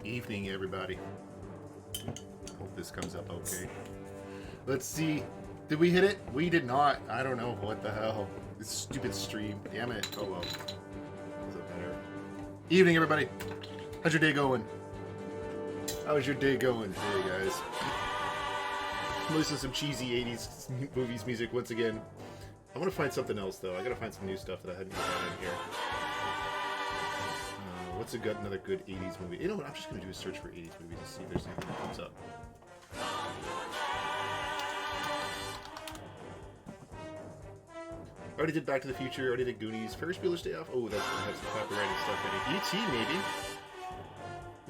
Evening, everybody. Hope this comes up okay. Let's see. Did we hit it? We did not. I don't know. What the hell? This stupid stream. Damn it. Oh well. Was it better? Evening, everybody. How's your day going? How's your day going today, guys? I'm listening to some cheesy 80s movies music once again. I want to find something else, though. I gotta find some new stuff that I hadn't found in here. What's another good 80s movie? You know what? I'm just gonna do a search for 80s movies and see if there's anything that comes up. Already did Back to the Future. Already did Goonies. Ferris Bueller's Day Off. Oh, that's gonna have some copyrighted stuff in it. E.T. maybe.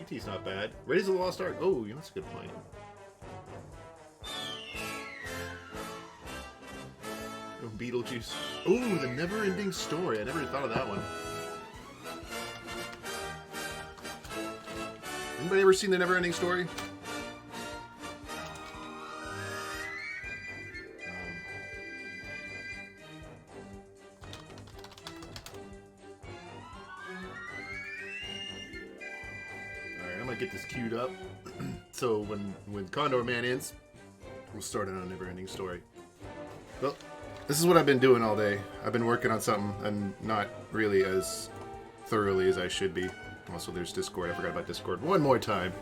E.T.'s not bad. Raiders of the Lost Ark. Oh, that's a good point. Oh, Beetlejuice. Oh, The Never-Ending Story. I never thought of that one. Anybody ever seen The Never-Ending Story? Alright, I'm gonna get this queued up. So when Condor Man ends, we'll start it on A Never-Ending Story. Well, this is what I've been doing all day. I've been working on something and not really as thoroughly as I should be. Also, there's Discord. I forgot about Discord one more time.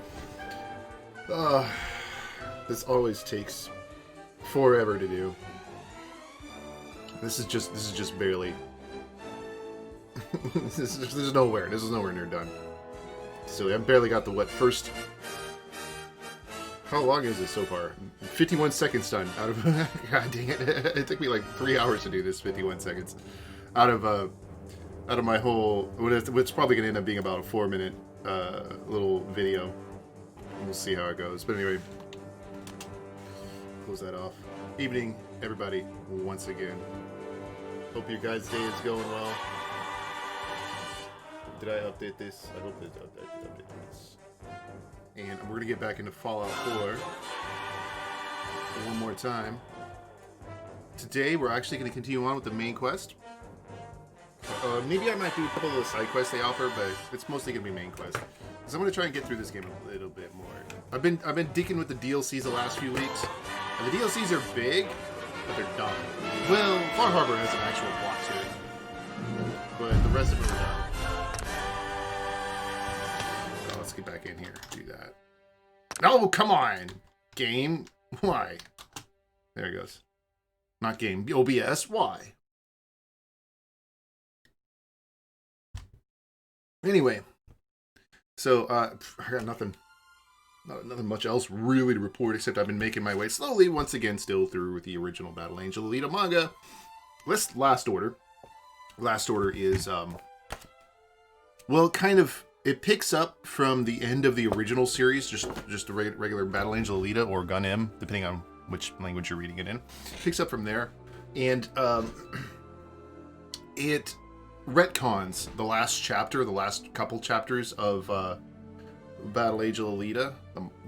This always takes forever to do. This is just barely. This is nowhere near done. Silly. I've barely got the first. How long is this so far? 51 seconds done. Out of God dang it! It took me like 3 hours to do this. 51 seconds. Out of my whole, what's probably going to end up being about a 4-minute little video. We'll see how it goes. But anyway, close that off. Evening, everybody, once again. Hope your guys' day is going well. Did I update this? I hope I did update this. And we're going to get back into Fallout 4 one more time. Today, we're actually going to continue on with the main quest. Maybe I might do a couple of the side quests they offer, but it's mostly gonna be main quest. Because I'm gonna try and get through this game a little bit more. I've been digging with the DLCs the last few weeks, and the DLCs are big, but they're dumb. Well, Far Harbor has an actual plot to it, but the rest of them are dumb. So let's get back in here. Do that. No, come on, game. Why? There it goes. Not game. OBS. Why? Anyway, so I got nothing much else really to report, except I've been making my way slowly, once again, still through with the original Battle Angel Alita manga. Last Order. Last Order is, well, kind of, it picks up from the end of the original series, just the regular Battle Angel Alita, or Gun M, depending on which language you're reading it in. Picks up from there, and it retcons the last chapter, the last couple chapters of Battle Angel Alita,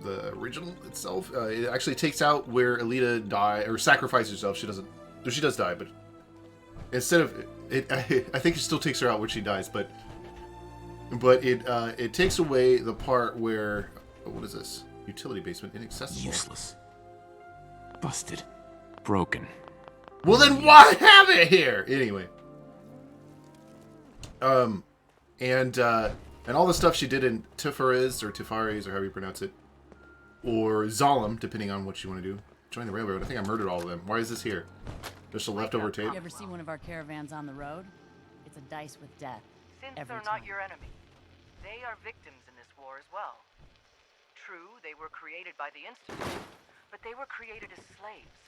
the original itself. It actually takes out where Alita or sacrifices herself. She does die, but instead of it, I think it still takes her out when she dies. But it takes away the part where, what is this? Utility basement inaccessible. Useless. Busted. Broken. Well, then why have it here? Anyway. And all the stuff she did in Tifares, or however you pronounce it, or Zalem, depending on what you want to do. Join the railroad. I think I murdered all of them. Why is this here? Just a leftover tape? You ever see one of our caravans on the road? It's a dice with death. Since Every they're time. not your enemy, they are victims in this war as well. True, they were created by the Institute, but they were created as slaves.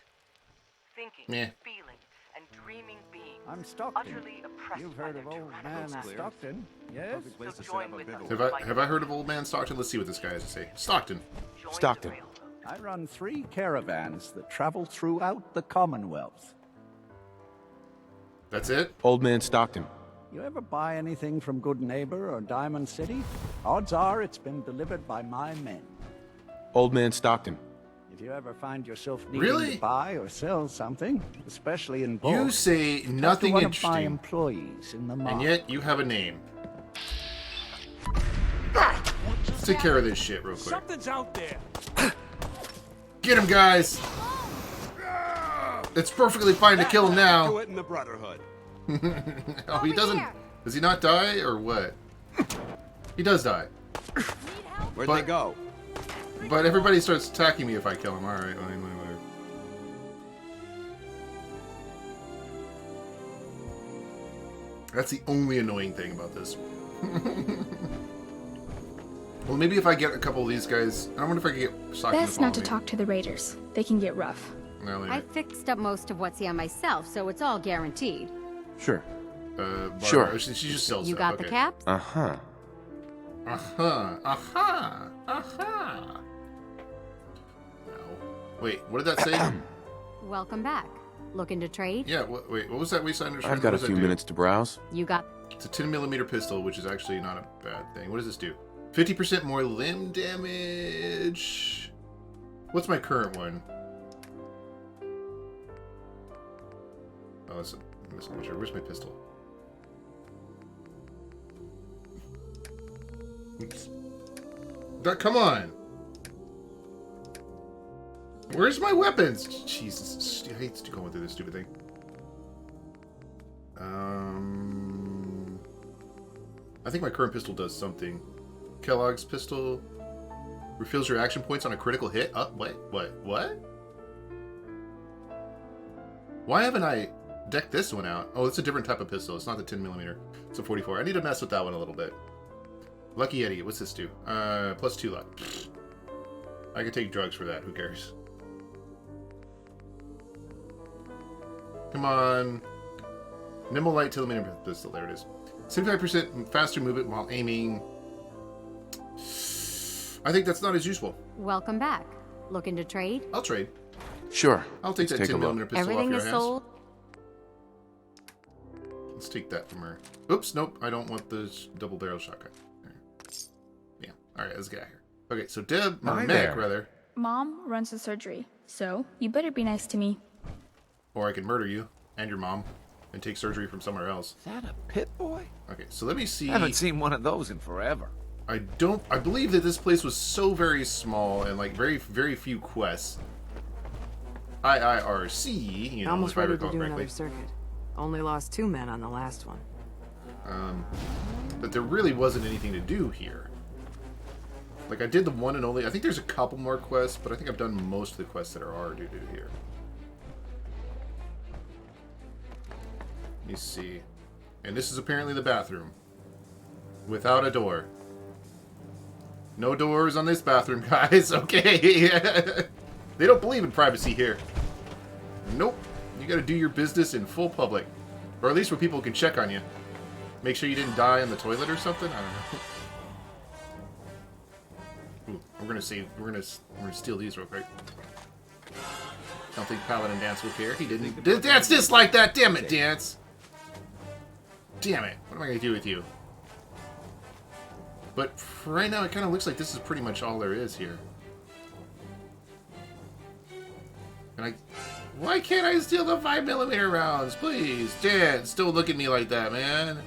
Thinking, feeling, and dreaming beings. I'm Stockton. Utterly oppressed You've by heard their of old tyrannical man masters. Stockton, yes? So join with us. Have I heard of Old Man Stockton? Let's see what this guy has to say. Stockton. Join Stockton. the railroad. I run 3 caravans that travel throughout the Commonwealth. That's it? Old Man Stockton. You ever buy anything from Good Neighbor or Diamond City? Odds are it's been delivered by my men. Old Man Stockton. If you ever find yourself needing Really? to buy or sell something, especially in bulk, You say talk to nothing one of my interesting, employees in the mall. and yet you have a name. take care of this shit real quick. Something's out there. Get him, guys! It's perfectly fine to kill him Do now. it in the Brotherhood. Oh, he doesn't... Does he not die, or what? He does die. Where'd But- they go? But everybody starts attacking me if I kill him. Alright, whatever. That's the only annoying thing about this. Well, maybe if I get a couple of these guys... I wonder if I can get Stockton Best not to follow me. talk to the raiders. They can get rough. No, I anyway. fixed up most of what's here myself, so it's all guaranteed. Sure. Barbara, Sure. She just sells You stuff. got the Okay. caps? Uh-huh. Aha! No. Wait, what did that say? Welcome back. Looking to trade? Yeah, wait, what was that Wasteland Restraint? I've got What a does that few do? minutes to browse. You got... It's a 10mm pistol, which is actually not a bad thing. What does this do? 50% more limb damage. What's my current one? Oh, it's a missile launcher. Where's my pistol? Oops. Come on! Where's my weapons? Jesus, I hate going through this stupid thing. I think my current pistol does something. Kellogg's pistol refills your action points on a critical hit. What? Why haven't I decked this one out? Oh, it's a different type of pistol. It's not the 10mm. It's a 44. I need to mess with that one a little bit. Lucky Eddie. What's this do? Plus 2 luck. I could take drugs for that. Who cares? Come on. Nimble light 10mm pistol. There it is. 75% faster movement while aiming. I think that's not as useful. Welcome back. Looking to trade? I'll trade. Sure. I'll take Let's that take a look. 10mm pistol Everything off your is hands. sold? Let's take that from her. Oops, nope. I don't want the double barrel shotgun. There. Yeah. Alright, let's get out of here. Okay, so Deb, or Hi Meg, there. rather. Mom runs the surgery, so you better be nice to me. Or I can murder you and your mom and take surgery from somewhere else. Is that a pit boy? Okay, so let me see. I haven't seen one of those in forever. I believe that this place was so very small and like very, very few quests. IIRC, you know, Almost if I ready to recall do correctly. another circuit. Only lost 2 men on the last one. But there really wasn't anything to do here. Like, I did the one and only... I think there's a couple more quests, but I think I've done most of the quests that are to do here. Let me see. And this is apparently the bathroom. Without a door. No doors on this bathroom, guys. Okay. They don't believe in privacy here. Nope. You gotta do your business in full public. Or at least where people can check on you. Make sure you didn't die in the toilet or something? I don't know. Ooh, we're gonna steal these real quick. Don't think Paladin Dance will care. He didn't. Dance just like that! Damn it, Dance! Damn it. What am I gonna do with you? But for right now, it kind of looks like this is pretty much all there is here. And why can't I steal the 5mm rounds? Please, Dance, don't look at me like that, man.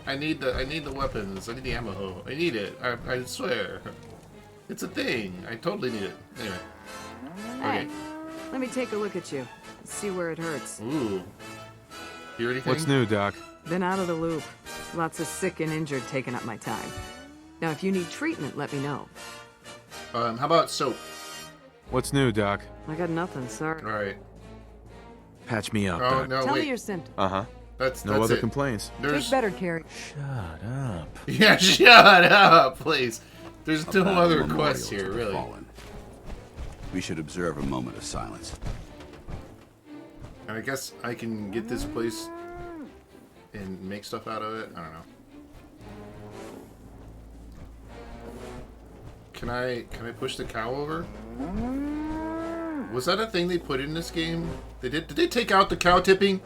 I need the weapons. I need the ammo. I need it. I swear. It's a thing. I totally need it. Anyway. Okay. Let me take a look at you. See where it hurts. Ooh. Hear anything? What's new, Doc? Been out of the loop. Lots of sick and injured taking up my time. Now, if you need treatment, let me know. How about soap? What's new, Doc? I got nothing, sorry. All right. Patch me up, Oh Doc. no, Tell me wait. your symptoms. Uh-huh. That's No other it. complaints. There's Take better care. Shut up. yeah. Shut up, please. There's no About other memorial requests to here, the really. fallen. We should observe a moment of silence. And I guess I can get this place and make stuff out of it. I don't know. Can I push the cow over? Was that a thing they put in this game? They did they take out the cow tipping?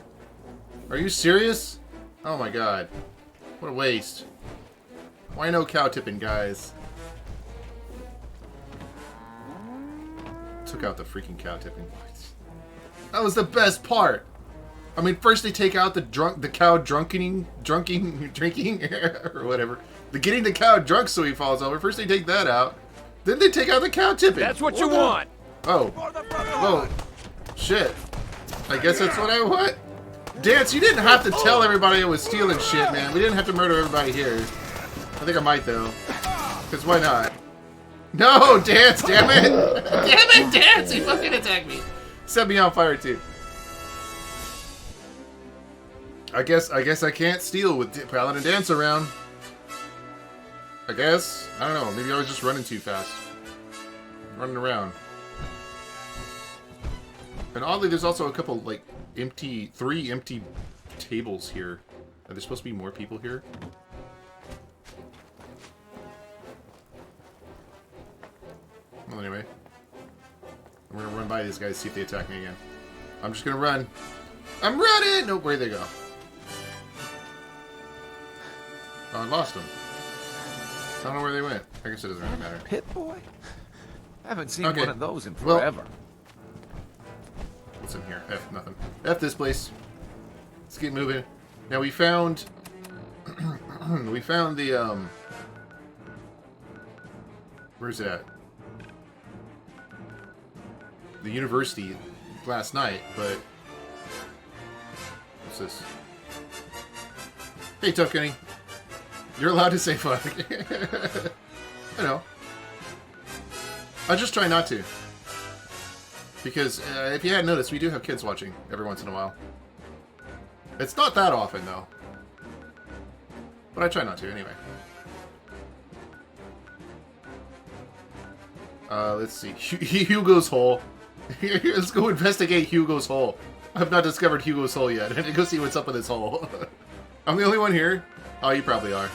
Are you serious? Oh my god. What a waste. Why no cow tipping, guys? Took out the freaking cow tipping. That was the best part. I mean, first they take out the cow drinking or whatever. The getting the cow drunk so he falls over. First they take that out. Then they take out the cow tipping. That's what you want. Oh. Whoa. Shit. I guess that's what I want. Dance, you didn't have to tell everybody I was stealing shit, man. We didn't have to murder everybody here. I think I might, though. Because why not? No, Dance, damn it! Damn it, Dance! He fucking attacked me. Set me on fire, too. I guess I can't steal with Paladin Dance around. I guess. I don't know. Maybe I was just running too fast. Running around. And oddly, there's also a couple, like, three empty tables here. Are there supposed to be more people here? Well, anyway. I'm gonna run by these guys, see if they attack me again. I'm just gonna run. I'm running! Nope, where'd they go? Oh, I lost them. I don't know where they went. I guess it doesn't really matter. Pit boy? Haven't seen Okay. one of those in Well- forever. What's in here? F nothing. F this place. Let's get moving. Now we found we found the where's it at? The university last night, but what's this? Hey Tough Kenny. You're allowed to say fuck. I know. I just try not to. Because, if you hadn't noticed, we do have kids watching every once in a while. It's not that often, though. But I try not to, anyway. Let's see. Hugo's hole. Let's go investigate Hugo's hole. I've not discovered Hugo's hole yet. I need to go see what's up with his hole. I'm the only one here? Oh, you probably are.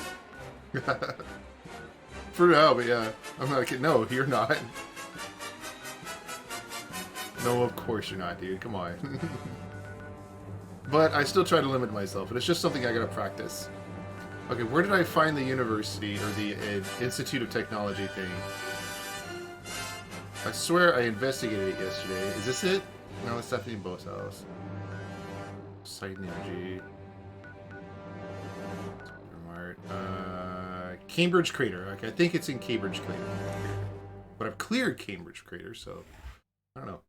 For now, but yeah. I'm not kidding. No, you're not. No, of course you're not, dude. Come on. But I still try to limit myself, and it's just something I gotta practice. Okay, where did I find the university, or the Institute of Technology thing? I swear I investigated it yesterday. Is this it? No, it's definitely both house. Site energy. Cambridge Crater. Okay, I think it's in Cambridge Crater. But I've cleared Cambridge Crater, so I don't know.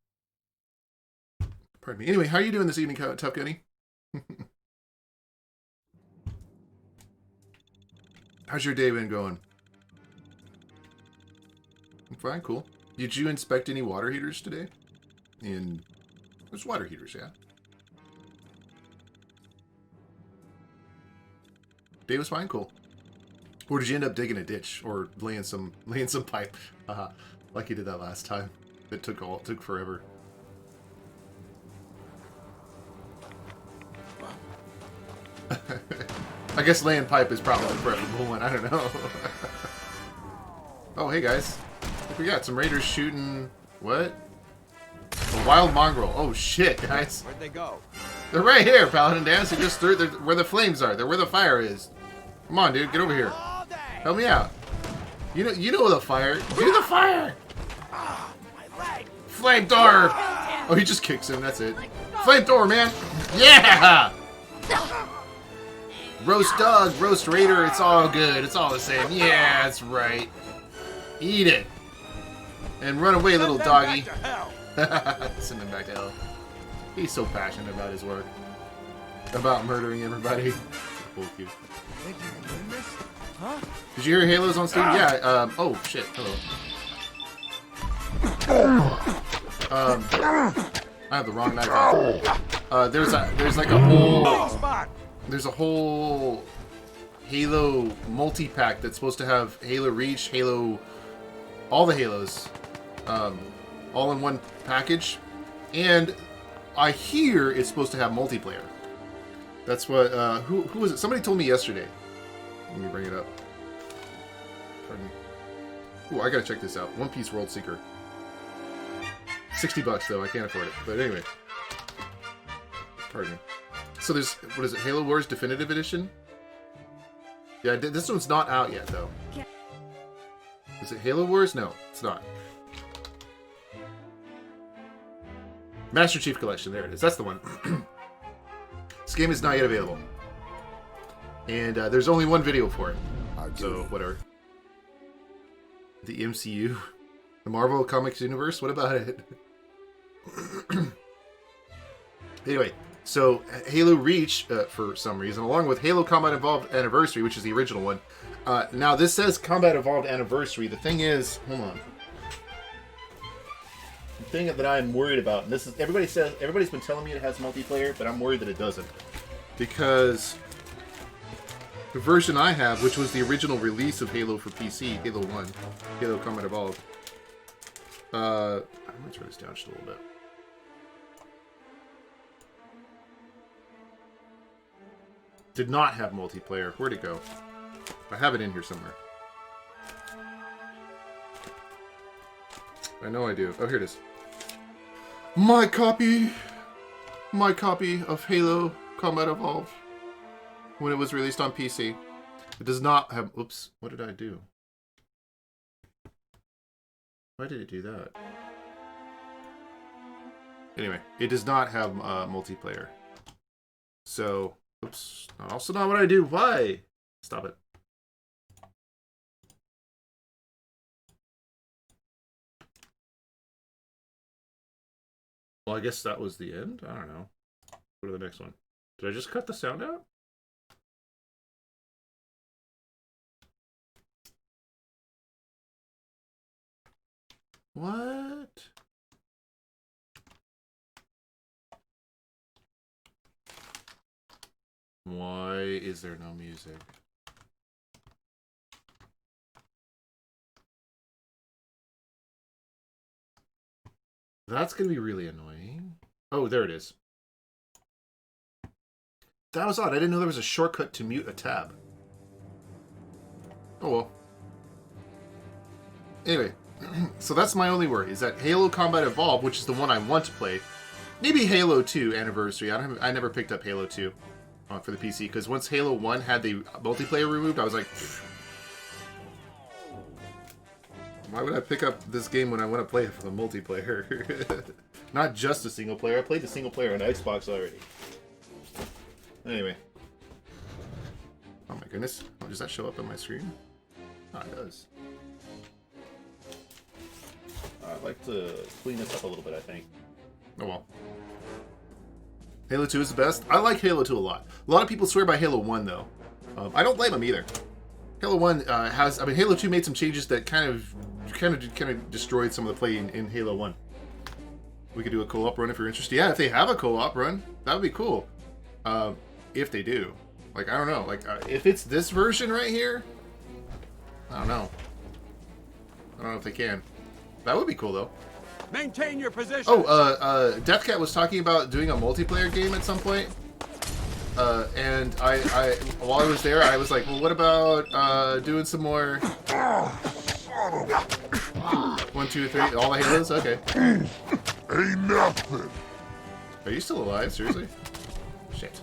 Pardon me. Anyway, how are you doing this evening, Tough Gunny? How's your day been going? I'm fine, cool. Did you inspect any water heaters today? There's water heaters, yeah. Day was fine, cool. Or did you end up digging a ditch or laying some pipe? Like you did that last time. It took forever. I guess laying pipe is probably the preferable one. I don't know. Oh, hey guys. Look, we got some raiders shooting. What? A wild mongrel. Oh shit, guys. Where'd they go? They're right here, Paladin Dance. They just threw where the flames are. They're where the fire is. Come on, dude. Get over here. Help me out. You know the fire. Do the fire. Flame door. Oh, he just kicks him. That's it. Flame door, man. Yeah. Roast dog, roast raider. It's all good. It's all the same. Yeah, that's right. Eat it. And run away, little doggy. Send him back to hell. He's so passionate about his work. About murdering everybody. Cool cute. Did you hear Halo's on Steam? Yeah, oh shit, hello. I have the wrong knife out. There's like a whole Halo multi-pack that's supposed to have Halo Reach, all the Halos, all in one package. And I hear it's supposed to have multiplayer. That's what, who was it? Somebody told me yesterday. Let me bring it up. Pardon me. Ooh, I gotta check this out. One Piece World Seeker. $60 though, I can't afford it. But anyway. Pardon me. So there's, what is it, Halo Wars Definitive Edition? Yeah, this one's not out yet though. Is it Halo Wars? No, it's not. Master Chief Collection, there it is. That's the one. This game is not yet available. And there's only one video for it. So, whatever. The MCU? The Marvel Comics Universe? What about it? Anyway, so Halo Reach, for some reason, along with Halo Combat Evolved Anniversary, which is the original one. Now, this says Combat Evolved Anniversary. The thing is... Hold on. The thing that I'm worried about, and this is... Everybody's been telling me it has multiplayer, but I'm worried that it doesn't. Because... the version I have, which was the original release of Halo for PC, Halo 1, Halo Combat Evolved. I'm going to turn this down just a little bit. Did not have multiplayer. Where'd it go? I have it in here somewhere. I know I do. Oh, here it is. My copy of Halo Combat Evolved. When it was released on PC. It does not have... Oops. What did I do? Why did it do that? Anyway, it does not have multiplayer. So... Oops. Also not what I do. Why? Stop it. Well, I guess that was the end? I don't know. Go to the next one. Did I just cut the sound out? What? Why is there no music? That's gonna be really annoying. Oh, there it is. That was odd. I didn't know there was a shortcut to mute a tab. Oh well. Anyway, so that's my only worry, is that Halo Combat Evolved, which is the one I want to play, maybe Halo 2 Anniversary. I never picked up Halo 2 for the PC, because once Halo 1 had the multiplayer removed, I was like, why would I pick up this game when I want to play it for the multiplayer? Not just a single player. I played the single player on Xbox already. Anyway. Oh my goodness. Oh, does that show up on my screen? Oh, it does. I'd like to clean this up a little bit, I think. Oh well. Halo 2 is the best. I like Halo 2 a lot. A lot of people swear by Halo 1, though. I don't blame them either. Halo 1 has... I mean, Halo 2 made some changes that kind of destroyed some of the play in Halo 1. We could do a co-op run if you're interested. Yeah, if they have a co-op run, that would be cool. If they do. Like, I don't know. Like, if it's this version right here, I don't know. I don't know if they can. That would be cool, though. Maintain your position. Oh, Deathcat was talking about doing a multiplayer game at some point. And I while I was there, I was like, well, what about doing some more 1, 2, 3, all the Halos? Okay. Ain't nothing. Are you still alive? Seriously? Shit.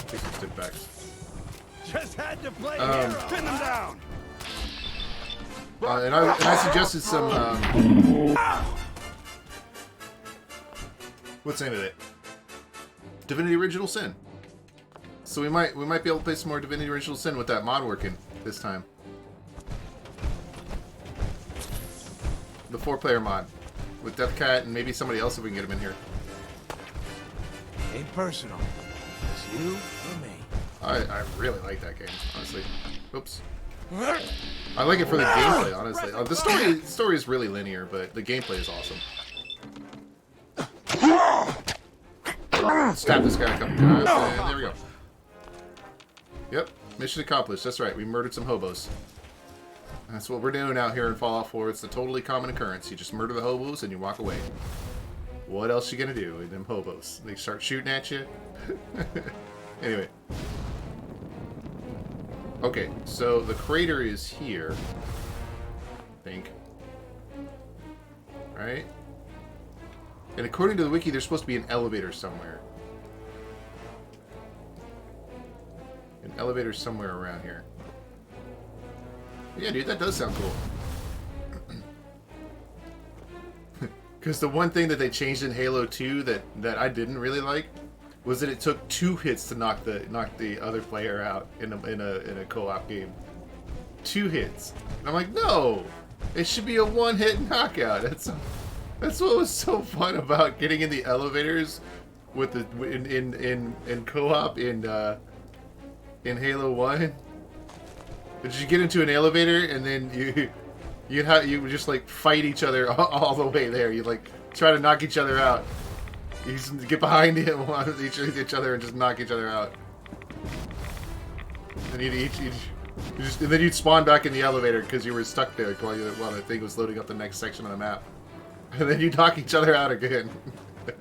Take some step backs. Just had to play hero. Pin them down. And I suggested some. What's the name of it? Divinity Original Sin. So we might be able to play some more Divinity Original Sin with that mod working this time. The 4-player mod with Deathcat and maybe somebody else if we can get him in here. Ain't personal. It's you or me. I really like that game, honestly. Oops. I like it for the gameplay, honestly. The story is really linear, but the gameplay is awesome. Stab this guy a couple times, and there we go. Yep, mission accomplished. That's right, we murdered some hobos. That's what we're doing out here in Fallout 4. It's a totally common occurrence. You just murder the hobos and you walk away. What else you gonna do with them hobos? They start shooting at you? Anyway. Okay, so the crater is here. I think. Right? And according to the wiki, there's supposed to be an elevator somewhere. An elevator somewhere around here. Yeah, dude, that does sound cool. Because the one thing that they changed in Halo 2 that I didn't really like was that it took 2 hits to knock the other player out in a co-op game. 2 hits. And I'm like, no! It should be a 1-hit knockout. That's what was so fun about getting in the elevators with the in co-op in Halo 1. Did you get into an elevator and then you would just like fight each other all the way there? You like try to knock each other out. You just get behind each other and just knock each other out. And and then you'd spawn back in the elevator because you were stuck there while the thing was loading up the next section on the map. And then you knock each other out again. It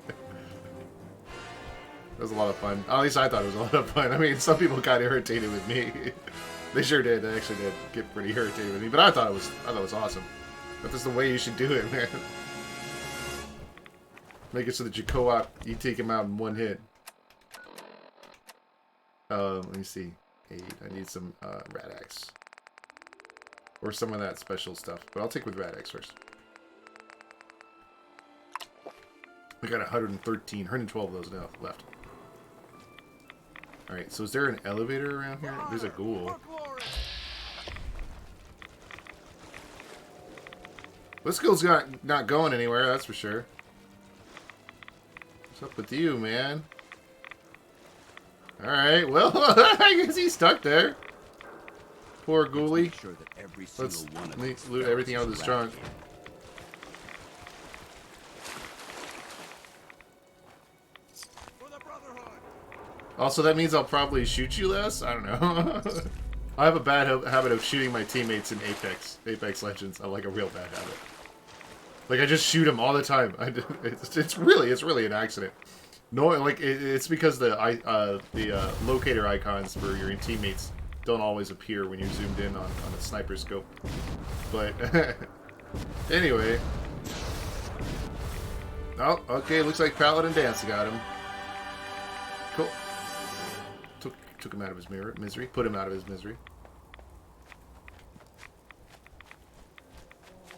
was a lot of fun. At least I thought it was a lot of fun. I mean, some people got irritated with me. They sure did. They actually did get pretty irritated with me. But I thought it was awesome. That's the way you should do it, man. Make it so that you co-op, you take him out in 1 hit. Let me see. 8. I need some Rad-X. Or some of that special stuff. But I'll take with Rad-X first. I got 112 of those now left. Alright, so is there an elevator around here? There's a ghoul. This ghoul's not going anywhere, that's for sure. What's up with you, man? Alright, well, I guess he's stuck there. Poor ghoulie. Let's loot everything out of this trunk. Also, that means I'll probably shoot you less? I don't know. I have a bad habit of shooting my teammates in Apex Legends. I like a real bad habit. Like, I just shoot them all the time. It's really an accident. No, like, it's because the locator icons for your teammates don't always appear when you're zoomed in on a sniper scope. But, anyway. Oh, okay, looks like Paladin Dance got him. Cool. Took him out of his misery. Put him out of his misery.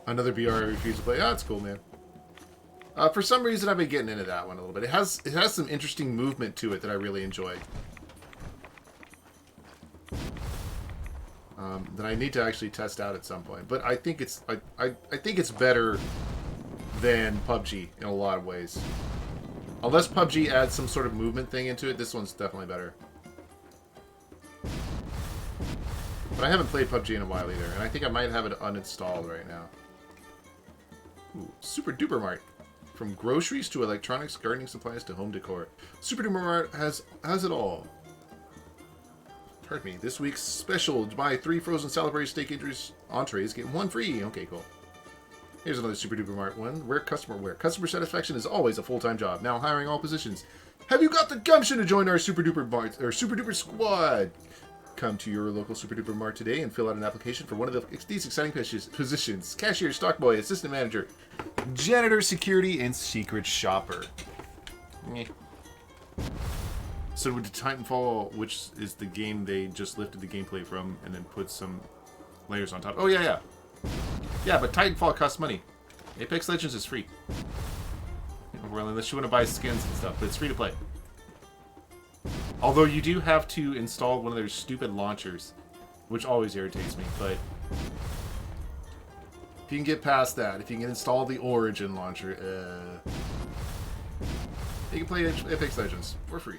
Another BR I refuse to play. Oh, that's cool, man. For some reason, I've been getting into that one a little bit. It has some interesting movement to it that I really enjoy. That I need to actually test out at some point. But I think it's I think it's better than PUBG in a lot of ways. Unless PUBG adds some sort of movement thing into it, this one's definitely better. But I haven't played PUBG in a while either, and I think I might have it uninstalled right now. Ooh, Super Duper Mart. From groceries to electronics, gardening supplies to home decor. Super Duper Mart has it all. Pardon me. This week's special, buy 3 frozen Salisbury steak entrees, get 1 free. Okay, cool. Here's another Super Duper Mart one. Where customer satisfaction is always a full-time job. Now hiring all positions. Have you got the gumption to join our Super Duper Mart or Super Duper Squad? Come to your local Super Duper Mart today and fill out an application for one of these exciting positions: cashier, stock boy, assistant manager, janitor, security, and secret shopper. Meh. So with Titanfall, which is the game they just lifted the gameplay from and then put some layers on top. Oh yeah. Yeah, but Titanfall costs money. Apex Legends is free. Well, unless you want to buy skins and stuff, but it's free to play. Although you do have to install one of their stupid launchers, which always irritates me, but if you can get past that, if you can install the Origin launcher, you can play Apex Legends for free.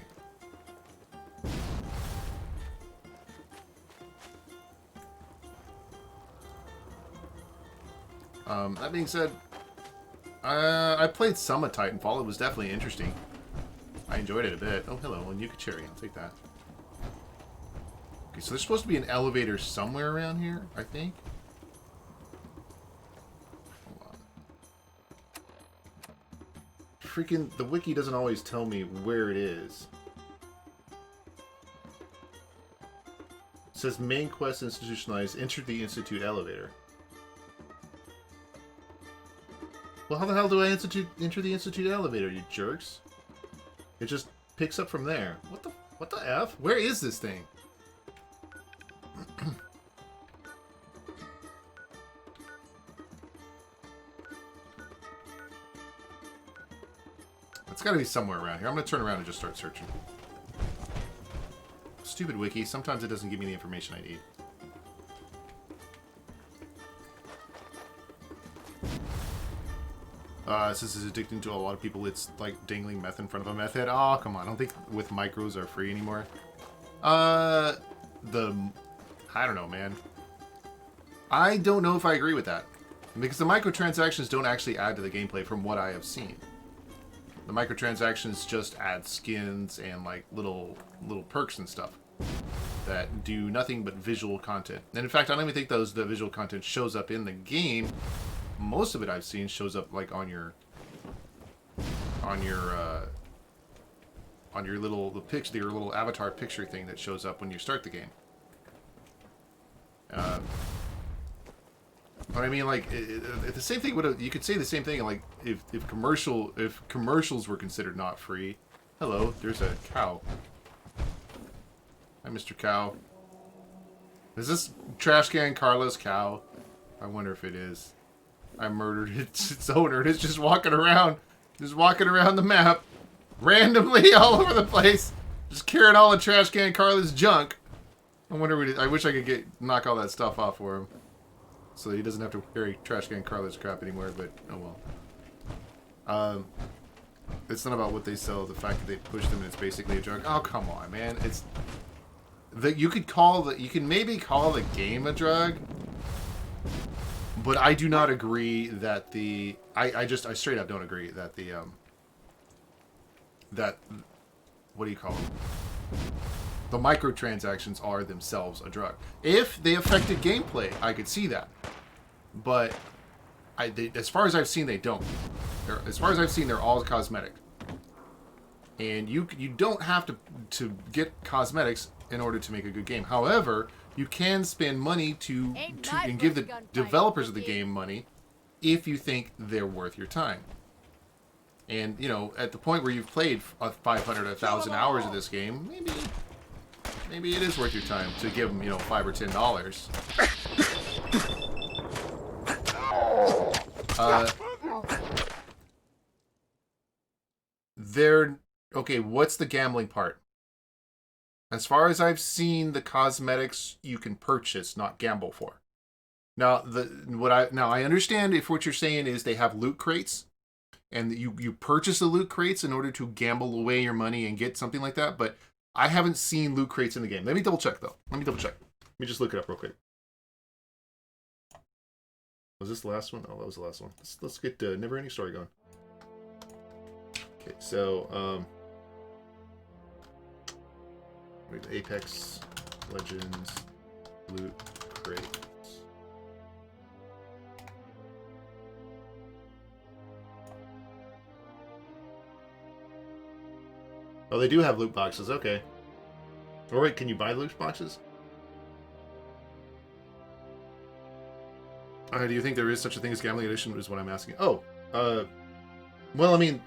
That being said, I played some of Titanfall. It was definitely interesting. I enjoyed it a bit. Oh, hello, and Yuka Cherry. I'll take that. Okay, so there's supposed to be an elevator somewhere around here, I think. Hold on. Freaking, the wiki doesn't always tell me where it is. It says main quest institutionalized. Enter the Institute elevator. Well, how the hell do I enter the Institute elevator, you jerks? It just picks up from there. What the F? Where is this thing? It's gotta be somewhere around here. I'm gonna turn around and just start searching. Stupid wiki. Sometimes it doesn't give me the information I need. Since it's addicting to a lot of people, it's like dangling meth in front of a meth head. Oh, come on. I don't think with micros are free anymore. I don't know, man. I don't know if I agree with that. Because the microtransactions don't actually add to the gameplay from what I have seen. The microtransactions just add skins and like little perks and stuff that do nothing but visual content. And in fact, I don't even think the visual content shows up in the game. Most of it I've seen shows up like on your little avatar picture thing that shows up when you start the game. But I mean, like, the same thing would you could say the same thing like if commercials were considered not free. Hello, there's a cow. Hi, Mr. Cow. Is this Trash Can Carla's cow? I wonder if it is. I murdered its owner. It's just walking around the map, randomly all over the place, just carrying all the Trash Can Carla's junk. I wonder. I wish I could knock all that stuff off for him, so that he doesn't have to carry Trash Can Carla's crap anymore. But oh well. It's not about what they sell. The fact that they push them and it's basically a drug. Oh come on, man! It's that you can maybe call the game a drug. But I do not agree that I straight up don't agree that what do you call them? The microtransactions are themselves a drug. If they affected gameplay, I could see that. But as far as I've seen, they don't. As far as I've seen, they're all cosmetic. And you don't have to get cosmetics in order to make a good game. However, you can spend money and give the developers of the game money if you think they're worth your time. And, you know, at the point where you've played 500, 1,000 hours of this game, maybe it is worth your time to give them, you know, $5 or $10. Okay, what's the gambling part? As far as I've seen, the cosmetics you can purchase, not gamble for. Now, I understand if what you're saying is they have loot crates, and you purchase the loot crates in order to gamble away your money and get something like that, but I haven't seen loot crates in the game. Let me double check, though. Let me just look it up real quick. Was this the last one? Oh, that was the last one. Let's get Never Ending Story going. Okay, so, Apex Legends loot crates. Oh, they do have loot boxes. Okay. All right, can you buy loot boxes? Do you think there is such a thing as gambling addiction? Is what I'm asking. Oh, well, I mean,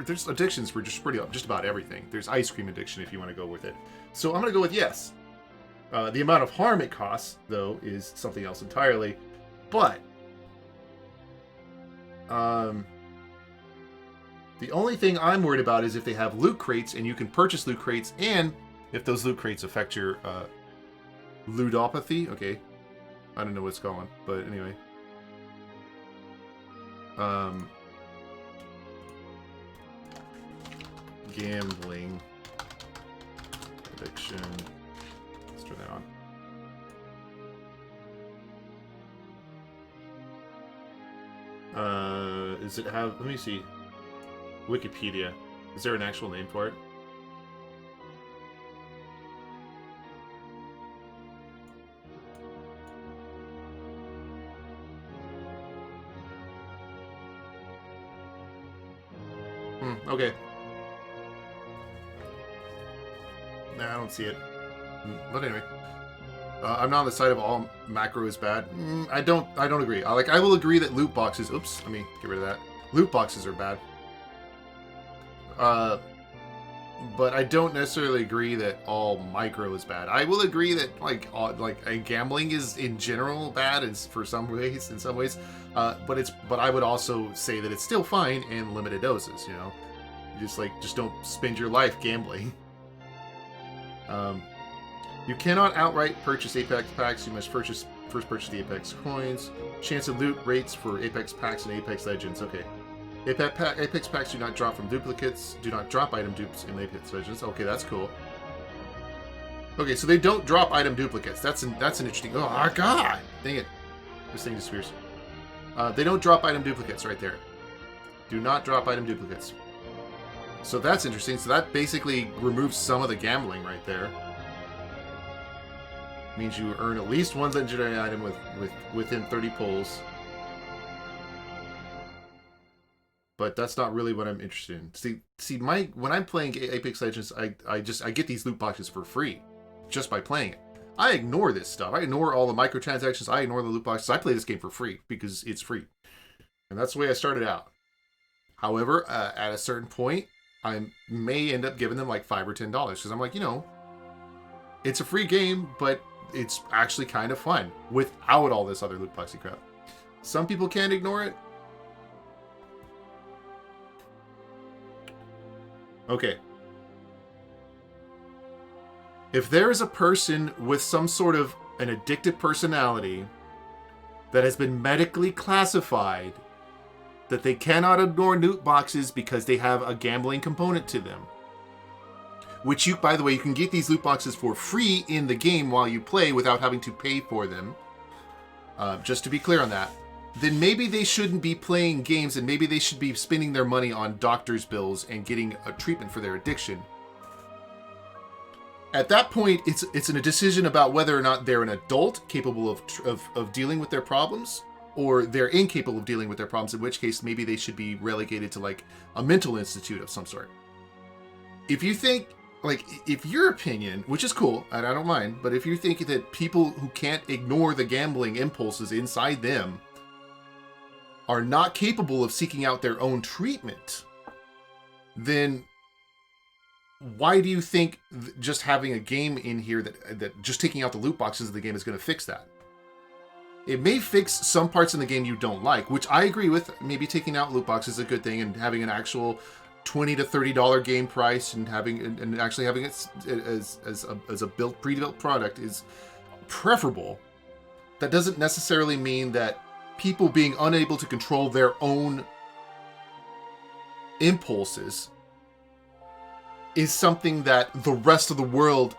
there's addictions for just about everything. There's ice cream addiction if you want to go with it. So I'm going to go with yes. The amount of harm it costs, though, is something else entirely. But the only thing I'm worried about is if they have loot crates and you can purchase loot crates, and if those loot crates affect your ludopathy. Okay, I don't know what it's called, but anyway. Gambling addiction. Let's turn that on. Does it have? Let me see. Wikipedia. Is there an actual name for it? Okay. Nah, I don't see it. But anyway, I'm not on the side of all macro is bad. I don't agree. I will agree that loot boxes. Oops, let me get rid of that. Loot boxes are bad. But I don't necessarily agree that all micro is bad. I will agree that gambling is in general bad in some ways. But I would also say that it's still fine in limited doses. You know, just don't spend your life gambling. You cannot outright purchase Apex packs. You must first purchase the Apex coins. Chance of loot rates for Apex packs and Apex Legends. Okay. Apex packs do not drop from duplicates. Do not drop item dupes in Apex Legends. Okay, that's cool. Okay, so they don't drop item duplicates. That's an interesting... Oh, our God! Dang it. This thing disappears. They don't drop item duplicates right there. Do not drop item duplicates. So that's interesting. So that basically removes some of the gambling right there. Means you earn at least one legendary item within 30 pulls. But that's not really what I'm interested in. See, when I'm playing Apex Legends, I get these loot boxes for free, just by playing it. I ignore this stuff. I ignore all the microtransactions. I ignore the loot boxes. I play this game for free because it's free, and that's the way I started out. However, at a certain point, I may end up giving them like $5 or $10 because I'm like, it's a free game, but it's actually kind of fun without all this other loot boxy crap. Some people can't ignore it. Okay. If there is a person with some sort of an addictive personality that has been medically classified that they cannot ignore loot boxes because they have a gambling component to them, which you, by the way, you can get these loot boxes for free in the game while you play without having to pay for them. Just to be clear on that. Then maybe they shouldn't be playing games and maybe they should be spending their money on doctor's bills and getting a treatment for their addiction. At that point, it's a decision about whether or not they're an adult capable of dealing with their problems, or they're incapable of dealing with their problems, in which case maybe they should be relegated to like a mental institute of some sort. If you think, like, if your opinion, which is cool, and I don't mind, but if you think that people who can't ignore the gambling impulses inside them are not capable of seeking out their own treatment, then why do you think just having a game in here that just taking out the loot boxes of the game is going to fix that? It may fix some parts in the game you don't like, which I agree with. Maybe taking out loot boxes is a good thing, and having an actual $20 to $30 game price and actually having it as a pre-built product is preferable. That doesn't necessarily mean that people being unable to control their own impulses is something that the rest of the world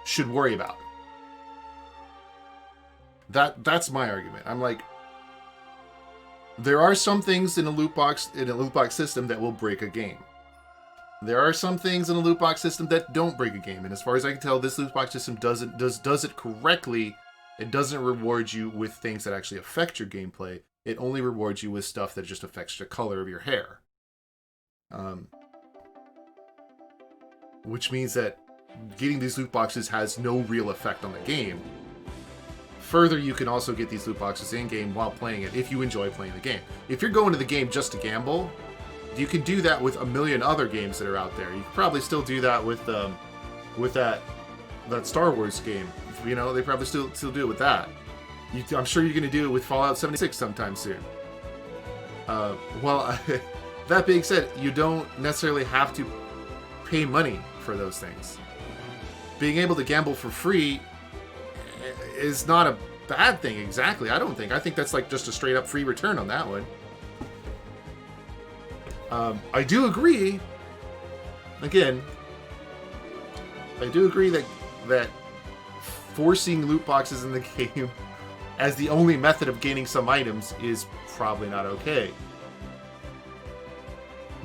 should worry about. That's my argument. I'm like, there are some things in a loot box system that will break a game. There are some things in a loot box system that don't break a game, and as far as I can tell, this loot box system does it correctly. It doesn't reward you with things that actually affect your gameplay. It only rewards you with stuff that just affects the color of your hair. Which means that getting these loot boxes has no real effect on the game. Further, you can also get these loot boxes in-game while playing it if you enjoy playing the game. If you're going to the game just to gamble, you can do that with a million other games that are out there. You can probably still do that with that Star Wars game. They probably still do it with that. I'm sure you're going to do it with Fallout 76 sometime soon. That being said, you don't necessarily have to pay money for those things. Being able to gamble for free is not a bad thing exactly, I don't think. I think that's like just a straight up free return on that one. I do agree, again, that forcing loot boxes in the game as the only method of gaining some items is probably not okay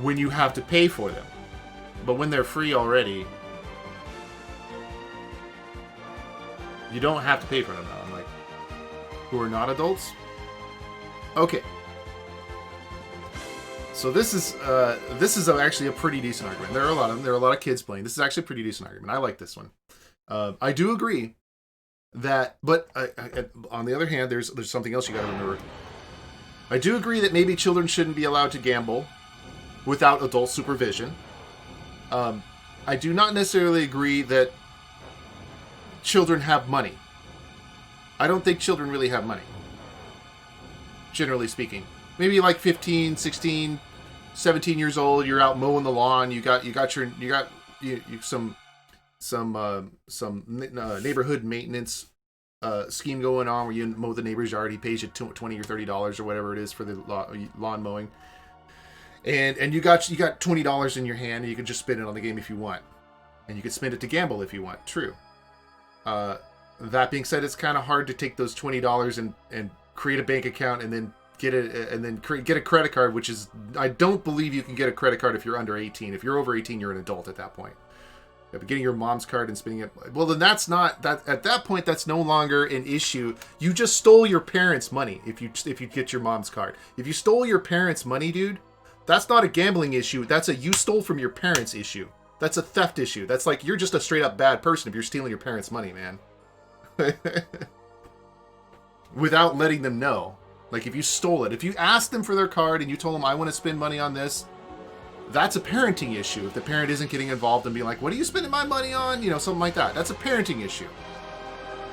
when you have to pay for them. But when they're free already, you don't have to pay for them now. I'm like, who are not adults? Okay. So this is actually a pretty decent argument. There are a lot of kids playing. This is actually a pretty decent argument. I like this one. I do agree that, but on the other hand, there's something else you got to remember. I do agree that maybe children shouldn't be allowed to gamble without adult supervision. I do not necessarily agree that children have money. I don't think children really have money, generally speaking. Maybe like 15, 16, 17 years old, you're out mowing the lawn, you got some neighborhood maintenance scheme going on where you mow the neighbor's yard. He pays you $20 or $30 or whatever it is for the lawn mowing. And you got $20 in your hand, and you can just spend it on the game if you want, and you can spend it to gamble if you want. True. That being said, it's kind of hard to take those $20 and create a bank account and then get a credit card, which is, I don't believe you can get a credit card if you're under 18. If you're over 18, you're an adult at that point. But getting your mom's card and spending it, well, then that's not that. At that point, that's no longer an issue. You just stole your parents' money if you get your mom's card. If you stole your parents' money, dude, that's not a gambling issue. That's a you stole from your parents issue. That's a theft issue. That's like you're just a straight up bad person if you're stealing your parents' money, man. Without letting them know. Like if you stole it. If you asked them for their card and you told them, I want to spend money on this, that's a parenting issue. If the parent isn't getting involved and being like, what are you spending my money on? You know, something like that. That's a parenting issue.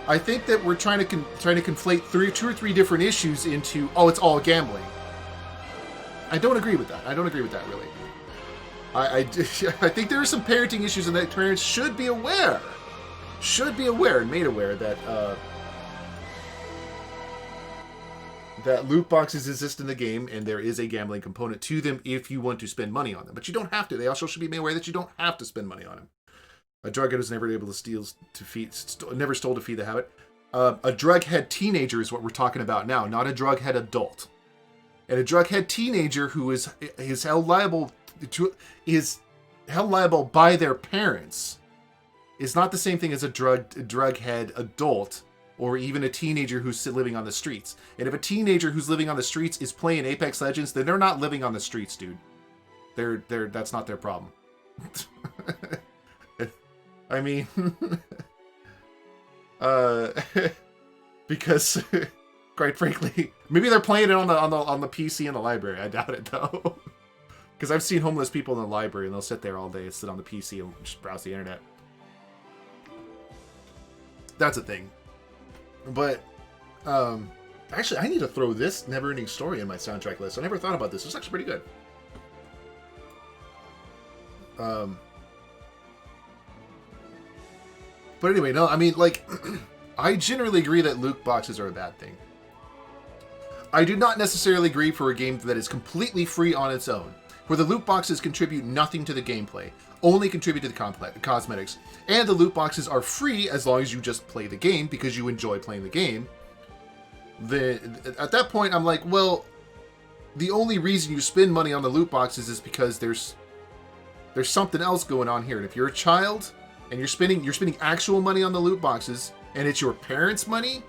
I think that we're trying to conflate two or three different issues into, oh, it's all gambling. I don't agree with that. I don't agree with that, really. I think there are some parenting issues and that parents should be aware. And made aware that that loot boxes exist in the game and there is a gambling component to them if you want to spend money on them. But you don't have to. They also should be made aware that you don't have to spend money on them. A drug head was never able to never stole to feed the habit. A drug head teenager is what we're talking about now, not a drug head adult. And a drug head teenager who is held liable by their parents is not the same thing as a drug head adult or even a teenager who's living on the streets. And if a teenager who's living on the streets is playing Apex Legends, then they're not living on the streets, dude. That's not their problem. I mean, because quite frankly, maybe they're playing it on the PC in the library. I doubt it though, because I've seen homeless people in the library and they'll sit there all day and sit on the PC and just browse the internet. That's a thing. But actually, I need to throw this Never-Ending Story in my soundtrack list. I never thought about this. It's actually pretty good. But anyway, no, I mean, like, I generally agree that loot boxes are a bad thing. I do not necessarily agree for a game that is completely free on its own, where the loot boxes contribute nothing to the gameplay, only contribute to the cosmetics, and the loot boxes are free as long as you just play the game because you enjoy playing the game. At that point, I'm like, well, the only reason you spend money on the loot boxes is because there's something else going on here. And if you're a child and you're spending actual money on the loot boxes and it's your parents' money,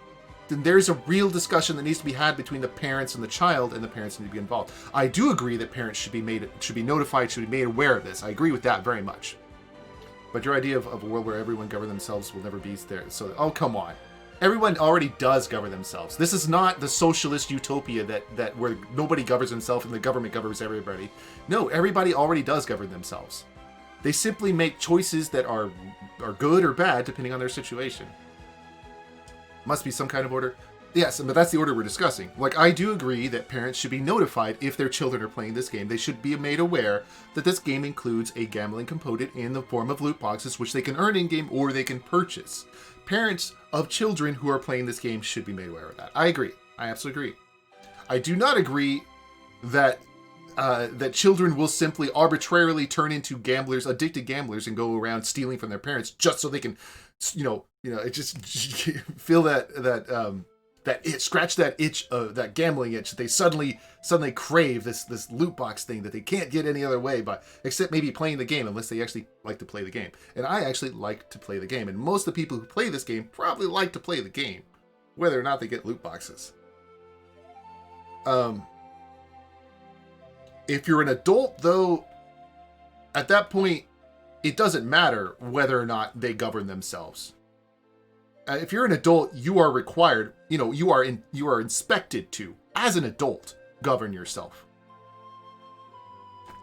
then there's a real discussion that needs to be had between the parents and the child, and the parents need to be involved. I do agree that parents should be notified, should be made aware of this. I agree with that very much. But your idea of a world where everyone govern themselves will never be there. So, oh, come on. Everyone already does govern themselves. This is not the socialist utopia that where nobody governs himself and the government governs everybody. No, everybody already does govern themselves. They simply make choices that are good or bad depending on their situation. Must be some kind of order. Yes, but that's the order we're discussing. Like, I do agree that parents should be notified if their children are playing this game. They should be made aware that this game includes a gambling component in the form of loot boxes, which they can earn in-game or they can purchase. Parents of children who are playing this game should be made aware of that. I agree. I absolutely agree. I do not agree that that children will simply arbitrarily turn into gamblers, addicted gamblers, and go around stealing from their parents just so they can, it just feel that itch, scratch that itch, that gambling itch. They suddenly crave this loot box thing that they can't get any other way, except maybe playing the game, unless they actually like to play the game. And I actually like to play the game, and most of the people who play this game probably like to play the game, whether or not they get loot boxes. If you're an adult, though, at that point, it doesn't matter whether or not they govern themselves. If you're an adult, you are required, you are inspected to, as an adult, govern yourself.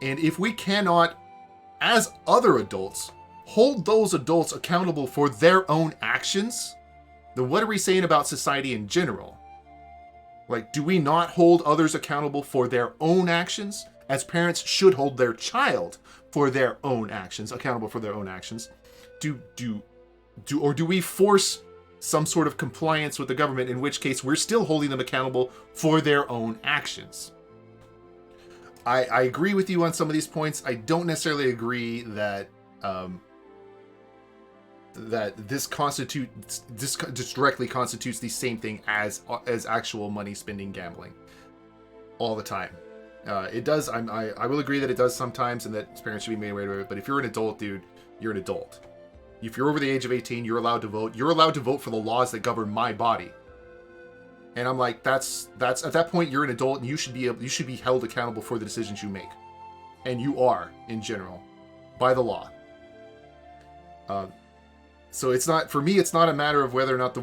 And if we cannot, as other adults, hold those adults accountable for their own actions, then what are we saying about society in general? Like, do we not hold others accountable for their own actions? As parents should hold their child for their own actions, accountable for their own actions. do we force some sort of compliance with the government, in which case we're still holding them accountable for their own actions? I agree with you on some of these points. I don't necessarily agree that that this directly constitutes the same thing as actual money spending gambling all the time. It does. I will agree that it does sometimes, and that parents should be made aware of it. But if you're an adult, dude, you're an adult. If you're over the age of 18, you're allowed to vote. You're allowed to vote for the laws that govern my body. And I'm like, that's at that point you're an adult, and you should be held accountable for the decisions you make, and you are in general by the law. So it's not, for me, it's not a matter of whether or not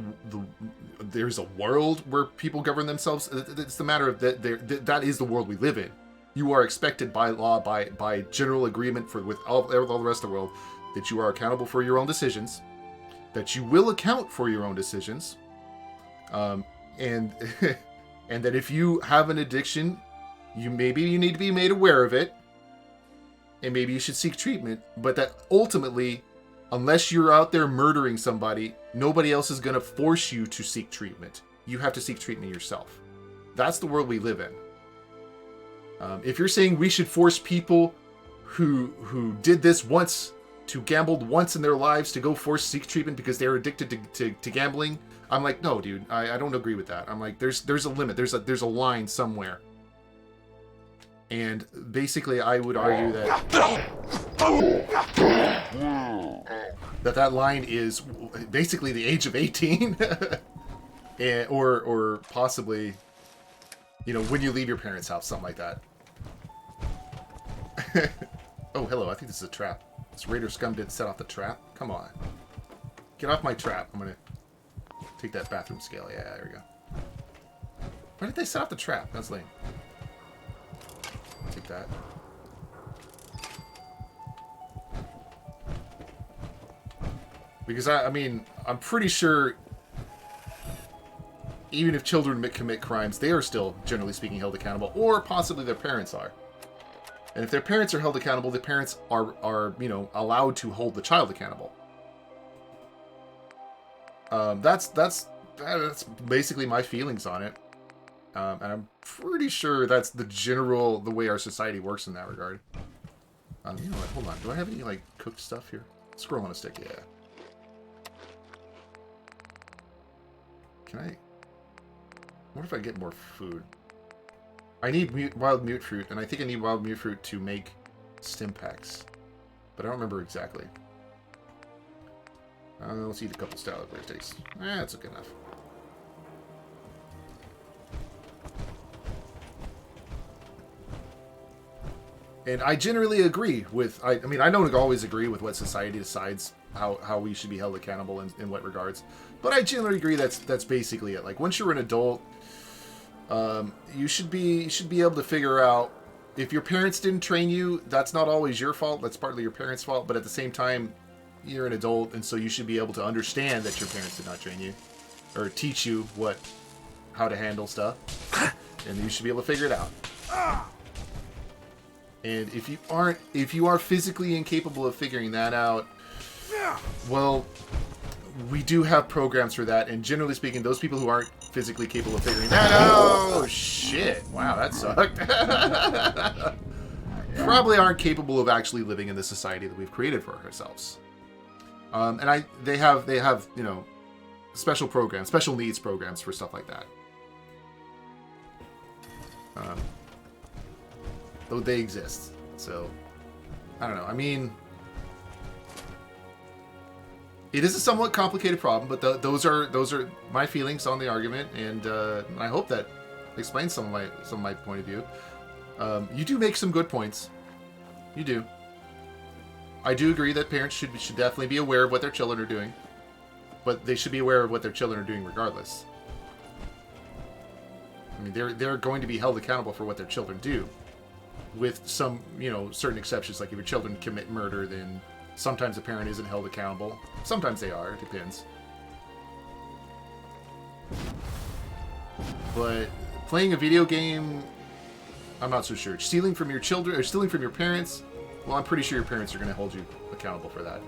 there's a world where people govern themselves. It's the matter of that is the world we live in. You are expected by law, by general agreement with all the rest of the world, that you are accountable for your own decisions, that you will account for your own decisions, and and that if you have an addiction, you need to be made aware of it, and maybe you should seek treatment, but that ultimately, unless you're out there murdering somebody, nobody else is going to force you to seek treatment. You have to seek treatment yourself. That's the world we live in. If you're saying we should force people who did this once, to gambled once in their lives, to go seek treatment because they're addicted to gambling, I'm like, no, dude, I don't agree with that. I'm like, there's a limit, there's a line somewhere. And basically, I would argue that line is basically the age of 18, or possibly, when you leave your parents' house, something like that. Oh, hello, I think this is a trap. This Raider scum didn't set off the trap. Come on. Get off my trap. I'm gonna take that bathroom scale. Yeah, there we go. Why did they set off the trap? That's lame. Take that. Because I'm pretty sure even if children commit crimes, they are still, generally speaking, held accountable, or possibly their parents are. And if their parents are held accountable, the parents are allowed to hold the child accountable. That's basically my feelings on it. And I'm pretty sure that's the way our society works in that regard. You know what? Hold on. Do I have any cooked stuff here? Scroll on a stick. Yeah. Can I? What if I get more food? I need wild mute fruit, and I think I need wild mute fruit to make stim packs, but I don't remember exactly. Let's eat a couple salad birthdays. That's good enough. And I generally agree with, I don't always agree with what society decides how we should be held accountable in what regards, but I generally agree that's basically it. Like, once you're an adult, you should be able to figure out, if your parents didn't train you, that's not always your fault. That's partly your parents' fault, but at the same time, you're an adult, and so you should be able to understand that your parents did not train you or teach you how to handle stuff, and you should be able to figure it out. And if you are physically incapable of figuring that out, well, we do have programs for that, and generally speaking, those people who aren't physically capable of figuring that out, oh shit, wow, that sucked, probably aren't capable of actually living in the society that we've created for ourselves. And they have special programs, special needs programs for stuff like that. Though they exist, so I don't know. It is a somewhat complicated problem, but those are my feelings on the argument, and I hope that explains some of my point of view. You do make some good points. You do. I do agree that parents should definitely be aware of what their children are doing, but they should be aware of what their children are doing regardless. They're going to be held accountable for what their children do, with some certain exceptions. Like if your children commit murder, then sometimes a parent isn't held accountable. Sometimes they are. It depends. But playing a video game, I'm not so sure. Stealing from your children or stealing from your parents, well, I'm pretty sure your parents are going to hold you accountable for that.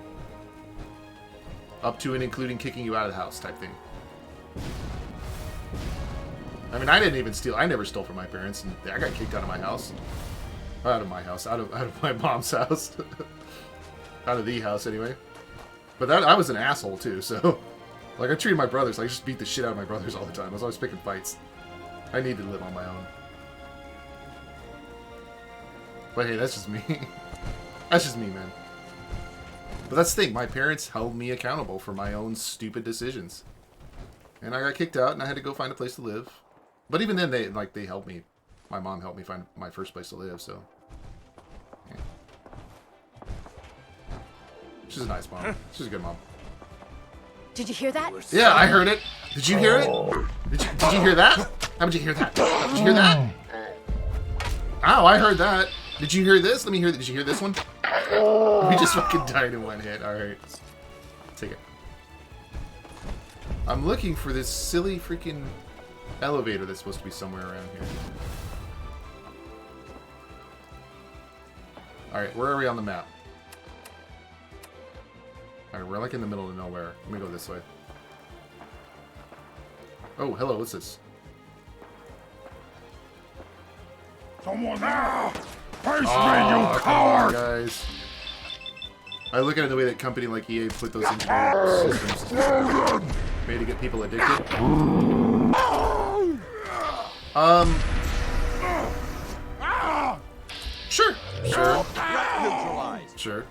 Up to and including kicking you out of the house type thing. I mean, I didn't even steal. I never stole from my parents, and I got kicked out of my house. Out of my house. Out of my mom's house. Out of the house, anyway. But that I was an asshole, too, so... Like, I treated my brothers, like, I just beat the shit out of my brothers all the time. I was always picking fights. I needed to live on my own. But hey, that's just me. That's just me, man. But that's the thing, my parents held me accountable for my own stupid decisions. And I got kicked out, and I had to go find a place to live. But even then, they helped me. My mom helped me find my first place to live, so... Yeah. She's a nice mom. She's a good mom. Did you hear that? Yeah, I heard it. Did you hear it? Did you hear that? How did you hear that? Did you hear that? Ow, I heard that. Did you hear this? Let me hear. Did you hear this one? We just fucking died in one hit. All right, take it. I'm looking for this silly freaking elevator that's supposed to be somewhere around here. All right, where are we on the map? Alright, we're like in the middle of nowhere. Let me go this way. Oh, hello, what's this? Someone there! Face me, Oh, you come on, coward! guys. I look at it the way that company like EA put those into their systems. Made to get people addicted. Sure. Sure.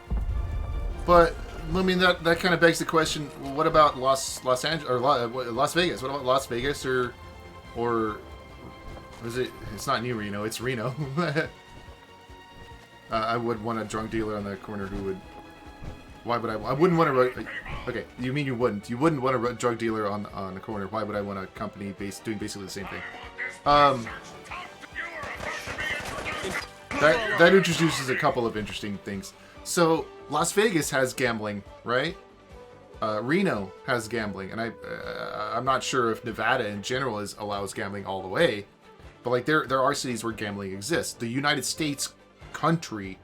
But I mean that kind of begs the question: what about Las Angeles or Las Vegas? What about Las Vegas or is it? It's not New Reno. It's Reno. I would want a drug dealer on the corner who would. Why would I? I wouldn't want to. Okay, you mean you wouldn't? You wouldn't want a drug dealer on the corner. Why would I want a company doing basically the same thing? That introduces a couple of interesting things. So Las Vegas has gambling, right? Reno has gambling, and I'm not sure if Nevada in general allows gambling all the way, but like there are cities where gambling exists. The United States country,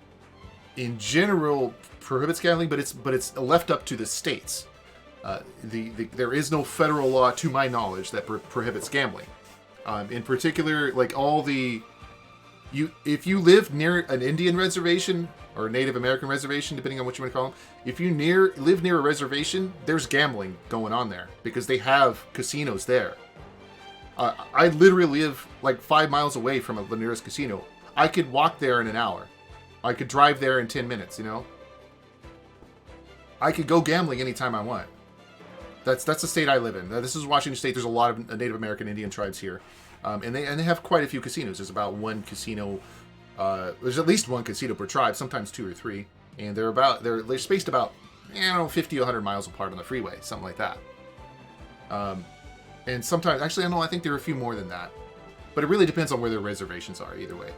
in general, prohibits gambling, but it's left up to the states. There is no federal law, to my knowledge, that prohibits gambling. In particular, like all the if you live near an Indian reservation or a Native American reservation, depending on what you want to call them, if you live near a reservation, there's gambling going on there because they have casinos there. I literally live like 5 miles away from the nearest casino. I could walk there in an hour. I could drive there in 10 minutes, you know? I could go gambling anytime I want. That's the state I live in. This is Washington State. There's a lot of Native American Indian tribes here. And they have quite a few casinos. There's about one casino. There's at least one casino per tribe, sometimes 2 or 3. And they're spaced about 50 or 100 miles apart on the freeway, something like that. And sometimes, actually, I think there are a few more than that. But it really depends on where their reservations are, either way.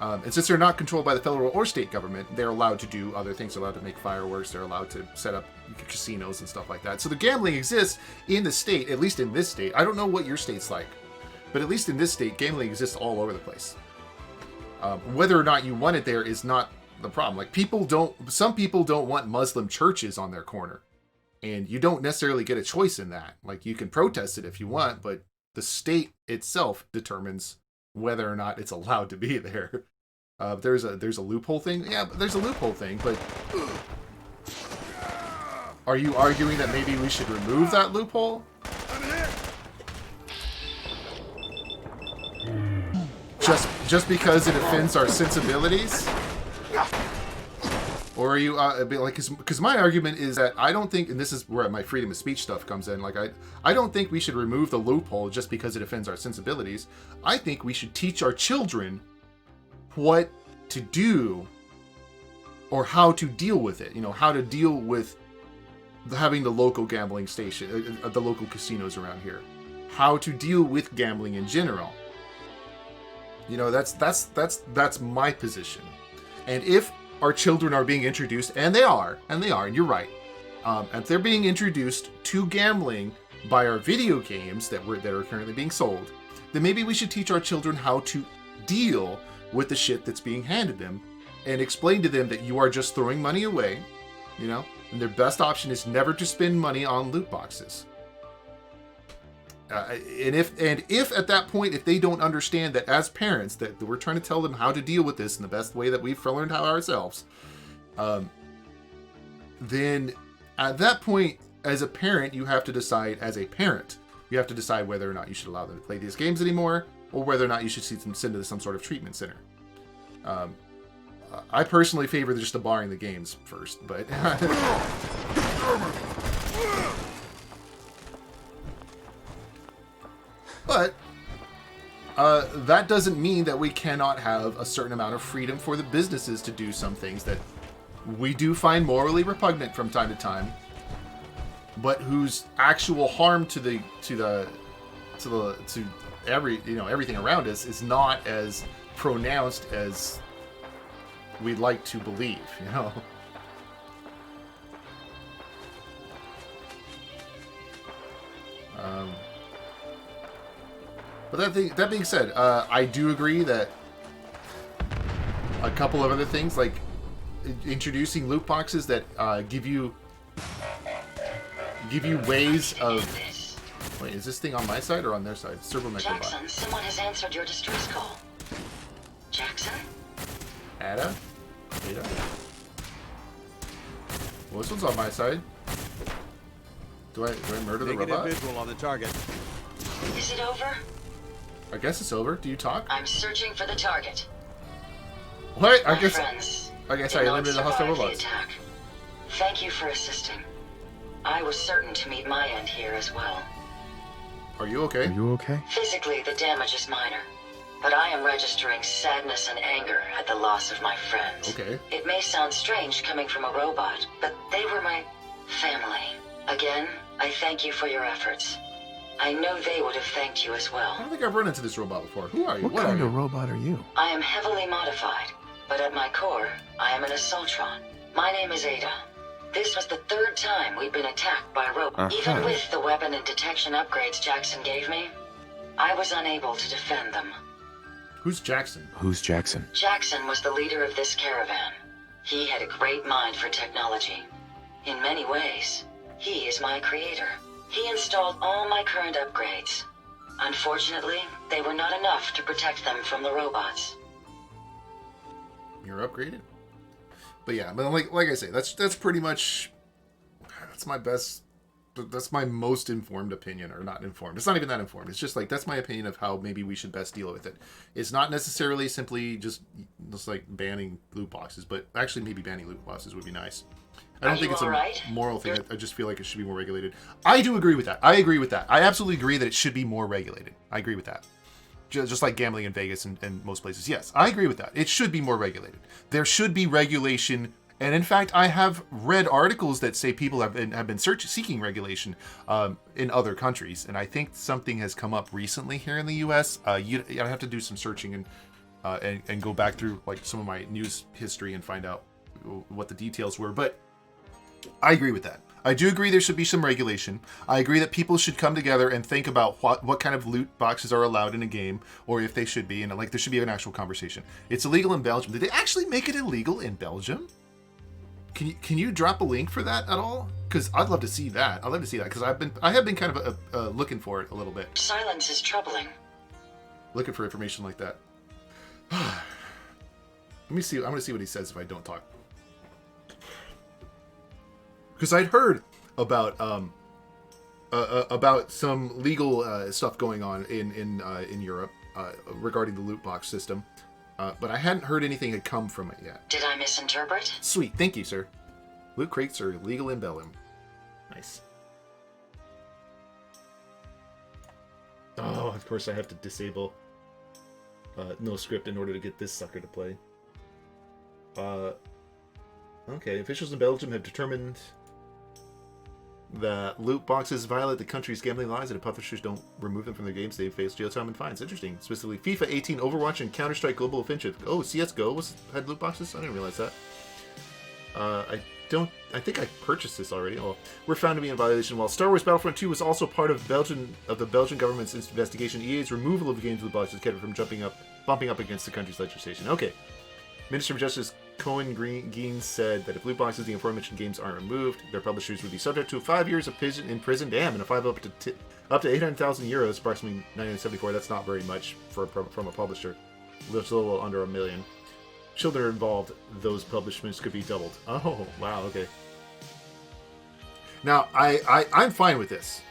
And since they're not controlled by the federal or state government, they're allowed to do other things. They're allowed to make fireworks. They're allowed to set up casinos and stuff like that. So the gambling exists in the state, at least in this state. I don't know what your state's like, but at least in this state, gambling exists all over the place. Whether or not you want it there is not the problem. Like some people don't want Muslim churches on their corner, and you don't necessarily get a choice in that. Like you can protest it if you want, but the state itself determines whether or not it's allowed to be there. There's a loophole thing. Yeah, there's a loophole thing, but are you arguing that maybe we should remove that loophole? Just because it offends our sensibilities? Or are you like, because my argument is that I don't think, and this is where my freedom of speech stuff comes in, like I don't think we should remove the loophole just because it offends our sensibilities. I think we should teach our children what to do or how to deal with it. You know, how to deal with having the local gambling station, the local casinos around here. How to deal with gambling in general. You know, that's my position. And if our children are being introduced, and they are, and you're right, if they're being introduced to gambling by our video games that are currently being sold, then maybe we should teach our children how to deal with the shit that's being handed them, and explain to them that you are just throwing money away, you know? And their best option is never to spend money on loot boxes. And if at that point, if they don't understand that as parents, that we're trying to tell them how to deal with this in the best way that we've learned how ourselves, then at that point, as a parent, you have to decide, as a parent, you have to decide whether or not you should allow them to play these games anymore, or whether or not you should send them to some sort of treatment center. I personally favor just barring the games first, but... But that doesn't mean that we cannot have a certain amount of freedom for the businesses to do some things that we do find morally repugnant from time to time, but whose actual harm to everything around us is not as pronounced as we'd like to believe, you know. But that being said, I do agree that a couple of other things, like introducing loot boxes that give you ways of... Wait, is this thing on my side or on their side? Jackson, someone has answered your distress call. Jackson? Ada? Well, this one's on my side. Do I murder the robot? Negative visual on the target. Is it over? I guess it's over. Do you talk? I'm searching for the target. What? My friends I eliminated the hostile robots. Attack. Thank you for assisting. I was certain to meet my end here as well. Are you okay? Are you okay? Physically, the damage is minor, but I am registering sadness and anger at the loss of my friends. Okay. It may sound strange coming from a robot, but they were my family. Again, I thank you for your efforts. I know they would have thanked you as well. I don't think I've run into this robot before. Who are you? What kind of robot are you? I am heavily modified, but at my core, I am an Assaultron. My name is Ada. This was the third time we've been attacked by robots. Even with the weapon and detection upgrades Jackson gave me, I was unable to defend them. Who's Jackson? Who's Jackson? Jackson was the leader of this caravan. He had a great mind for technology. In many ways, he is my creator. He installed all my current upgrades. Unfortunately, they were not enough to protect them from the robots. You're upgraded? But yeah, but like I say, that's pretty much, that's my best, that's my most informed opinion, or not informed. It's not even that informed. It's just like, that's my opinion of how maybe we should best deal with it. It's not necessarily simply just like banning loot boxes, but actually maybe banning loot boxes would be nice. I don't think it's a moral thing. I just feel like it should be more regulated. I do agree with that. I agree with that. I absolutely agree that it should be more regulated. I agree with that. Just like gambling in Vegas and most places. Yes, I agree with that. It should be more regulated. There should be regulation. And in fact, I have read articles that say people have been seeking regulation in other countries. And I think something has come up recently here in the U.S. You have to do some searching and go back through like some of my news history and find out what the details were. But I agree with that. I do agree there should be some regulation. I agree that people should come together and think about what kind of loot boxes are allowed in a game, or if they should be, and like there should be an actual conversation. It's illegal in Belgium. Did they actually make it illegal in Belgium? Can you drop a link for that at all? Because I'd love to see that. I'd love to see that because I have been kind of looking for it a little bit. Silence is troubling. Looking for information like that. Let me see. I'm going to see what he says if I don't talk. Because I'd heard about some legal stuff going on in Europe regarding the loot box system, but I hadn't heard anything had come from it yet. Did I misinterpret? Sweet, thank you, sir. Loot crates are legal in Belgium. Nice. Oh, of course I have to disable no script in order to get this sucker to play. Okay, officials in Belgium have determined that loot boxes violate the country's gambling laws, and if publishers don't remove them from their games, they face jail time and fines. Interesting. Specifically, FIFA 18, Overwatch, and Counter-Strike Global Offensive. Oh, CSGO had loot boxes? I didn't realize that. I think I purchased this already. Oh, we're found to be in violation. While Star Wars Battlefront 2 was also part of the Belgian government's investigation, EA's removal of the game's loot boxes kept it from bumping up against the country's legislation. Okay. Minister of Justice Cohen Geen said that if loot boxes, the aforementioned games aren't removed, their publishers would be subject to 5 years of in prison, damn, and a fine up to 800,000 euros, approximately 1974. That's not very much from a publisher. It's a little under $1 million. Children involved, those publishments could be doubled. Oh, wow, okay. Now, I'm fine with this.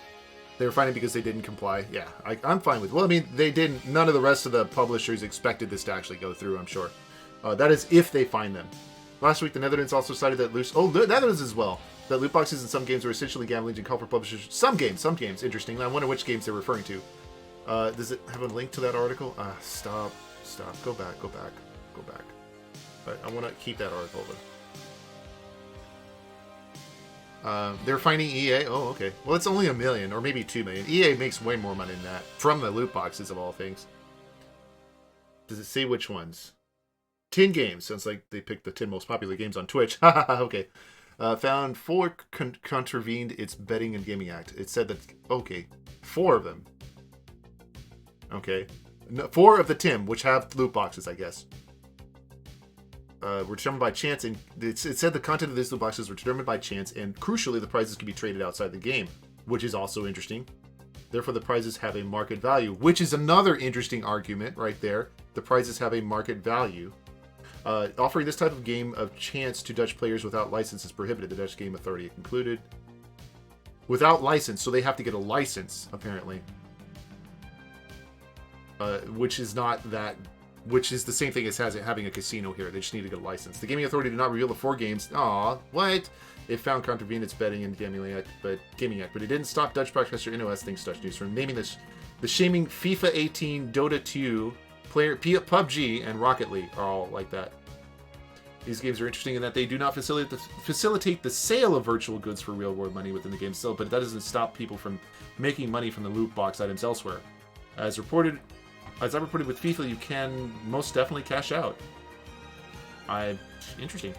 They were fining because they didn't comply. Yeah, I'm fine with it. Well, I mean, they didn't. None of the rest of the publishers expected this to actually go through, I'm sure. That is if they find them. Last week, the Netherlands also cited that the Netherlands as well. That loot boxes in some games were essentially gambling to call for publishers. Some games. Interesting. I wonder which games they're referring to. Does it have a link to that article? Stop. Go back. But I want to keep that article though. They're finding EA. Oh, okay. Well, it's only $1 million, or maybe $2 million. EA makes way more money than that from the loot boxes of all things. Does it say which ones? 10 games. Sounds like they picked the 10 most popular games on Twitch. Okay. Found 4 contravened its Betting and Gaming Act. It said that, okay, 4 of them. Okay. No, 4 of the 10, which have loot boxes, I guess. Were determined by chance, and it said the content of these loot boxes were determined by chance, and crucially, the prizes can be traded outside the game, which is also interesting. Therefore, the prizes have a market value, which is another interesting argument right there. The prizes have a market value. Offering this type of game of chance to Dutch players without license is prohibited, the Dutch Game Authority concluded. Without license, so they have to get a license, apparently. Which is the same thing as having a casino here. They just need to get a license. The Gaming Authority did not reveal the 4 games. Aw, what? It found contravened its Betting and Gaming Act, but it didn't stop Dutch broadcaster NOS, thanks Dutch News, from naming the shaming FIFA 18, Dota 2, PUBG, and Rocket League are all like that. These games are interesting in that they do not facilitate the sale of virtual goods for real-world money within the game still, but that doesn't stop people from making money from the loot box items elsewhere. As I reported with FIFA, you can most definitely cash out. Interesting.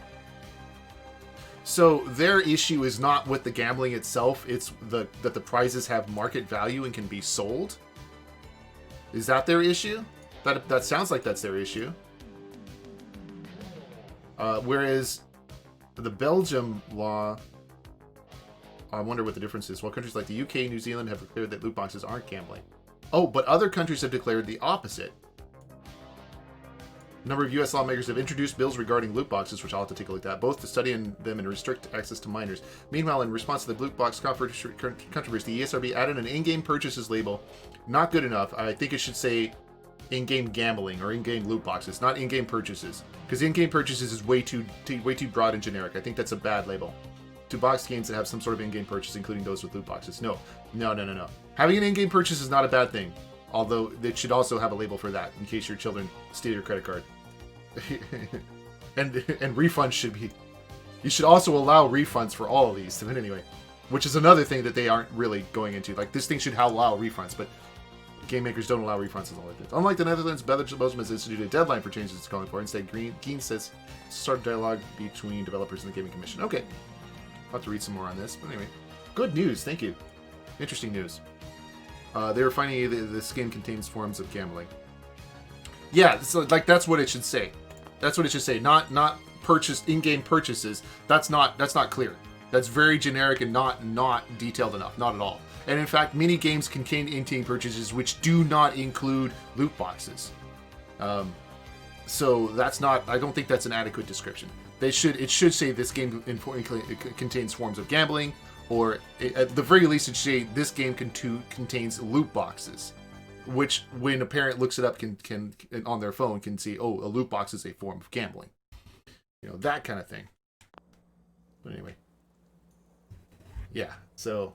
So their issue is not with the gambling itself, it's that the prizes have market value and can be sold? Is that their issue? That sounds like that's their issue. Whereas the Belgium law, I wonder what the difference is. Well, countries like the UK and New Zealand have declared that loot boxes aren't gambling. Oh, but other countries have declared the opposite. A number of U.S. lawmakers have introduced bills regarding loot boxes, which I'll have to take a look at, both to study them and restrict access to minors. Meanwhile, in response to the loot box controversy, the ESRB added an in-game purchases label. Not good enough. I think it should say in-game gambling or in-game loot boxes, not in-game purchases. Because in-game purchases is way too broad and generic. I think that's a bad label. To box games that have some sort of in-game purchase, including those with loot boxes. No. Having an in-game purchase is not a bad thing. Although it should also have a label for that, in case your children steal your credit card. and refunds should be... You should also allow refunds for all of these. But anyway, which is another thing that they aren't really going into. Like, this thing should allow refunds, but game makers don't allow refunds and all like that. Unlike the Netherlands, Belgium has instituted a deadline for changes it's calling for. Instead, Geen says start dialogue between developers and the Gaming Commission. Okay. I'll have to read some more on this. But anyway, good news. Thank you. Interesting news. They were finding this game contains forms of gambling. Yeah, so like that's what it should say. That's what it should say. Not in-game purchases. That's not clear. That's very generic and not detailed enough. Not at all. And in fact, many games contain in-game purchases which do not include loot boxes. So that's not. I don't think that's an adequate description. It should say this game contains forms of gambling, or at the very least, it should say this game contains loot boxes, which when a parent looks it up can on their phone can see, oh, a loot box is a form of gambling, that kind of thing. But anyway, yeah. So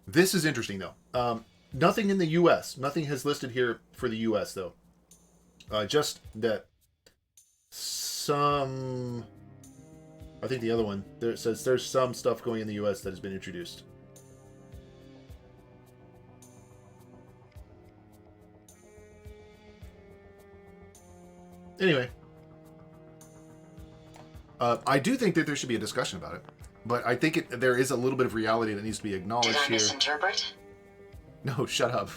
this is interesting though. Nothing in the U.S. Nothing has listed here for the U.S. though. Just that some... I think the other one, there says there's some stuff going in the U.S. that has been introduced. Anyway. I do think that there should be a discussion about it. But I think there is a little bit of reality that needs to be acknowledged here. Did I misinterpret? No, shut up.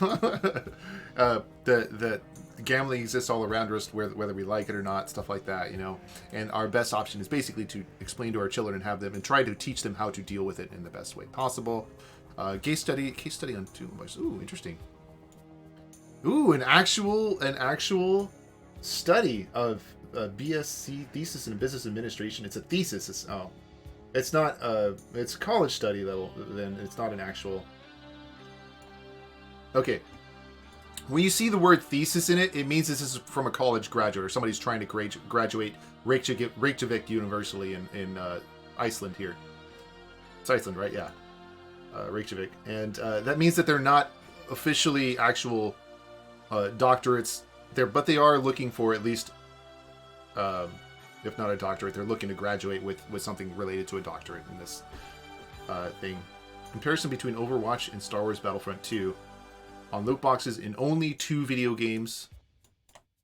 The gambling exists all around us, whether we like it or not, stuff like that, you know. And our best option is basically to explain to our children and have them and try to teach them how to deal with it in the best way possible. Case study on two. Ooh, interesting. Ooh, an actual study of BSc thesis in business administration. It's a thesis. It's not it's a college study level. Then it's not an actual. Okay. When you see the word thesis in it, it means this is from a college graduate or somebody's trying to graduate Reykjavik University in Iceland here. It's Iceland, right? Yeah. Reykjavik. And that means that they're not officially actual doctorates there, but they are looking for at least, if not a doctorate, they're looking to graduate with something related to a doctorate in this thing. Comparison between Overwatch and Star Wars Battlefront 2 on loot boxes in only 2 video games,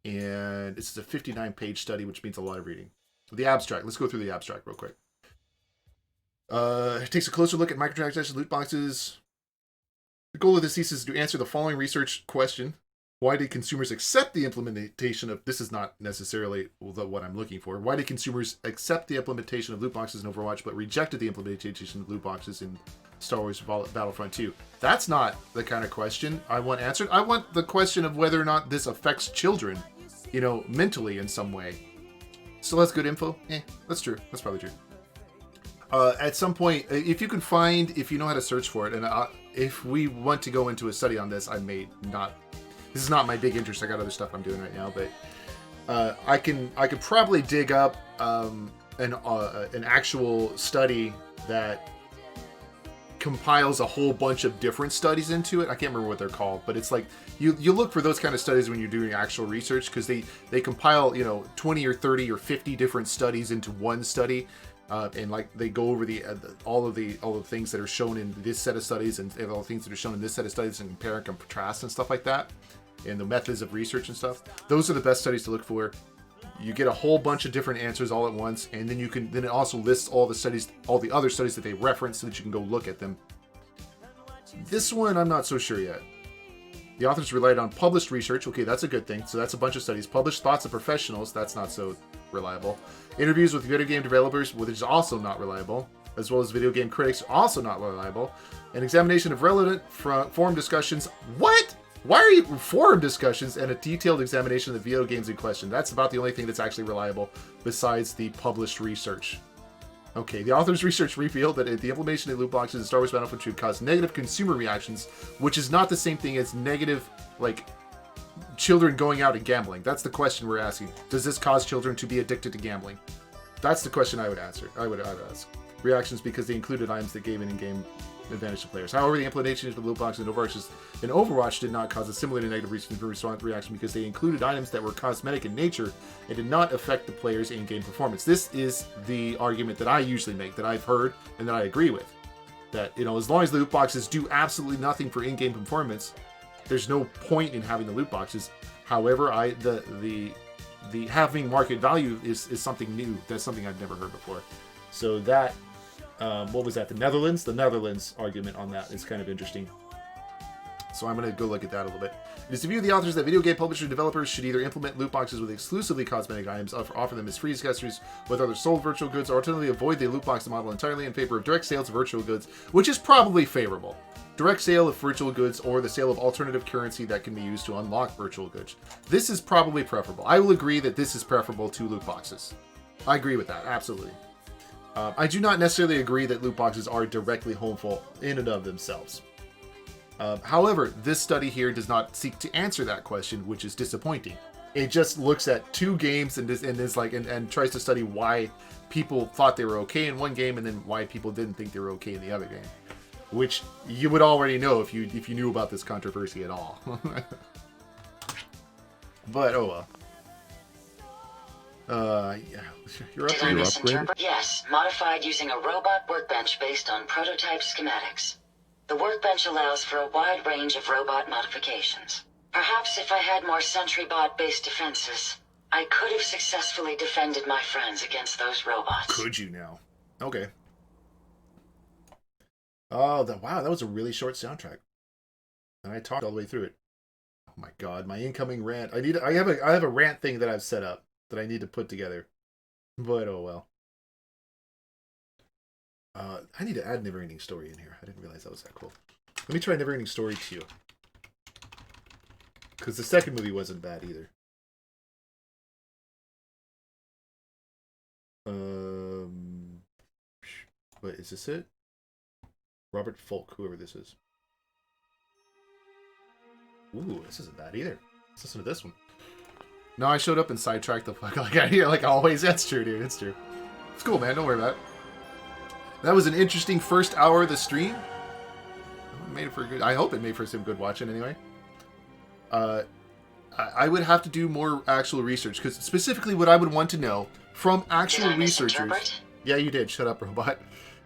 and it's a 59-page study, which means a lot of reading. The abstract. Let's go through the abstract real quick. It takes a closer look at microtransactions, loot boxes. The goal of this thesis is to answer the following research question. Why did consumers accept the implementation of... This is not necessarily what I'm looking for. Why did consumers accept the implementation of loot boxes in Overwatch, but rejected the implementation of loot boxes in Star Wars Battlefront 2? That's not the kind of question I want answered. I want the question of whether or not this affects children, you know, mentally in some way. So that's good info? That's true. That's probably true. At some point, if you can find, if you know how to search for it, and if we want to go into a study on this, I may not. This is not my big interest. I got other stuff I'm doing right now, but I could probably dig up an actual study that compiles a whole bunch of different studies into it. I can't remember what they're called, but it's like you look for those kind of studies when you're doing actual research, because they compile, you know, 20 or 30 or 50 different studies into one study. And like they go over all of the things that are shown in this set of studies and all the things that are shown in this set of studies and compare and contrast and stuff like that, and the methods of research and stuff. Those are the best studies to look for. You get a whole bunch of different answers all at once, and then it also lists all the other studies that they reference, so that you can go look at them. This one I'm not so sure yet. The authors relied on published research. Okay, that's a good thing. So that's a bunch of studies. Published thoughts of professionals. That's not so reliable. Interviews with video game developers, which is also not reliable. As well as video game critics, also not reliable. An examination of relevant forum discussions. What? Why are you forum discussions? And a detailed examination of the video games in question. That's about the only thing that's actually reliable besides the published research. Okay, the author's research revealed that the implementation of loot boxes in Star Wars Battlefront 2 caused negative consumer reactions, which is not the same thing as negative, like, children going out and gambling. That's the question we're asking. Does this cause children to be addicted to gambling? That's the question I would answer. I would ask. Reactions because they included items that gave an in-game advantage to players. However, the implementation of the loot boxes in Overwatch did not cause a similar negative response reaction because they included items that were cosmetic in nature and did not affect the player's in-game performance. This is the argument that I usually make, that I've heard, and that I agree with. That, you know, as long as the loot boxes do absolutely nothing for in-game performance, there's no point in having the loot boxes. However, the having market value is something new. That's something I've never heard before. So that, what was that? The Netherlands argument on that is kind of interesting. So I'm going to go look at that a little bit. It is the view of the authors that video game publishers and developers should either implement loot boxes with exclusively cosmetic items, offer them as free accessories with other sold virtual goods, or alternatively avoid the loot box model entirely in favor of direct sales of virtual goods, which is probably favorable. Direct sale of virtual goods or the sale of alternative currency that can be used to unlock virtual goods. This is probably preferable. I will agree that this is preferable to loot boxes. I agree with that, absolutely. I do not necessarily agree that loot boxes are directly harmful in and of themselves. However, this study here does not seek to answer that question, which is disappointing. It just looks at 2 games and tries to study why people thought they were okay in one game and then why people didn't think they were okay in the other game, which you would already know if you knew about this controversy at all. But oh well. Yeah, you're upgraded. Yes, modified using a robot workbench based on prototype schematics. The workbench allows for a wide range of robot modifications. Perhaps if I had more sentry bot-based defenses, I could have successfully defended my friends against those robots. Could you now? Okay. Oh, wow, that was a really short soundtrack. And I talked all the way through it. my god, my incoming rant. I have a rant thing that I've set up that I need to put together. But oh well. I need to add Never Ending Story in here. I didn't realize that was that cool. Let me try Never Ending Story 2. Because the second movie wasn't bad either. Wait, is this it? Robert Folk, whoever this is. Ooh, this isn't bad either. Let's listen to this one. No, I showed up and sidetracked the fuck like I hear, like always. That's true, dude. It's true. It's cool, man. Don't worry about it. That was an interesting first hour of the stream. Made it for good. I hope it made for some good watching anyway. I would have to do more actual research because specifically what I would want to know from actual researchers. Yeah, you did. Shut up, robot.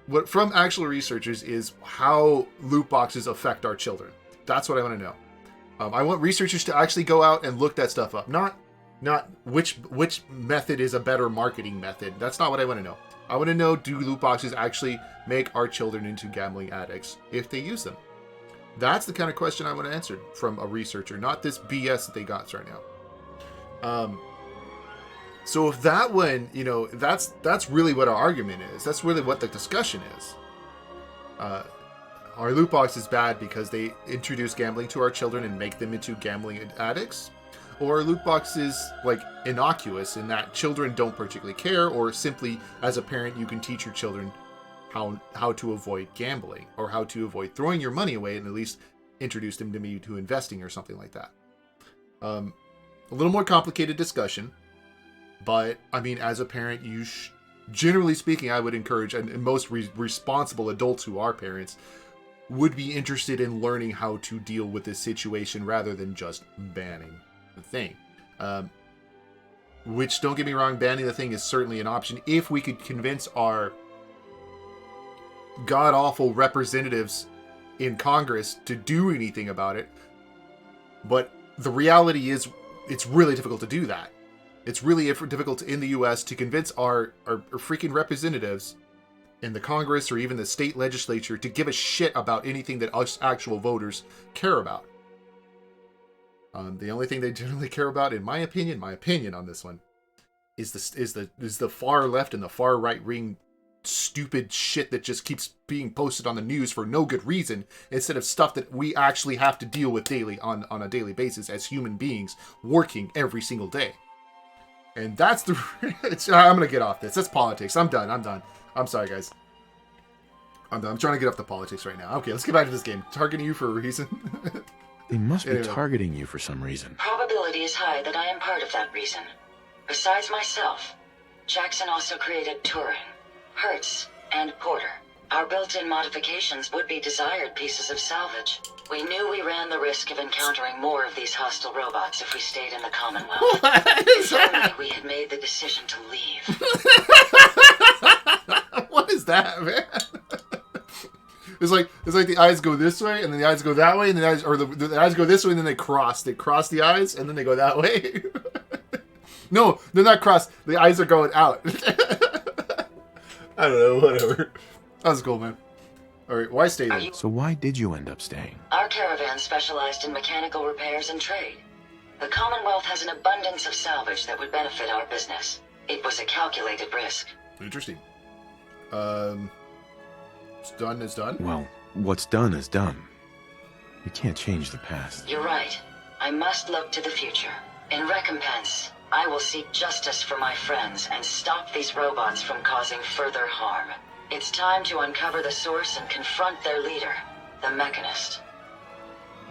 What from actual researchers is how loot boxes affect our children. That's what I want to know. I want researchers to actually go out and look that stuff up. Not which method is a better marketing method. That's not what I want to know. I want to know, do loot boxes actually make our children into gambling addicts if they use them? That's the kind of question I want to answer from a researcher, not this BS that they got right now. So if that one, you know, that's really what our argument is. That's really what the discussion is. Are loot boxes bad because they introduce gambling to our children and make them into gambling addicts? Or are loot boxes like innocuous in that children don't particularly care, or simply as a parent you can teach your children how to avoid gambling or how to avoid throwing your money away and at least introduce them to maybe to investing or something like that. A little more complicated discussion, but I mean, as a parent, generally speaking, I would encourage, and most responsible adults who are parents would be interested in learning how to deal with this situation rather than just banning the thing. Which, don't get me wrong, banning the thing is certainly an option if we could convince our god-awful representatives in Congress to do anything about it. But the reality is, it's really difficult to do that. It's really difficult in the U.S. to convince our freaking representatives in the Congress or even the state legislature to give a shit about anything that us actual voters care about. The only thing they generally care about, in my opinion on this one, is the far left and the far right wing stupid shit that just keeps being posted on the news for no good reason, instead of stuff that we actually have to deal with daily on a daily basis as human beings working every single day. And that's the... I'm gonna get off this. That's politics. I'm done. I'm sorry, guys. I'm done. I'm trying to get off the politics right now. Okay, let's get back to this game. Targeting you for a reason. They must be targeting you for some reason. Probability is high that I am part of that reason. Besides myself, Jackson also created Turing, Hertz, and Porter. Our built-in modifications would be desired pieces of salvage. We knew we ran the risk of encountering more of these hostile robots if we stayed in the Commonwealth. If only we had made the decision to leave. What is that, man? It's like the eyes go this way, and then the eyes go that way, and the eyes go this way, and then they cross. They cross the eyes, and then they go that way. No, they're not crossed. The eyes are going out. I don't know, whatever. That was cool, man. Alright, why stay there? So why did you end up staying? Our caravan specialized in mechanical repairs and trade. The Commonwealth has an abundance of salvage that would benefit our business. It was a calculated risk. Interesting. What's done is done? Well, what's done is done. You can't change the past. You're right. I must look to the future. In recompense, I will seek justice for my friends and stop these robots from causing further harm. It's time to uncover the source and confront their leader, the Mechanist.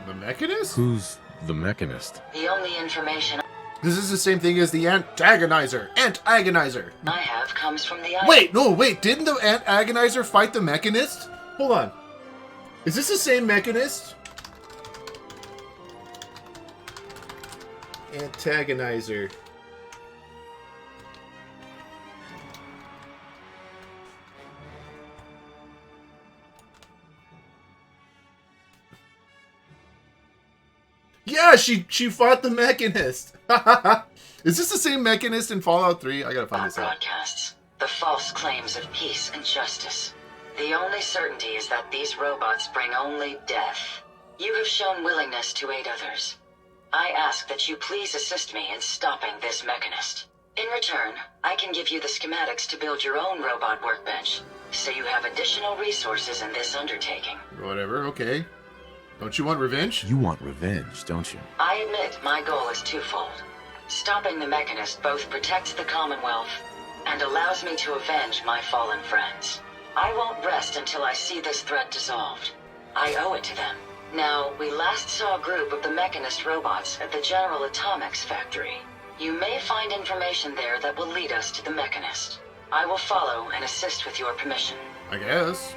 The Mechanist? Who's the Mechanist? The only information This is the same thing as the Antagonizer. I have comes from the... Wait, didn't the Antagonizer fight the Mechanist? Hold on. Is this the same Mechanist? Antagonizer. Yeah, she fought the Mechanist. Is this the same Mechanist in Fallout 3? I gotta find this out. Broadcasts, the false claims of peace and justice. The only certainty is that these robots bring only death. You have shown willingness to aid others. I ask that you please assist me in stopping this mechanist. In return, I can give you the schematics to build your own robot workbench, so you have additional resources in this undertaking. Whatever, okay. Don't you want revenge? You want revenge, don't you? I admit my goal is twofold. Stopping the mechanist both protects the Commonwealth and allows me to avenge my fallen friends. I won't rest until I see this threat dissolved. I owe it to them. Now, we last saw a group of the mechanist robots at the General Atomics factory. You may find information there that will lead us to the mechanist. I will follow and assist with your permission. I guess.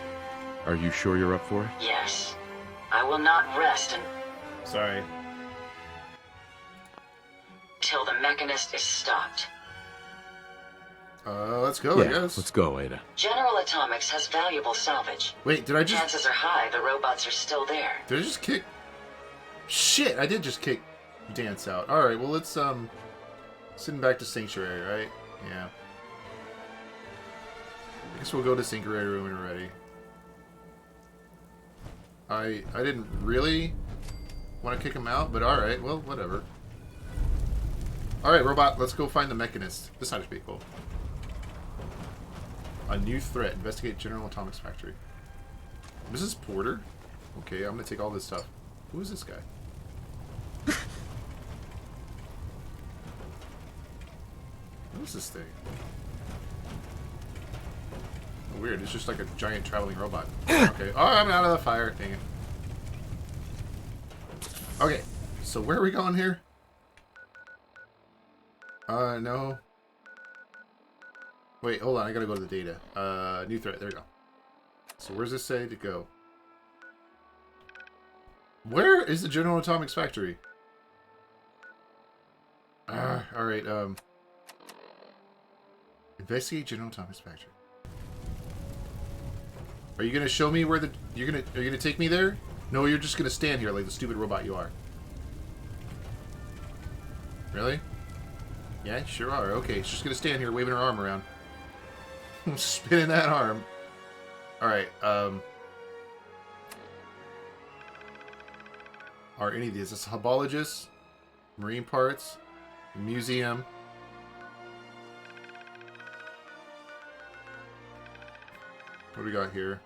Are you sure you're up for it? Yes. I will not rest Sorry. until the mechanist is stopped. Let's go, I guess. Let's go, Ada. General Atomics has valuable salvage. Wait, did I just... Chances are high the robots are still there. Did I just kick... Shit, I did just kick Dance out. Alright, well, let's, send him back to Sanctuary, right? Yeah. I guess we'll go to Sanctuary Room when we're ready. I didn't really want to kick him out, but alright, well, whatever. Alright, robot, let's go find the mechanist. This sounds pretty cool. A new threat. Investigate General Atomics Factory. Mrs. Porter? Okay, I'm gonna take all this stuff. Who is this guy? What is this thing? Oh, weird, it's just like a giant traveling robot. Okay. Oh, I'm out of the fire. Dang it. Okay, so where are we going here? No. Wait, hold on, I gotta go to the data. New threat, there we go. So where's this say to go? Where is the General Atomics Factory? Alright, investigate General Atomics Factory. Are you gonna show me where the... are you gonna take me there? No, you're just gonna stand here like the stupid robot you are. Really? Yeah, sure are. Okay, she's just gonna stand here waving her arm around. Spinning that arm. Alright, are any of these? This Hubologist, Marine Parts, Museum. What do we got here?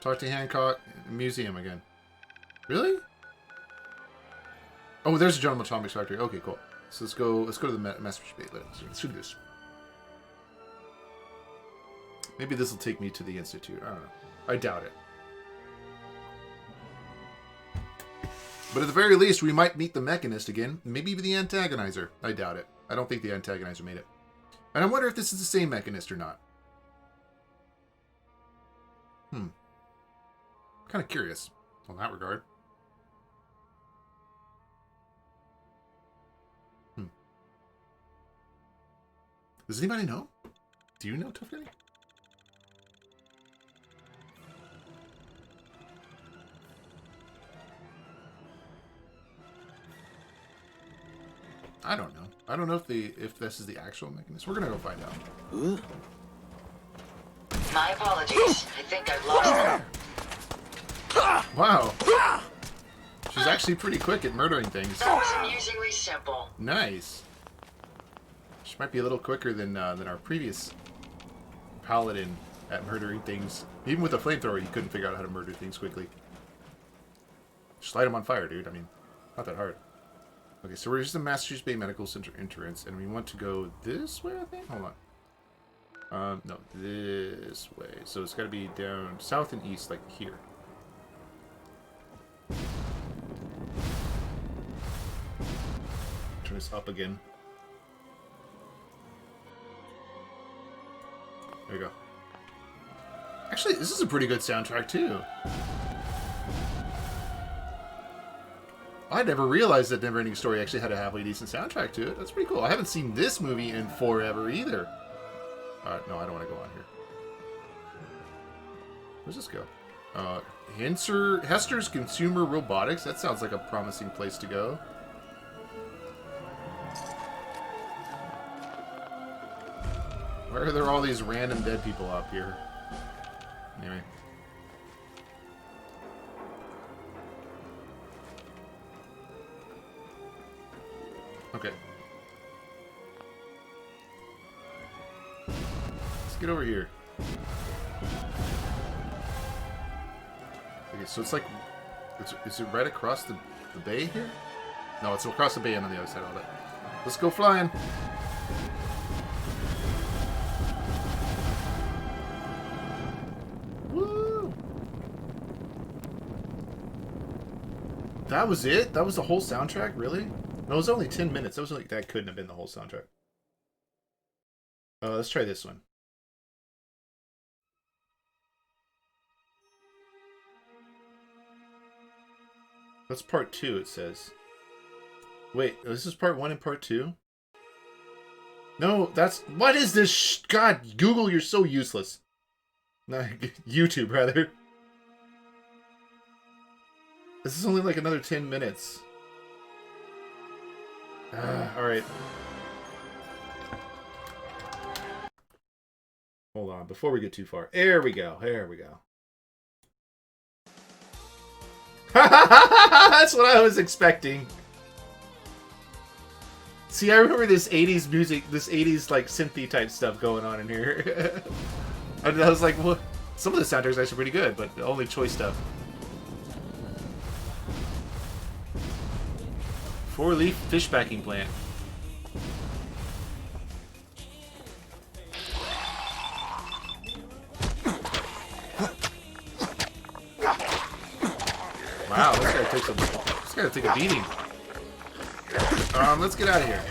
Talk to Hancock, Museum again. Really? Oh, there's a General Atomics Factory. Okay, cool. So let's go to the Master Debate. Let's do this. Maybe this will take me to the Institute. I don't know. I doubt it. But at the very least, we might meet the Mechanist again. Maybe even the Antagonizer. I doubt it. I don't think the Antagonizer made it. And I wonder if this is the same Mechanist or not. Kind of curious on that regard. Does anybody know? Do you know, Tough Daddy? I don't know. I don't know if this is the actual Mechanist. We're gonna go find out. My apologies. I think I've lost them. Wow. She's actually pretty quick at murdering things. That was amusingly simple. Nice. She might be a little quicker than our previous paladin at murdering things. Even with a flamethrower, you couldn't figure out how to murder things quickly. Just light them on fire, dude. I mean, not that hard. Okay, so we're just in Massachusetts Bay Medical Center entrance, and we want to go this way, I think? Hold on. No, this way. So it's got to be down south and east, like here. Turn this up again. There you go. Actually, this is a pretty good soundtrack, too. I never realized that Neverending Story actually had a halfway decent soundtrack to it. That's pretty cool. I haven't seen this movie in forever either. No, I don't want to go on here. Where's this go? Hester's Consumer Robotics. That sounds like a promising place to go. Why are there all these random dead people up here? Anyway. Okay. Let's get over here. Okay, so it's like... is it right across the bay here? No, it's across the bay and on the other side of it. Let's go flying. Woo! That was it? That was the whole soundtrack? Really? No, it was only 10 minutes. That couldn't have been the whole soundtrack. Let's try this one. That's part 2, it says. Wait, this is part 1 and part 2? No, that's... What is this? God, Google, you're so useless. No, YouTube, rather. This is only like another 10 minutes. Alright. Hold on, before we get too far. There we go, there we go. That's what I was expecting. See, I remember this 80s music, this 80s like synthy type stuff going on in here. I was like, well, some of the soundtracks are actually pretty good, but only choice stuff. 4-leaf fish packing plant. Wow, this guy take a beating. Let's get out of here.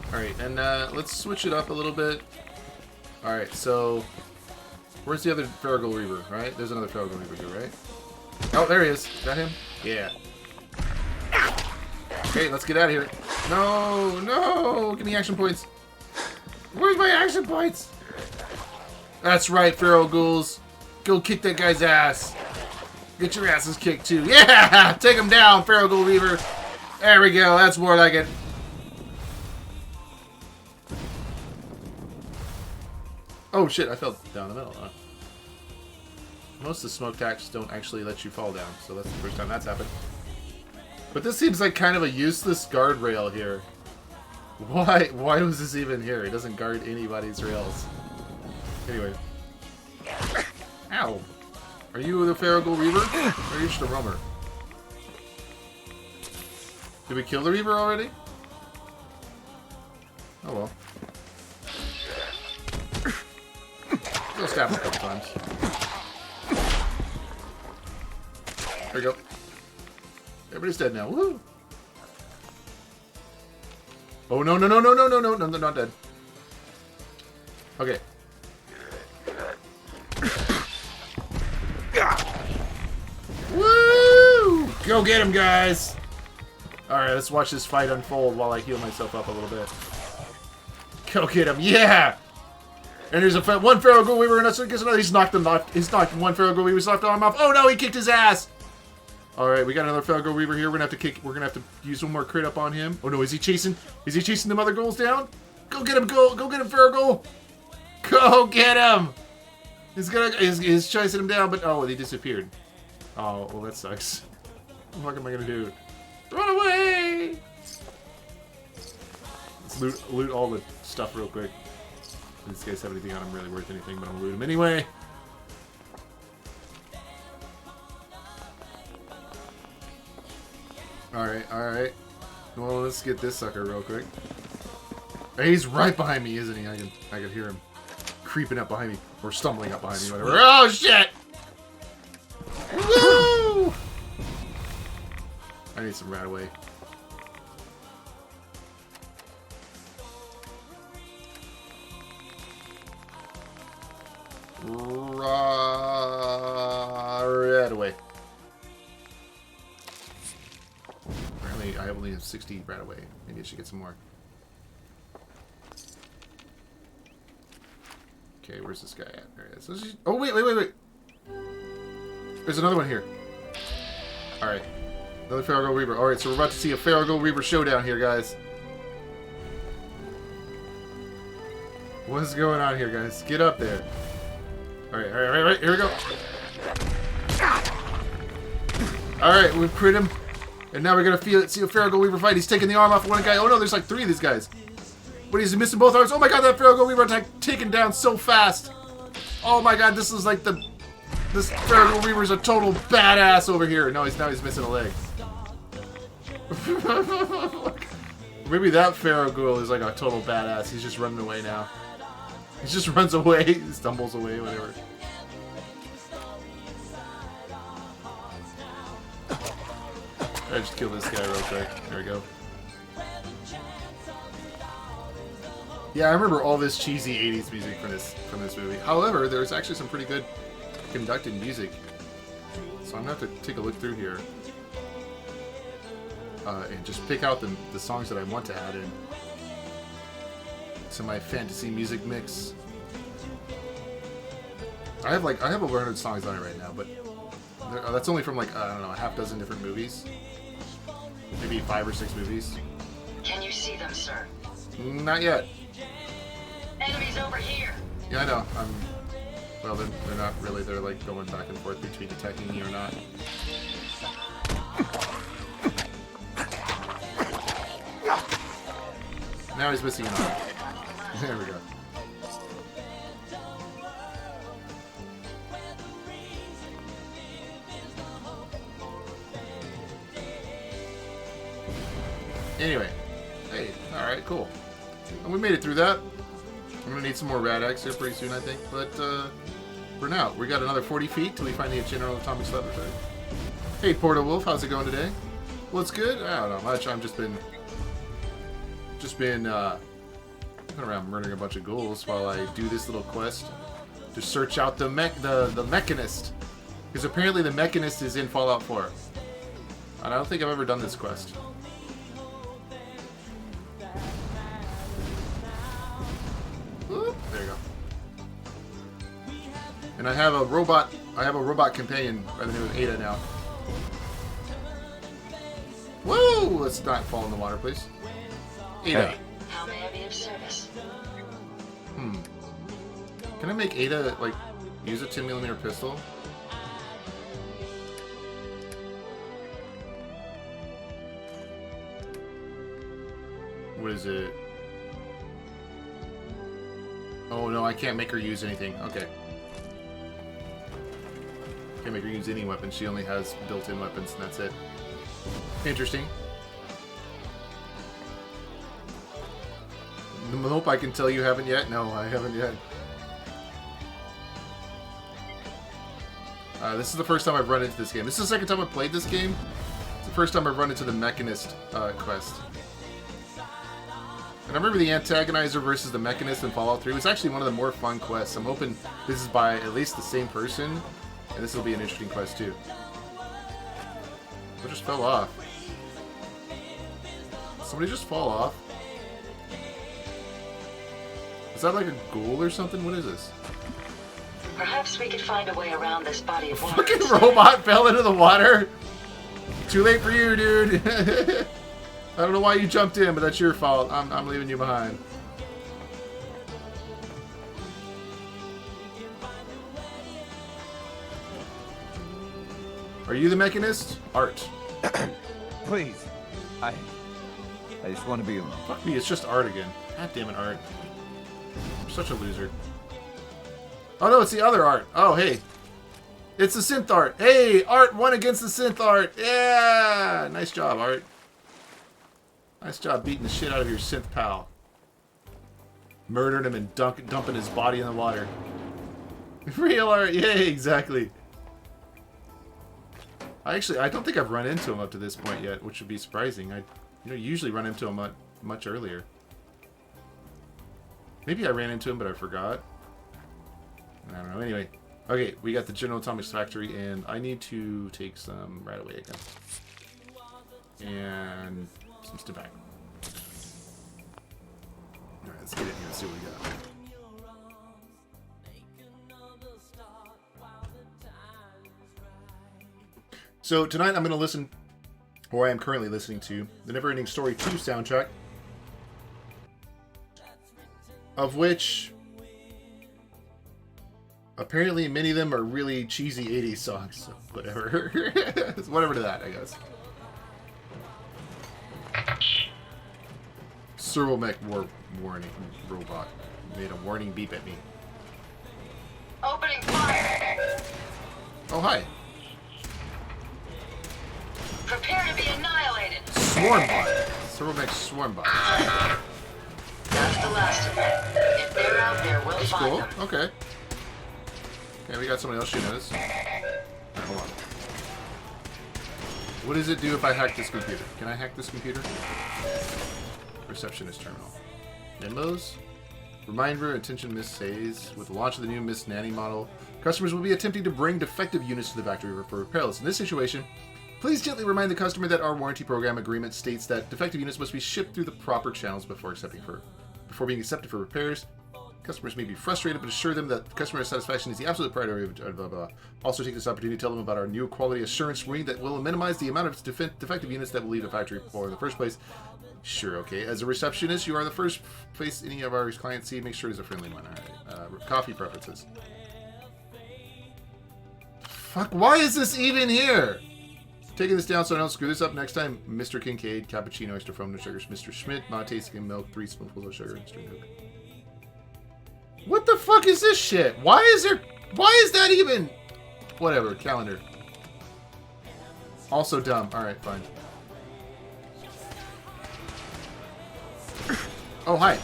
Alright, and let's switch it up a little bit. Alright, so where's the other Farragle Reaver, right? There's another Farragle Reaver here, right? Oh, there he is. Is that him? Yeah. Okay, let's get out of here. No, no! Give me action points. Where's my action points? That's right, Feral Ghouls. Go kick that guy's ass. Get your asses kicked too. Yeah! Take him down, Feral Ghoul Reaver. There we go. That's more like it. Oh shit, I fell down the middle. Huh? Most of the smoke attacks don't actually let you fall down, so that's the first time that's happened. But this seems like kind of a useless guardrail here. Why was this even here? It doesn't guard anybody's rails. Anyway. Ow. Are you the Farragle Reaver? Or are you just a roamer? Did we kill the Reaver already? Oh well. Go stab him a couple times. There we go. Everybody's dead now. Woo! Oh no no no no no no no no, they're not dead. Okay. Woo! Go get him, guys! Alright, let's watch this fight unfold while I heal myself up a little bit. Go get him, yeah! And there's one Feral Ghoul Weaver and I guess another. He's knocked him off. He's knocked one Feral Ghoul Weaver's left arm off. Oh no, he kicked his ass! Alright, we got another Feral Ghoul Weaver here. We're gonna have to use one more crit up on him. Oh no, is he chasing them other ghouls down? Go get him, go get him, Feral Ghoul! Go get him! He's chasing him down, but oh, he disappeared. Oh, well, that sucks. What am I gonna do? Run away! Let's loot all the stuff real quick. These guys have anything on them really worth anything, but I'm gonna loot them anyway. Alright, alright. Well, let's get this sucker real quick. Hey, he's right behind me, isn't he? I can hear him creeping up behind me. Or stumbling up behind me, whatever. Oh, shit! Woo! I need some rat away. Rat away. Apparently, I only have 60 rat away. Maybe I should get some more. Okay, where's this guy at? There he is. Oh, wait. There's another one here. Alright. Another Feral Ghoul Reaver. Alright, so we're about to see a Feral Ghoul Reaver showdown here, guys. What's going on here, guys? Get up there. Alright, here we go. Alright, we've crit him. And now we're gonna see a Farrago Weaver fight. He's taking the arm off one guy. Oh no, there's like 3 of these guys. But he's missing both arms. Oh my god, that Farrago Weaver attack taken down so fast. Oh my god, this is like this Farrago Weaver's a total badass over here. No, now he's missing a leg. Maybe that Farrago is like a total badass. He's just running away now. He just runs away, he stumbles away, whatever. I just kill this guy real quick. There we go. Yeah, I remember all this cheesy 80s music from this movie. However, there's actually some pretty good conducted music. So I'm gonna have to take a look through here. And just pick out the songs that I want to add in to my fantasy music mix. I have over 100 songs on it right now, but that's only from like, I don't know, a half dozen different movies. Maybe 5 or 6 movies. Can you see them, sir? Not yet. Enemies over here. Yeah, I know. Well, they're not really. They're like going back and forth between attacking you or not. Now he's missing an arm. There we go. Anyway. Hey, alright, cool. And we made it through that. I'm gonna need some more rad X here pretty soon, I think. But, for now, we got another 40 feet till we find the General Atomics Laboratory. Hey, Porta Wolf, how's it going today? What's good? I don't know much. I've just been going around murdering a bunch of ghouls while I do this little quest to search out the Mechanist. Because apparently the Mechanist is in Fallout 4. And I don't think I've ever done this quest. Oop, there you go. And I have a robot companion by the name of Ada now. Whoa! Let's not fall in the water, please. Ada. How may I be of service? Can I make Ada, like, use a 10mm pistol? What is it? Oh no, I can't make her use anything. Okay. Can't make her use any weapon. She only has built-in weapons, and that's it. Interesting. Nope, I can tell you haven't yet. No, I haven't yet. This is the first time I've run into this game. This is the second time I've played this game. It's the first time I've run into the Mechanist quest. And I remember the Antagonizer versus the Mechanist in Fallout 3 was actually one of the more fun quests. I'm hoping this is by at least the same person, and this will be an interesting quest too. It just fell off. Somebody just fall off? Is that like a ghoul or something? What is this? Perhaps we could find a way around this body of water. Fucking robot fell into the water. Too late for you, dude. I don't know why you jumped in, but that's your fault. I'm leaving you behind. Are you the Mechanist? Art. Please. I just want to be alone. Fuck me, it's just Art again. God damn it, Art. I'm such a loser. Oh no, it's the other Art. Oh, hey. It's the Synth Art. Hey, Art won against the Synth Art. Yeah! Nice job, Art. Nice job beating the shit out of your synth pal. Murdered him and dumping his body in the water. Real Art, yay, exactly. I don't think I've run into him up to this point yet, which would be surprising. I usually run into him much earlier. Maybe I ran into him, but I forgot. I don't know. Anyway, okay, we got the General Atomics Factory, and I need to take some right away again. And some tobacco. Alright, let's get in here and see what we got. So tonight I'm going to listen, or I am currently listening to, the Neverending Story 2 soundtrack, of which apparently many of them are really cheesy 80s songs, so whatever. Whatever to that, I guess. Servo mech warning robot made a warning beep at me. Opening fire. Oh, hi. Prepare to be annihilated. Swarmbot. Servo mech Swarmbot. That's the last of them. If they're out there, we'll That's find cool. them. Okay. Okay, we got somebody else shooting at us. Alright, hold on. What does it do if I hack this computer? Can I hack this computer? Receptionist terminal. Memos? Reminder, attention Miss Hayes. With the launch of the new Miss Nanny model, customers will be attempting to bring defective units to the factory for repairs. In this situation, please gently remind the customer that our warranty program agreement states that defective units must be shipped through the proper channels before being accepted for repairs. Customers may be frustrated, but assure them that customer satisfaction is the absolute priority. Blah, blah. Also take this opportunity to tell them about our new quality assurance ring that will minimize the amount of defective units that will leave the factory floor in the first place. Sure, okay. As a receptionist, you are the first place any of our clients see. Make sure it's a friendly one. Alright. Coffee preferences. Fuck, why is this even here? Taking this down so I don't screw this up next time. Mr. Kincaid, cappuccino, extra foam, no sugars. Mr. Schmidt, mate, skim milk, 3 spoonfuls of sugar, Mr. Milk. What the fuck is this shit? Why is that even... Whatever, calendar. Also dumb. Alright, fine. Oh, hi.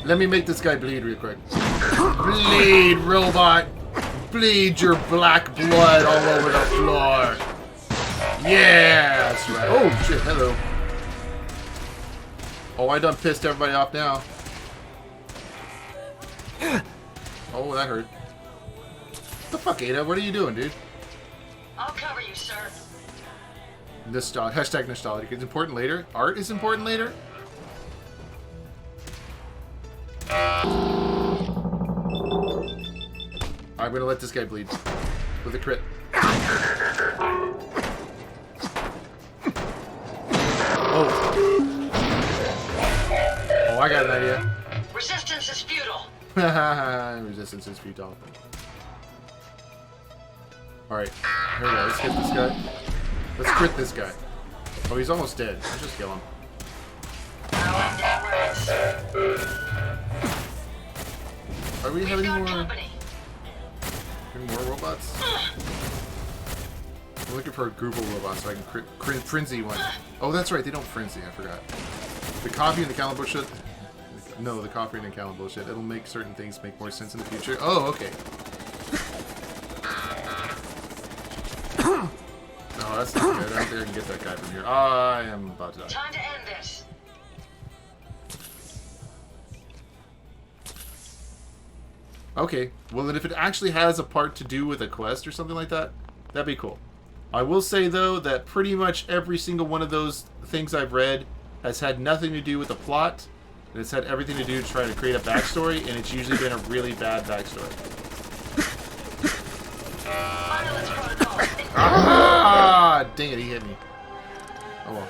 Let me make this guy bleed real quick. Bleed, robot. Bleed your black blood all over the floor. Yeah, that's right. Oh, shit, hello. Oh, I done pissed everybody off now. Oh, that hurt. What the fuck, Ada? What are you doing, dude? I'll cover you, sir. Hashtag nostalgic. It's important later. Art is important later. I'm gonna let this guy bleed with a crit. Oh. Oh, I got an idea. Resistance is futile. Resistance is futile. Alright, here we go. Let's hit this guy. Let's crit this guy. Oh, he's almost dead. Let's just kill him. Are we having more? Any more robots? I'm looking for a group of robots so I can frenzy one. Oh, that's right. They don't frenzy. I forgot. The coffee and the calendar bullshit. No, the coffee and the calendar bullshit. It'll make certain things make more sense in the future. Oh, okay. Oh, that's not good. I don't think I can get that guy from here. I am about to die. Time to end this. Okay, well then if it actually has a part to do with a quest or something like that, that'd be cool. I will say though that pretty much every single one of those things I've read has had nothing to do with the plot, and it's had everything to do to try to create a backstory, and it's usually been a really bad backstory. Ah! Dang it, he hit me. Oh well.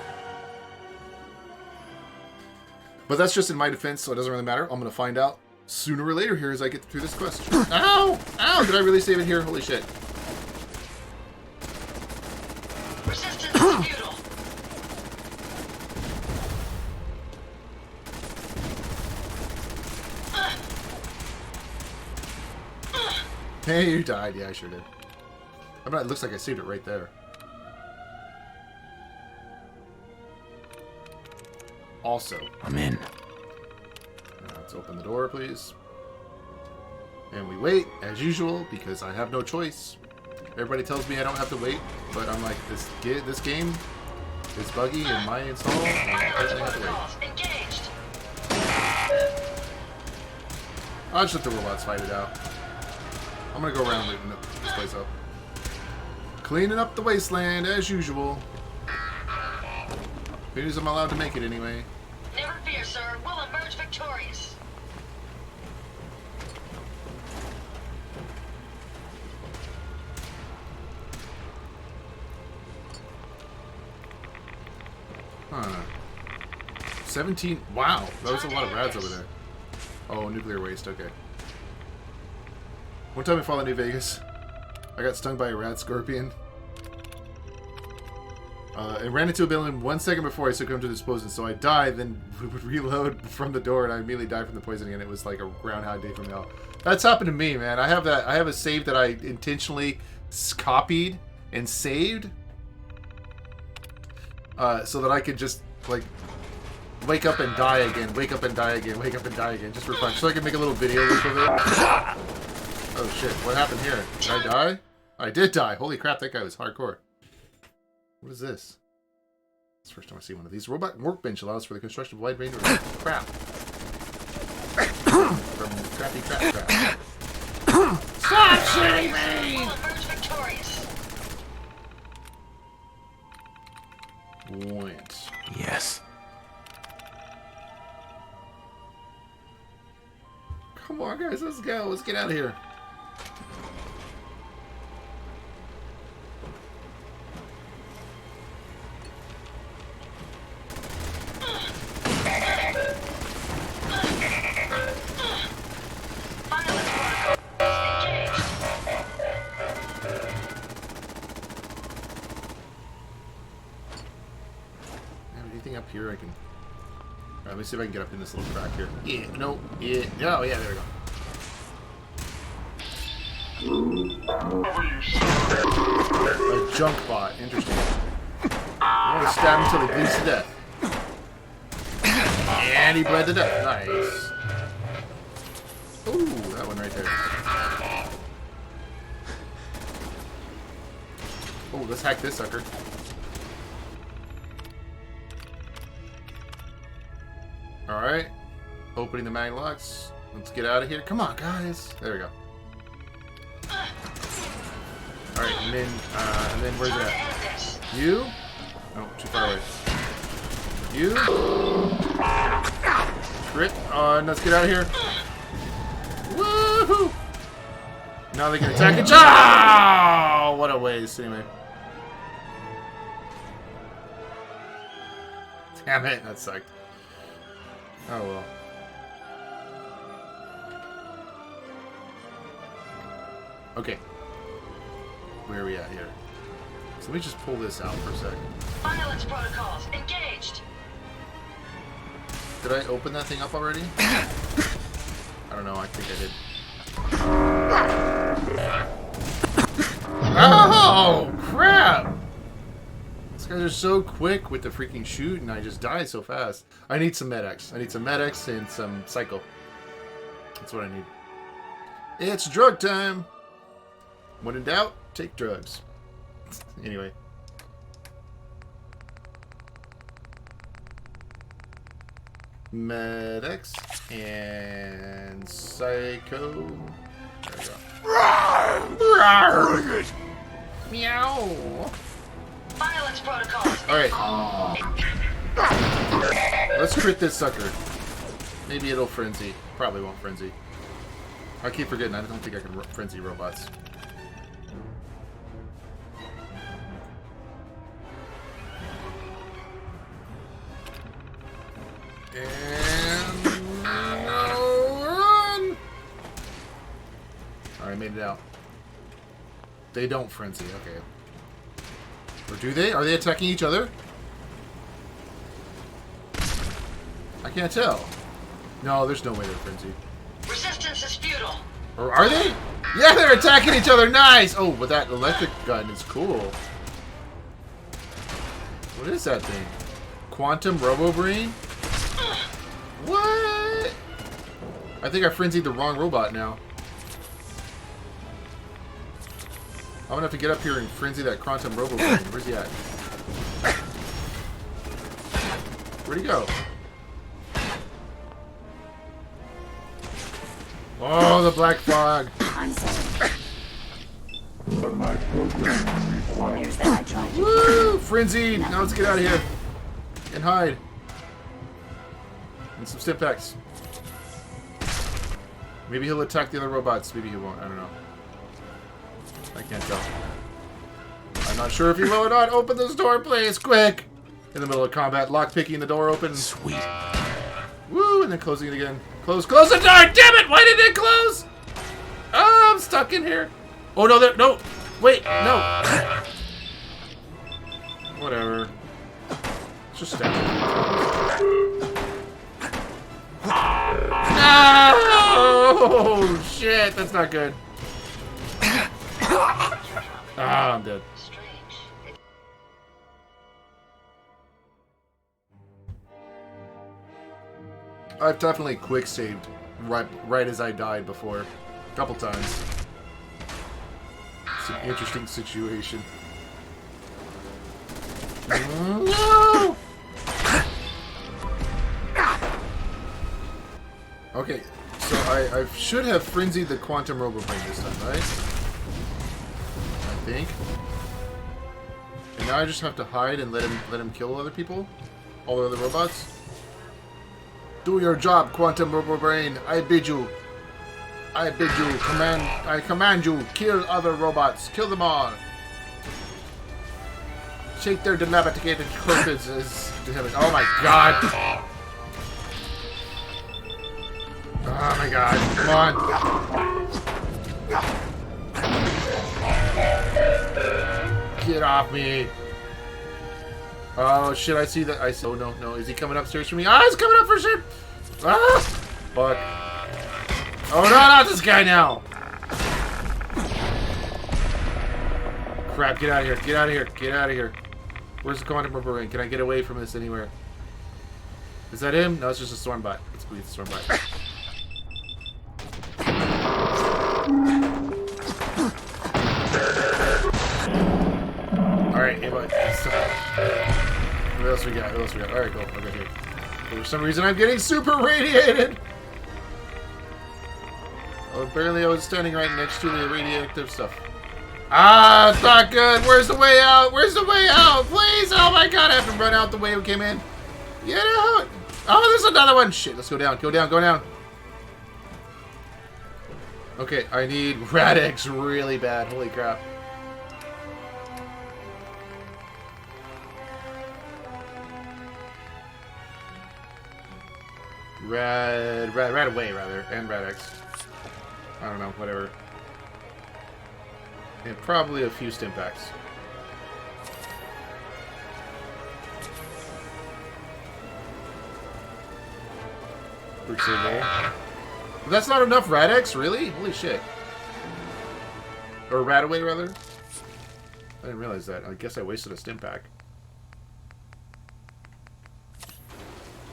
But that's just in my defense, so it doesn't really matter. I'm gonna find out sooner or later here as I get through this quest. Ow! Ow! Did I really save it here? Holy shit. Resistance is futile. Hey, you died. Yeah, I sure did. I mean, it looks like I saved it right there. Also, I'm in. Let's open the door, please. And we wait, as usual, because I have no choice. Everybody tells me I don't have to wait, but I'm like, this game is buggy in my install, and I definitely have to wait. Engaged. I'll just let the robots fight it out. I'm gonna go around looting this place up. Cleaning up the wasteland, as usual. Because I'm allowed to make it anyway. Never fear, sir. We'll emerge victorious. Huh. 17. Wow, that was a lot of rads over there. Oh, nuclear waste. Okay. One time in Fallout New Vegas, I got stung by a rad scorpion. I ran into a building 1 second before I succumbed to this poison, so I died, then would reload from the door, and I immediately died from the poisoning, and it was like a Groundhog Day from hell. That's happened to me, man. I have that. I have a save that I intentionally copied and saved, so that I could just like wake up and die again, wake up and die again, wake up and die again, just for fun, so I can make a little video loop of it. Oh shit! What happened here? Did I die? I did die. Holy crap! That guy was hardcore. What is this? It's the first time I see one of these. Robot workbench allows for the construction of a wide range of crap. From crappy crap. Stop shooting me! Point. Yes. Come on, guys. Let's go. Let's get out of here. Up here I can... Alright, let me see if I can get up in this little crack here. Yeah, no, yeah, oh yeah, there we go. A junk bot, interesting. I want to stab him until he bleeds to death. And he bled to death, nice. Ooh, that one right there. Oh, let's hack this sucker. Alright. Opening the mag locks. Let's get out of here. Come on, guys. There we go. Alright, and then where's it at? You? Oh, too far away. You? Crit. Let's get out of here. Woohoo! Now they can attack it. Oh, what a waste, anyway. Damn it, that sucked. Oh well. Okay. Where are we at here? So let me just pull this out for a second. Violence protocols engaged. Did I open that thing up already? I don't know. I think I did. Oh crap! These guys are so quick with the freaking shoot, and I just die so fast. I need some medics. I need some medics and some psycho. That's what I need. It's drug time! When in doubt, take drugs. Anyway. Medics and psycho. There we go. Meow! Violence protocols. Alright. Let's crit this sucker. Maybe it'll frenzy. Probably won't frenzy. I keep forgetting. I don't think I can frenzy robots. And... run! Alright, made it out. They don't frenzy. Okay. Or do they? Are they attacking each other? I can't tell. No, there's no way they're frenzied. Resistance is futile. Or are they? Yeah, they're attacking each other. Nice! Oh, but that electric gun is cool. What is that thing? Quantum Robo-Brain? What? I think I frenzied the wrong robot now. I'm gonna have to get up here and frenzy that Quantum Robo-Brain. Where's he at? Where'd he go? Oh, the black fog. Woo! Frenzied! Now let's get out of here. And hide. And some stim packs. Maybe he'll attack the other robots. Maybe he won't. I don't know. I can't tell. I'm not sure if he will or not. Open this door, please. Quick! In the middle of combat, lock-picking the door open. Sweet. Woo! And then closing it again. Close the door! Damn it! Why did it close? Oh, I'm stuck in here. Oh, no, no. Wait, no. Whatever. shit! That's not good. Ah, I'm dead. I've definitely quick saved right as I died before. A couple times. It's an interesting situation. No! Okay, so I should have frenzied the quantum robobrain this time, right? I think. And now I just have to hide and let him kill other people? All the other robots? Do your job, quantum robobrain. I bid you. I command you, kill other robots. Kill them all. Shake their dilapidated corpses to heaven. Oh my god. Oh my god. Come on. Get off me. Oh shit, I see that. Oh no. Is he coming upstairs for me? Ah, he's coming up for shit. Ah! Fuck. Oh no, not this guy now. Crap, get out of here. Get out of here. Get out of here. Where's the quantum robobrain? Can I get away from this anywhere? Is that him? No, it's just a stormbot. Let's believe the stormbot. Alright, hey bud. What else we got? What else we got? Alright, go. Okay, here. For some reason I'm getting super radiated! Oh, barely I was standing right next to the radioactive stuff. Ah, it's not good! Where's the way out? Where's the way out? Please! Oh my god, I have to run out the way we came in. Get out! Oh, there's another one! Shit, let's go down, go down, go down. Okay, I need rat eggs really bad. Holy crap. Rat away, rather. And rat eggs. I don't know, whatever. And probably a few stim packs. That's not enough Rad-X? Really? Holy shit. Or Rat-Away, rather? I didn't realize that. I guess I wasted a stim pack.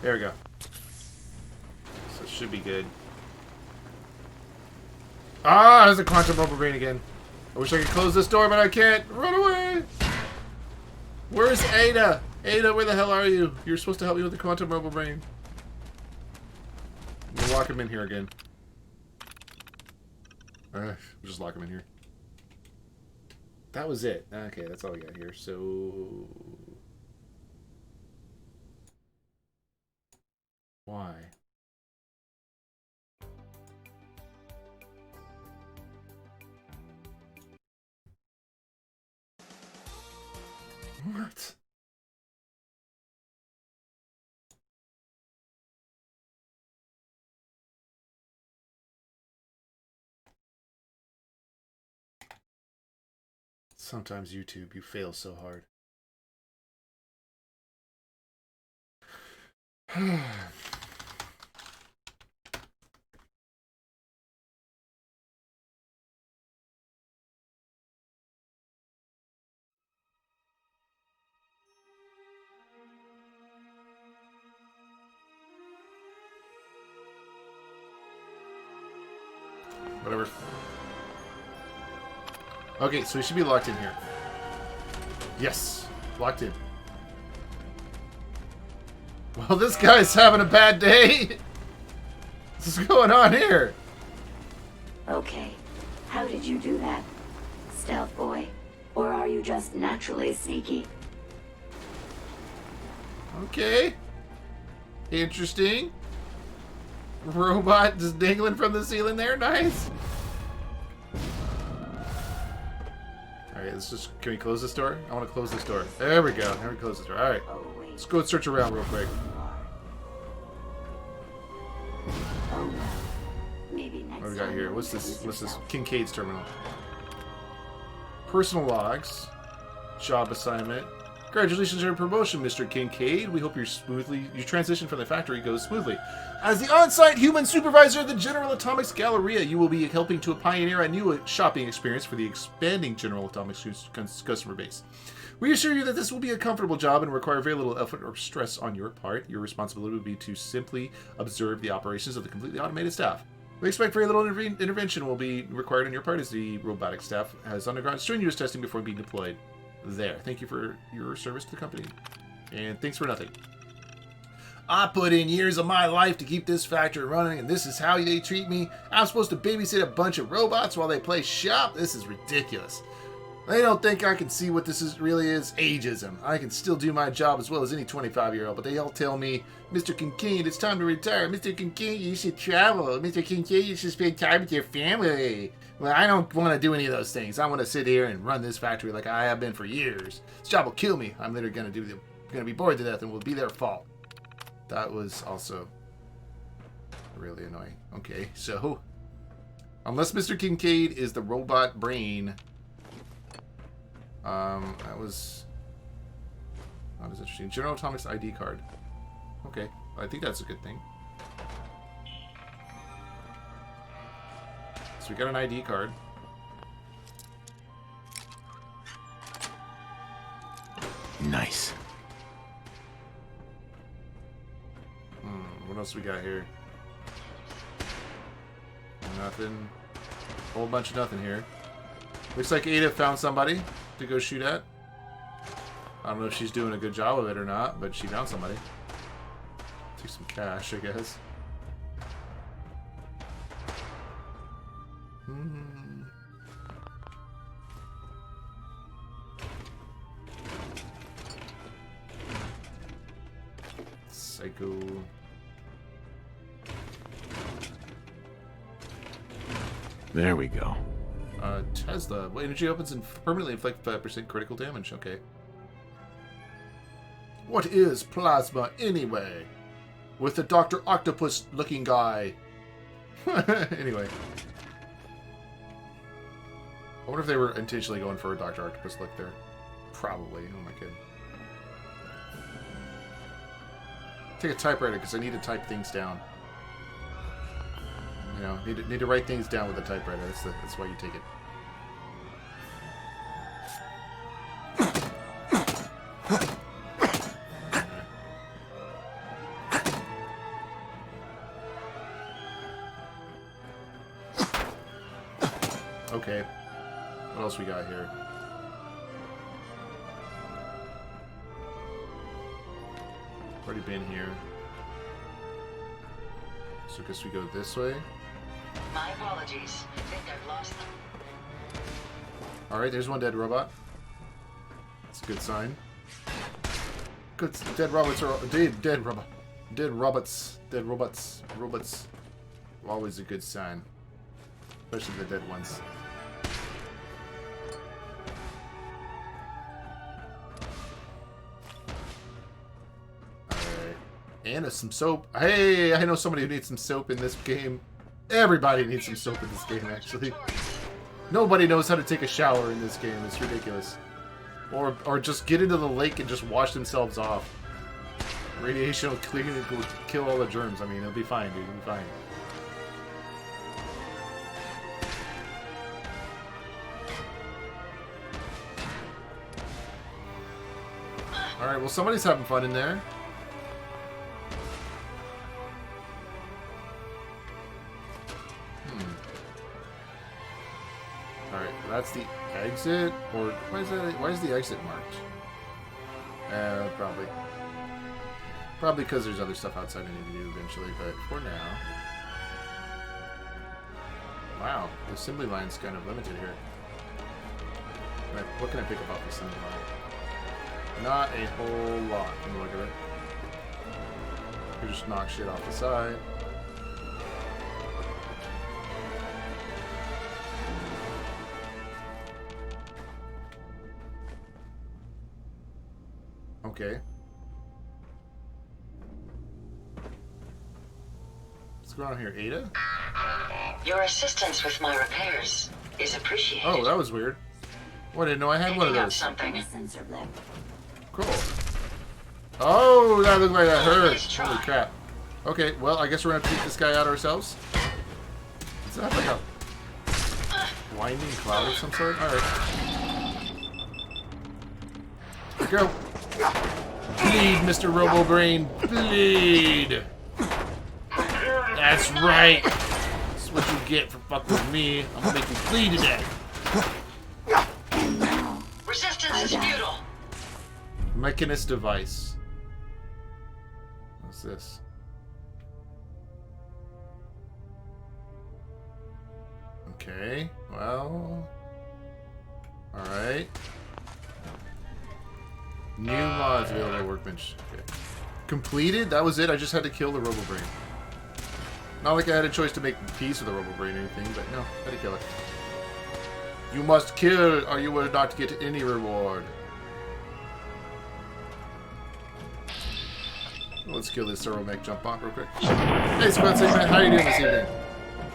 There we go. So it should be good. Ah, there's a quantum robobrain again. I wish I could close this door, but I can't. Run away! Where's Ada? Ada, where the hell are you? You're supposed to help me with the quantum robobrain. We'll lock him in here again. We'll just lock him in here. That was it. Okay, that's all we got here. So... why? What? Sometimes YouTube, you fail so hard. Whatever. Okay, so we should be locked in here. Yes, locked in. Well, this guy's having a bad day. What's going on here? Okay, how did you do that? Stealth boy? Or are you just naturally sneaky? Okay. Interesting. Robot just dangling from the ceiling there. Nice. Alright, let's just... can we close this door? I want to close this door. There we go. Now we close this door. Alright. Let's go search around real quick. Oh, well. Maybe next What do we got time here? you'll What's this? introduce What's this? yourself. Kincaid's terminal. Personal logs. Job assignment. Congratulations on your promotion, Mr. Kincaid. We hope your transition from the factory goes smoothly. As the on-site human supervisor of the General Atomics Galleria, you will be helping to pioneer a new shopping experience for the expanding General Atomics customer base. We assure you that this will be a comfortable job and require very little effort or stress on your part. Your responsibility will be to simply observe the operations of the completely automated staff. We expect very little intervention will be required on your part as the robotic staff has undergone strenuous testing before being deployed. There. Thank you for your service to the company. And thanks for nothing. I put in years of my life to keep this factory running, and this is how they treat me? I'm supposed to babysit a bunch of robots while they play shop? This is ridiculous. They don't think I can see what this really is. Ageism. I can still do my job as well as any 25-year-old, but they all tell me, Mr. Kincaid, it's time to retire. Mr. Kincaid, you should travel. Mr. Kincaid, you should spend time with your family. Well, I don't want to do any of those things. I want to sit here and run this factory like I have been for years. This job will kill me. I'm literally going to be bored to death, and it will be their fault. That was also really annoying. Okay, so unless Mr. Kincaid is the robot brain, that was interesting. General Atomics ID card. Okay, I think that's a good thing. So we got an ID card. Nice. What else we got here? Nothing. Whole bunch of nothing here. Looks like Ada found somebody to go shoot at. I don't know if she's doing a good job of it or not, but she found somebody. Take some cash, I guess. Psycho. There we go. Tesla. Well, energy opens and permanently inflict 5% critical damage. Okay. What is plasma anyway? With the Dr. Octopus looking guy. Anyway. I wonder if they were intentionally going for a Dr. Octopus look there. Probably. Oh my god. Take a typewriter because I need to type things down. You know, need to write things down with a typewriter. That's why you take it. Okay. What else we got here? Already been here. So I guess we go this way. My apologies. I think I've lost them. Alright, there's one dead robot. That's a good sign. Good. Dead robots are dead robot. Dead robots. Dead robots. Robots. Always a good sign. Especially the dead ones. Alright. And some soap. Hey, I know somebody who needs some soap in this game. Everybody needs some soap in this game, actually. Nobody knows how to take a shower in this game. It's ridiculous. Or just get into the lake and just wash themselves off. Radiation will kill all the germs. I mean, it'll be fine, dude. It'll be fine. Alright, well, somebody's having fun in there. Alright, that's the exit, or why is the exit marked? Probably because there's other stuff outside I need to do eventually, but for now. Wow, the assembly line's kind of limited here. What can I pick up off the assembly line? Not a whole lot from the look of it. You just knock shit off the side. Okay. What's going on here, Ada? Your assistance with my repairs is appreciated. Oh, that was weird. Oh, I didn't know I had one of those. Something. Cool. Oh, that looked like that hurt. Holy crap. Okay, well, I guess we're gonna take this guy out ourselves. Is that like a winding cloud of some sort? Alright. Here we go. Bleed, Mr. Robo-Brain. Bleed. That's right. That's what you get for fucking with me. I'm gonna make you bleed to death. Resistance is futile. Mechanist device. What's this? Okay, well... Alright. New mods available on Workbench. Okay. Completed? That was it? I just had to kill the Robo-Brain. Not like I had a choice to make peace with the Robo-Brain or anything, but no, I had to kill it. You must kill or you will not get any reward. Let's kill this Zero Mech jump bot real quick. Hey, Spencer, how are you doing this evening?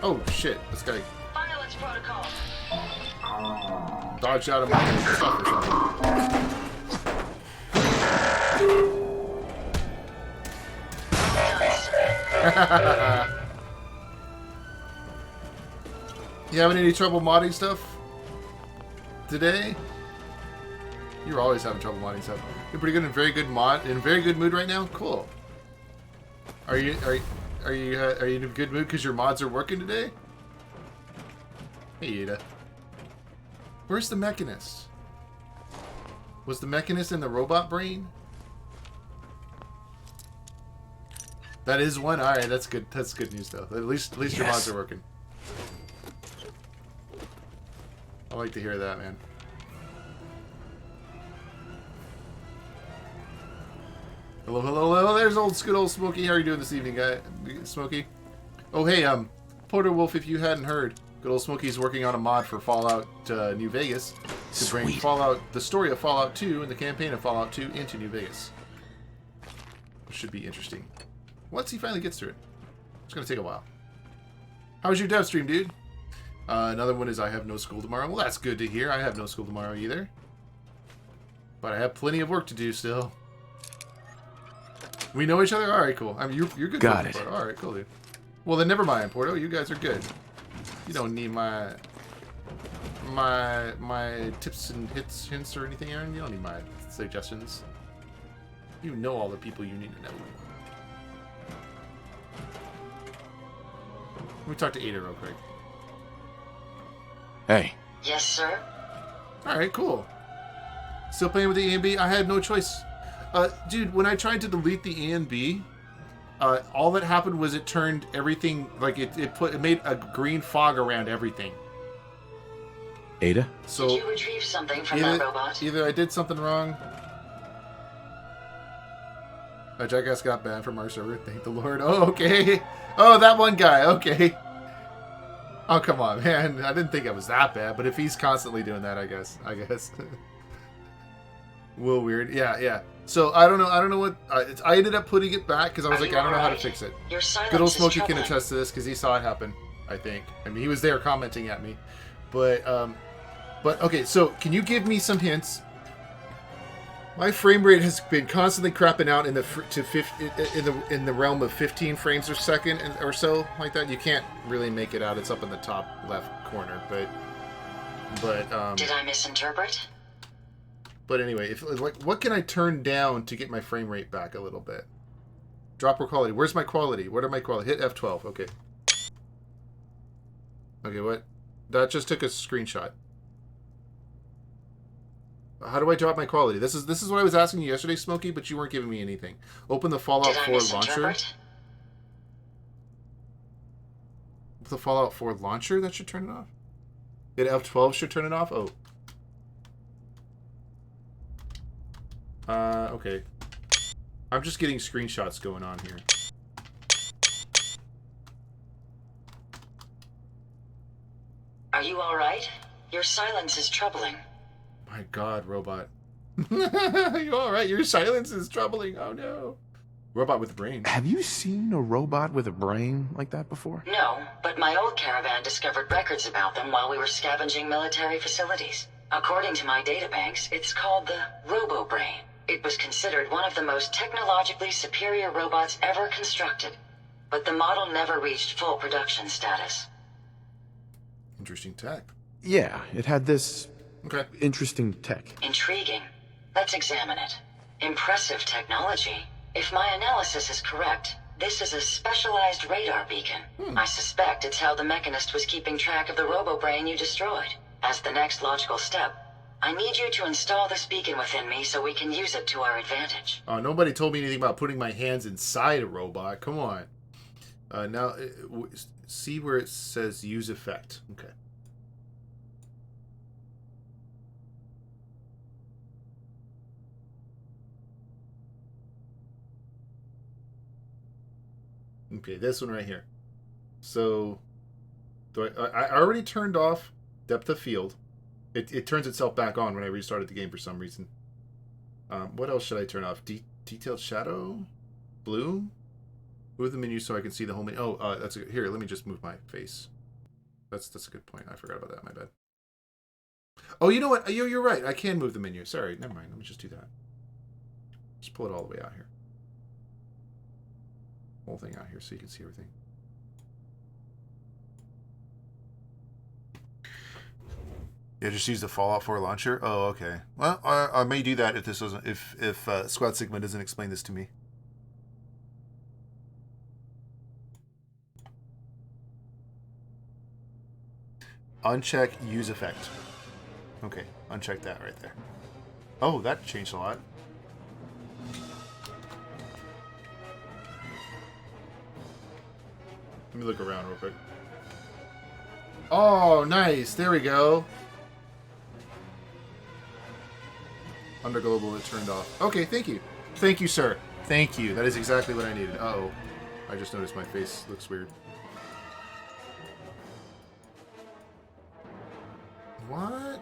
Oh, shit. This guy... Violence protocol. Dodged out of my stuff or something. You having any trouble modding stuff today? You're always having trouble modding stuff. You're pretty good in very good mood right now. Cool. Are you in a good mood because your mods are working today? Hey, Ada. Where's the Mechanist? Was the Mechanist in the robot brain? That is one. All right, that's good. That's good news, though. At least your mods are working. I like to hear that, man. Hello, hello, hello. There's good old Smokey. How are you doing this evening, guy? Smokey. Oh, hey, Porter Wolf. If you hadn't heard, good old Smokey's working on a mod for Fallout New Vegas to bring the story of Fallout 2 and the campaign of Fallout 2 into New Vegas. Which should be interesting. Once he finally gets through it. It's going to take a while. How was your dev stream, dude? Another one is I have no school tomorrow. Well, that's good to hear. I have no school tomorrow either. But I have plenty of work to do still. We know each other? Alright, cool. I mean, you're good. Got it. Alright, cool, dude. Well, then never mind, Porto. You guys are good. You don't need my tips and hints or anything, Aaron. You don't need my suggestions. You know all the people you need to know. Let me talk to Ada real quick. Hey. Yes, sir? Alright, cool. Still playing with the A and B? I had no choice. Dude, when I tried to delete the A and B, all that happened was it turned everything, like it made a green fog around everything. Ada? So did you retrieve something from that robot? Either I did something wrong. A jackass got banned from our server. Thank the Lord. Oh, okay. Oh, that one guy. Okay. Oh, come on, man. I didn't think it was that bad, but if he's constantly doing that, I guess. Well, weird. Yeah. So I don't know what I ended up putting it back because I was like, I don't know how to fix it. Good old Smokey can attest to this because he saw it happen. I think. I mean, he was there commenting at me, but okay. So can you give me some hints? My frame rate has been constantly crapping out in the realm of 15 frames per second or so, like that. You can't really make it out. It's up in the top left corner, but did I misinterpret? But anyway, what can I turn down to get my frame rate back a little bit? Drop quality. Where's my quality? What are my quality? Hit F12. Okay. Okay, what? That just took a screenshot. How do I drop my quality? This is what I was asking you yesterday, Smokey, but you weren't giving me anything. Open the Fallout 4 launcher. The Fallout 4 launcher? That should turn it off. Hit F12 should turn it off? Oh. Okay. I'm just getting screenshots going on here. Are you alright? Your silence is troubling. My God, robot. You alright? Your silence is troubling. Oh no. Robot with a brain. Have you seen a robot with a brain like that before? No, but my old caravan discovered records about them while we were scavenging military facilities. According to my databanks, it's called the Robo-Brain. It was considered one of the most technologically superior robots ever constructed, but the model never reached full production status. Interesting tech. Yeah, it had this interesting tech. Intriguing. Let's examine it. Impressive technology. If my analysis is correct, this is a specialized radar beacon. I suspect it's how the Mechanist was keeping track of the robo-brain you destroyed. As the next logical step, I need you to install this beacon within me so we can use it to our advantage. Oh, nobody told me anything about putting my hands inside a robot. Come on. Now, see where it says use effect. Okay. Okay, this one right here. So, I already turned off depth of field. It turns itself back on when I restarted the game for some reason. What else should I turn off? Detailed shadow? Bloom? Move the menu so I can see the whole menu. Oh, that's a, here. Let me just move my face. That's a good point. I forgot about that. My bad. Oh, you know what? You're right. I can move the menu. Sorry. Never mind. Let me just do that. Just pull it all the way out here. Whole thing out here so you can see everything. Yeah, just use the Fallout 4 launcher. Oh, okay. Well, I may do that if this doesn't. If Squad Sigma doesn't explain this to me. Uncheck use effect. Okay, uncheck that right there. Oh, that changed a lot. Let me look around real quick. Oh, nice. There we go. Under global, it turned off. Okay, thank you. Thank you, sir. Thank you. That is exactly what I needed. Uh-oh. I just noticed my face looks weird. What?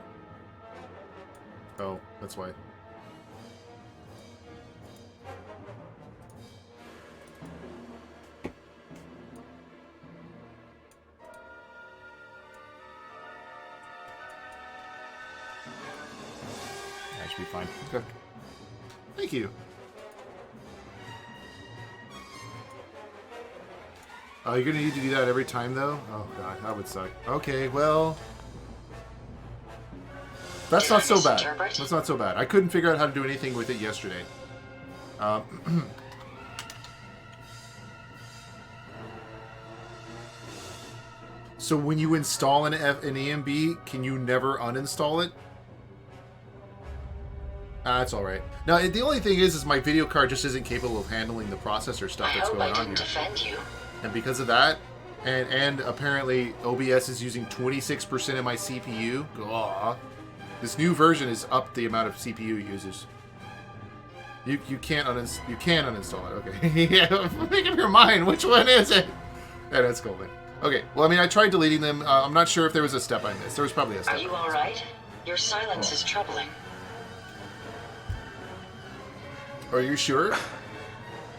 Oh, that's why. That should be fine. Okay. Thank you. Oh, you're gonna need to do that every time, though? Oh, God, that would suck. Okay, well... That's not so bad. That's not so bad. I couldn't figure out how to do anything with it yesterday. So when you install an EMB, can you never uninstall it? That's all right. Now, the only thing is my video card just isn't capable of handling the processor stuff that's going on here. Defend you. And because of that, and apparently OBS is using 26% of my CPU. Aw. This new version is up the amount of CPU it uses. You can't uninstall it. Okay. Yeah, make up your mind. Which one is it? Yeah, that's cool then. Okay. Well, I mean, I tried deleting them. I'm not sure if there was a step I missed. There was probably a step. Are you all right? Your silence is troubling. Are you sure?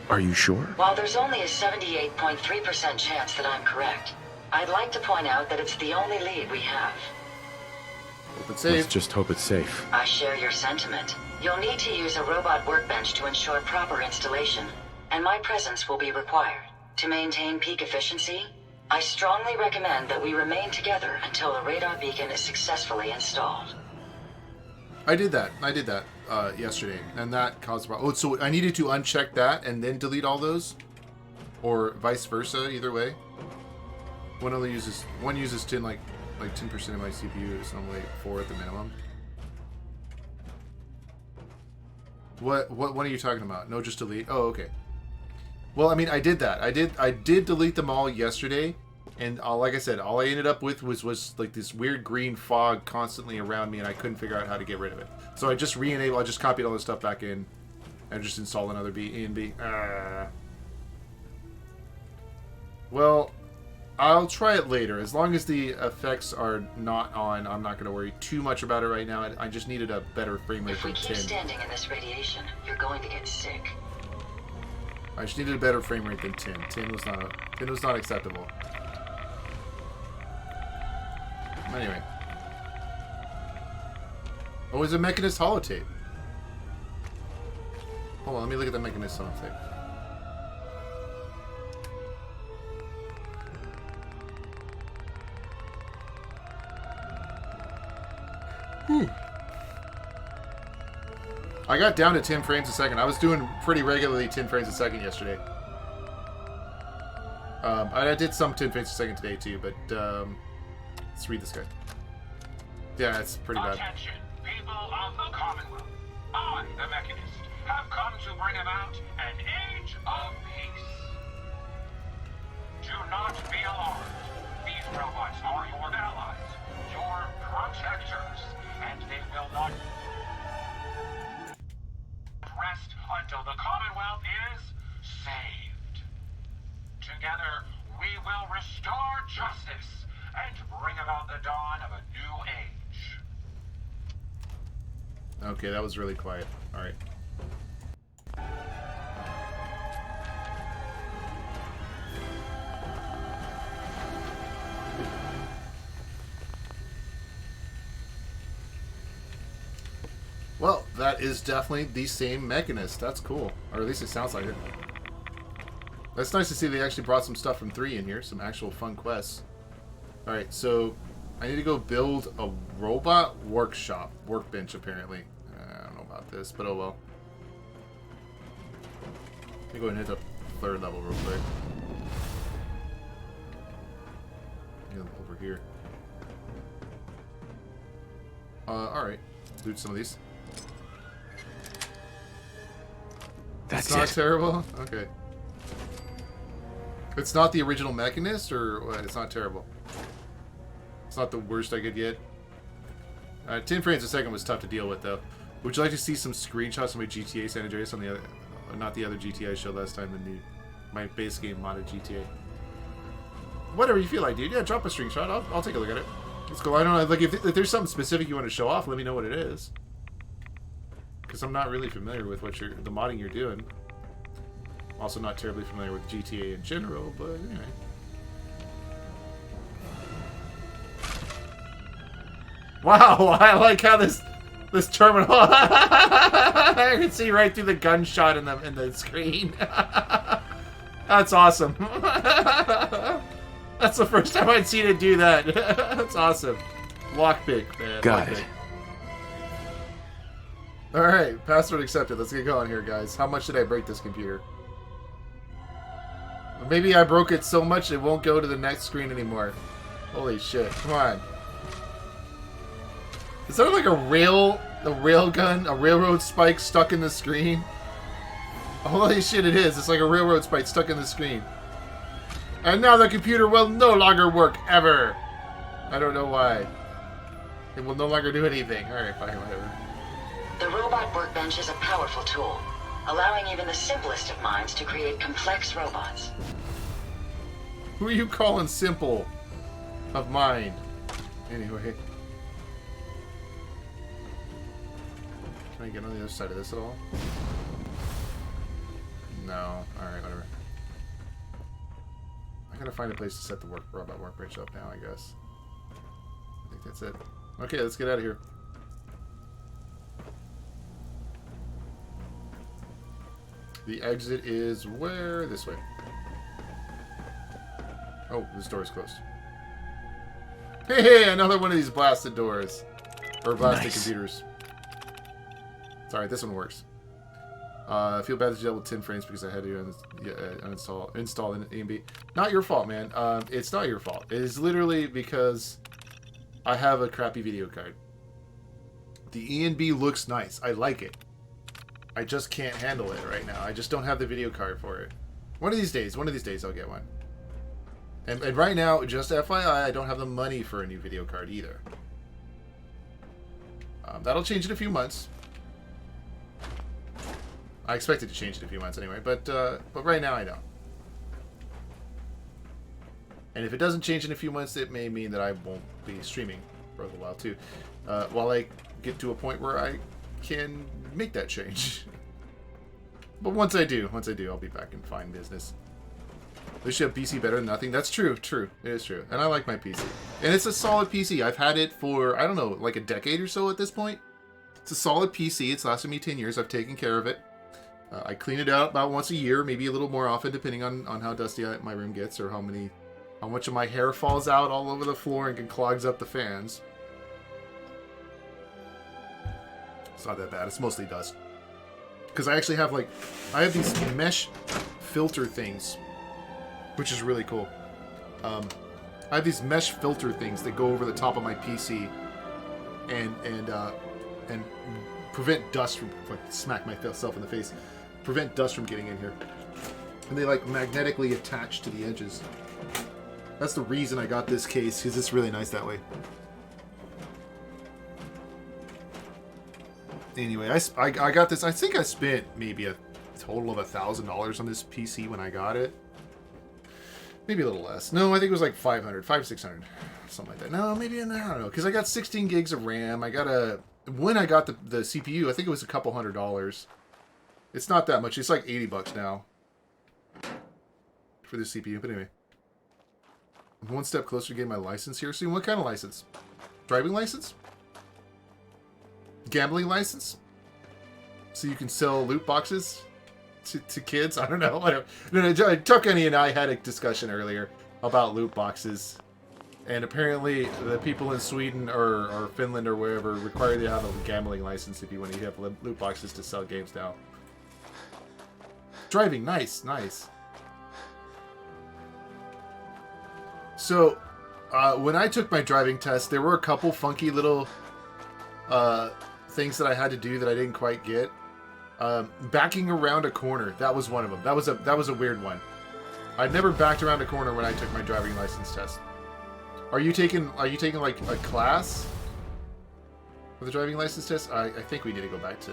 Are you sure? While there's only a 78.3% chance that I'm correct, I'd like to point out that it's the only lead we have. Hope it's safe. Let's just hope it's safe. I share your sentiment. You'll need to use a robot workbench to ensure proper installation, and my presence will be required. To maintain peak efficiency, I strongly recommend that we remain together until the radar beacon is successfully installed. I did that yesterday, and that caused a problem. Oh, so I needed to uncheck that and then delete all those? Or vice versa, either way? One uses 10, like 10% of my CPU is normally 4 at the minimum. What are you talking about? No, just delete. Oh, okay. Well, I mean, I did that. I did delete them all yesterday, and like I said, all I ended up with was like this weird green fog constantly around me, and I couldn't figure out how to get rid of it. So I just re-enabled. I just copied all this stuff back in, and just installed another ENB. Well, I'll try it later. As long as the effects are not on, I'm not going to worry too much about it right now. I just needed a better frame rate than 10. If we keep standing in this radiation, you're going to get sick. I just needed a better frame rate than 10. 10 was not acceptable. Anyway. Oh, it's a Mechanist holotape. Hold on, let me look at the mechanism thing. Whew. I got down to 10 frames a second. I was doing pretty regularly 10 frames a second yesterday. I did some 10 frames a second today too, but let's read this guy. Yeah, it's pretty bad. Attention, people of the Commonwealth. I, the Mechanist, have come to bring about an age of peace. Do not be alarmed. These robots are your allies, your protectors, and they will not rest until the Commonwealth is saved. Together, we will restore justice and bring about the dawn of a new age. Okay, that was really quiet. Alright. Well, that is definitely the same Mechanist. That's cool. Or at least it sounds like it. That's nice to see they actually brought some stuff from 3 in here. Some actual fun quests. Alright, so I need to go build a robot workbench, apparently. I don't know about this, but oh well. Let me go ahead and hit the 3rd level real quick. Yeah, over here. Alright. Loot some of these. That's it's not terrible? Okay. It's not the original Mechanist, or what? It's not terrible? It's not the worst I could get. 10 frames a second was tough to deal with, though. Would you like to see some screenshots of my GTA San Andreas on the other, not the other GTA I showed last time, my base game modded GTA? Whatever you feel like, dude. Yeah, drop a screenshot. I'll take a look at it. Let's go. I don't know. Like, if there's something specific you want to show off, let me know what it is. Because I'm not really familiar with what the modding you're doing. Also not terribly familiar with GTA in general, but anyway. Wow, I like how this terminal. I can see right through the gunshot in the screen. That's awesome. That's the first time I'd seen it do that. That's awesome. Lockpick, man. Got it. Alright, password accepted. Let's get going here, guys. How much did I break this computer? Maybe I broke it so much it won't go to the next screen anymore. Holy shit. Come on. Is that like a railgun? A railroad spike stuck in the screen? Holy shit, it is. It's like a railroad spike stuck in the screen. And now the computer will no longer work, ever. I don't know why. It will no longer do anything. Alright, fine, whatever. The robot workbench is a powerful tool, allowing even the simplest of minds to create complex robots. Who are you calling simple of mind? Anyway. Can I get on the other side of this at all? No. Alright, whatever. I gotta find a place to set the robot workbench up now, I guess. I think that's it. Okay, let's get out of here. The exit is where? This way. Oh, this door is closed. Hey, another one of these blasted doors. Or blasted computers. Sorry, this one works. I feel bad that you dealt with 10 frames because I had to install an EMB. Not your fault, man. It's not your fault. It is literally because I have a crappy video card. The ENB looks nice. I like it. I just can't handle it right now. I just don't have the video card for it. One of these days I'll get one. And right now, just FYI, I don't have the money for a new video card either. That'll change in a few months. I expect it to change in a few months anyway, but right now I don't. And if it doesn't change in a few months, it may mean that I won't be streaming for a little while too. While I get to a point where I can make that change. But once I do, I'll be back in fine business. They should have PC better than nothing. That's true. True. It is true. And I like my PC. And it's a solid PC. I've had it for, I don't know, like a decade or so at this point. It's a solid PC. It's lasted me 10 years. I've taken care of it. I clean it out about once a year, maybe a little more often, depending on how dusty my room gets or how much of my hair falls out all over the floor and clogs up the fans. It's not that bad. It's mostly dust. Because I actually have I have these mesh filter things, which is really cool. I have these mesh filter things that go over the top of my PC and prevent dust from, if I smack myself in the face, prevent dust from getting in here. And they magnetically attach to the edges. That's the reason I got this case, because it's really nice that way. Anyway, I got this. I think I spent maybe a total of $1,000 on this PC when I got it. Maybe a little less. No, I think it was like $500, $600, something like that. No, maybe I don't know, because I got 16 gigs of RAM. When I got the CPU, I think it was a couple $100. It's not that much. It's like $80 now for the CPU. But anyway, I'm one step closer to getting my license here soon. What kind of license? Driving license? Gambling license? So you can sell loot boxes to kids? I don't know. Whatever. No, Tuckany and I had a discussion earlier about loot boxes. And apparently the people in Sweden or Finland or wherever require you to have a gambling license if you want to have loot boxes to sell games now. Driving, nice. So, when I took my driving test, there were a couple funky little things that I had to do that I didn't quite get. Backing around a corner, that was one of them. That was a weird one. I'd never backed around a corner when I took my driving license test. Are you taking like a class for the driving license test? I think we need to go back to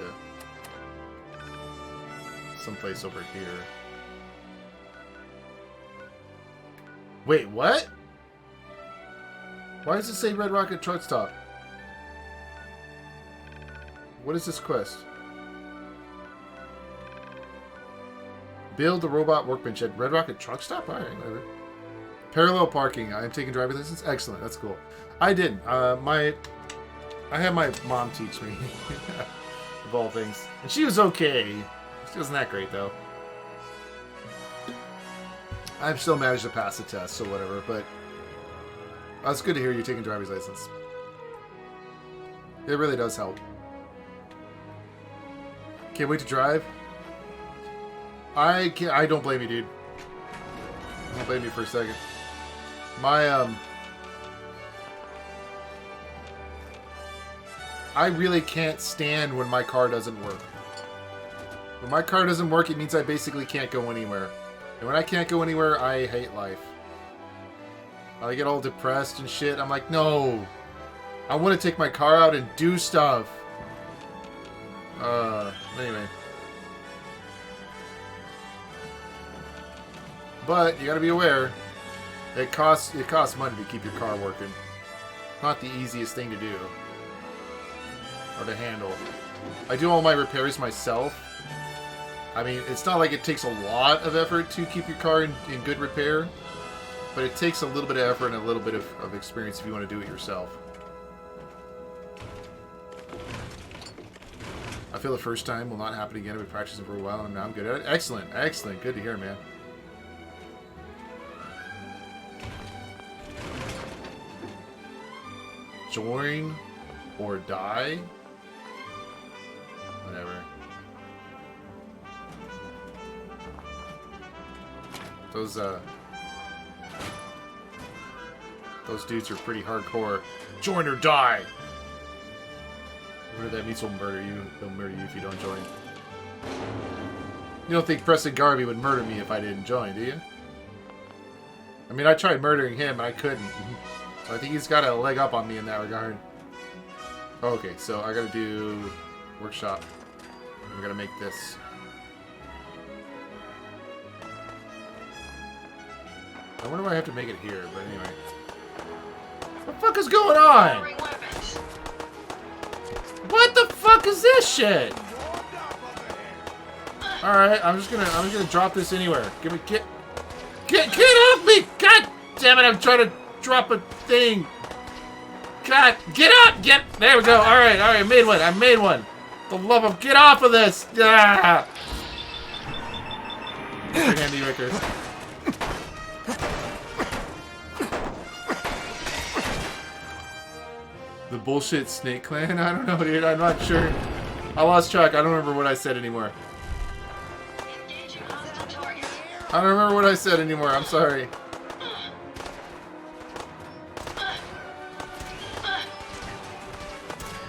someplace over here. Wait, what? Why does it say Red Rocket Truck Stop? What is this quest? Build the robot workbench at Red Rocket Truck Stop? Alright, whatever. Parallel parking. I am taking driver's license. Excellent. That's cool. I didn't. I had my mom teach me. Of all things. And she was okay. She wasn't that great, though. I've still managed to pass the test, so whatever. But it's good to hear you're taking driver's license. It really does help. Can't wait to drive. I don't blame you, dude. I don't blame you for a second. I really can't stand when my car doesn't work. When my car doesn't work, it means I basically can't go anywhere. And when I can't go anywhere, I hate life. I get all depressed and shit. I'm like, no. I want to take my car out and do stuff. Anyway. But you gotta be aware. It costs money to keep your car working. Not the easiest thing to do. Or to handle. I do all my repairs myself. I mean, it's not like it takes a lot of effort to keep your car in good repair. But it takes a little bit of effort and a little bit of experience if you want to do it yourself. I feel the first time will not happen again. I've been practicing for a while and now I'm good at it. Excellent. Excellent. Good to hear, man. Join or die? Whatever. Those dudes are pretty hardcore. Join or die! What if that means he'll murder you? He'll murder you if you don't join. You don't think Preston Garvey would murder me if I didn't join, do you? I mean, I tried murdering him, and I couldn't. So I think he's got a leg up on me in that regard. Okay, so I gotta do workshop. I'm gonna make this. I wonder why I have to make it here, but anyway. What the fuck is going on? What the fuck is this shit? Alright, I'm just gonna drop this anywhere. Get off me! God damn it, I'm trying to drop a thing. God, get up! There we go. Alright, I made one. The love of, get off of this! Ah! Very handy right there. The bullshit Snake Clan? I don't know, dude. I'm not sure. I lost track. I don't remember what I said anymore. I don't remember what I said anymore. I'm sorry.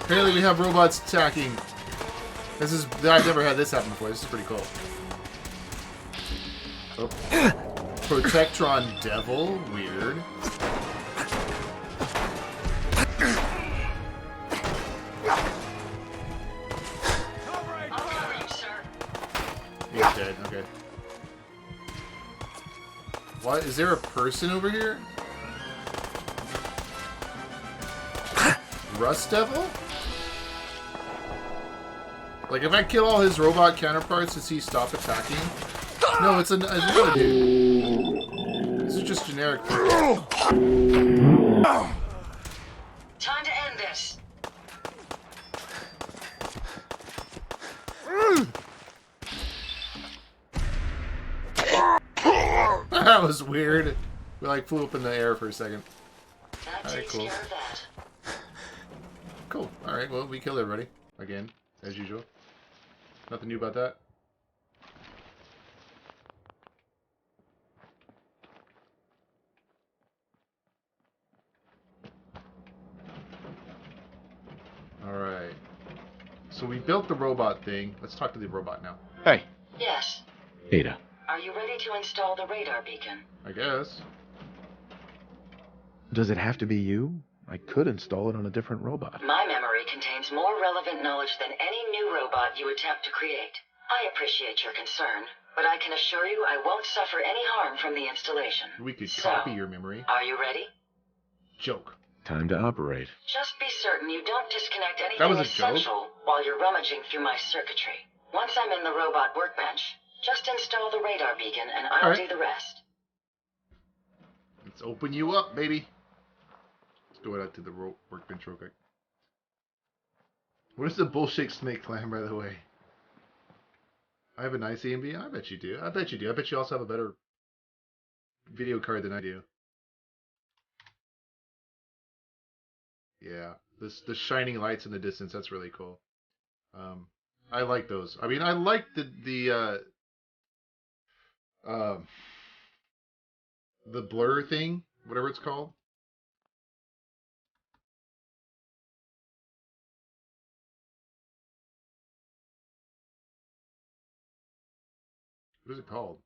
Apparently we have robots attacking. This is... I've never had this happen before. This is pretty cool. Oh. Protectron Devil? Weird. He's dead. Okay. What? Is there a person over here? Rust Devil? Like, if I kill all his robot counterparts, does he stop attacking? No, it's another dude. This is just generic. Time to end this. That was weird. We like flew up in the air for a second. Alright, cool. Cool. Alright, well, we killed everybody. Again, as usual. Nothing new about that. Alright. So we built the robot thing. Let's talk to the robot now. Hey. Yes. Ada. Are you ready to install the radar beacon? I guess. Does it have to be you? I could install it on a different robot. My memory contains more relevant knowledge than any new robot you attempt to create. I appreciate your concern, but I can assure you I won't suffer any harm from the installation. We could copy your memory. Are you ready? Joke. Time to operate. Just be certain you don't disconnect anything essential while you're rummaging through my circuitry. Once I'm in the robot workbench, just install the radar beacon and I'll do the rest. Let's open you up, baby. Let's go out to the workbench real quick. What is the bullshit Snake Clan, by the way? I have a nice AMB? I bet you do. I bet you do. I bet you also have a better video card than I do. Yeah. The shining lights in the distance, that's really cool. I like those. I mean, I like the blur thing, whatever it's called. What is it called?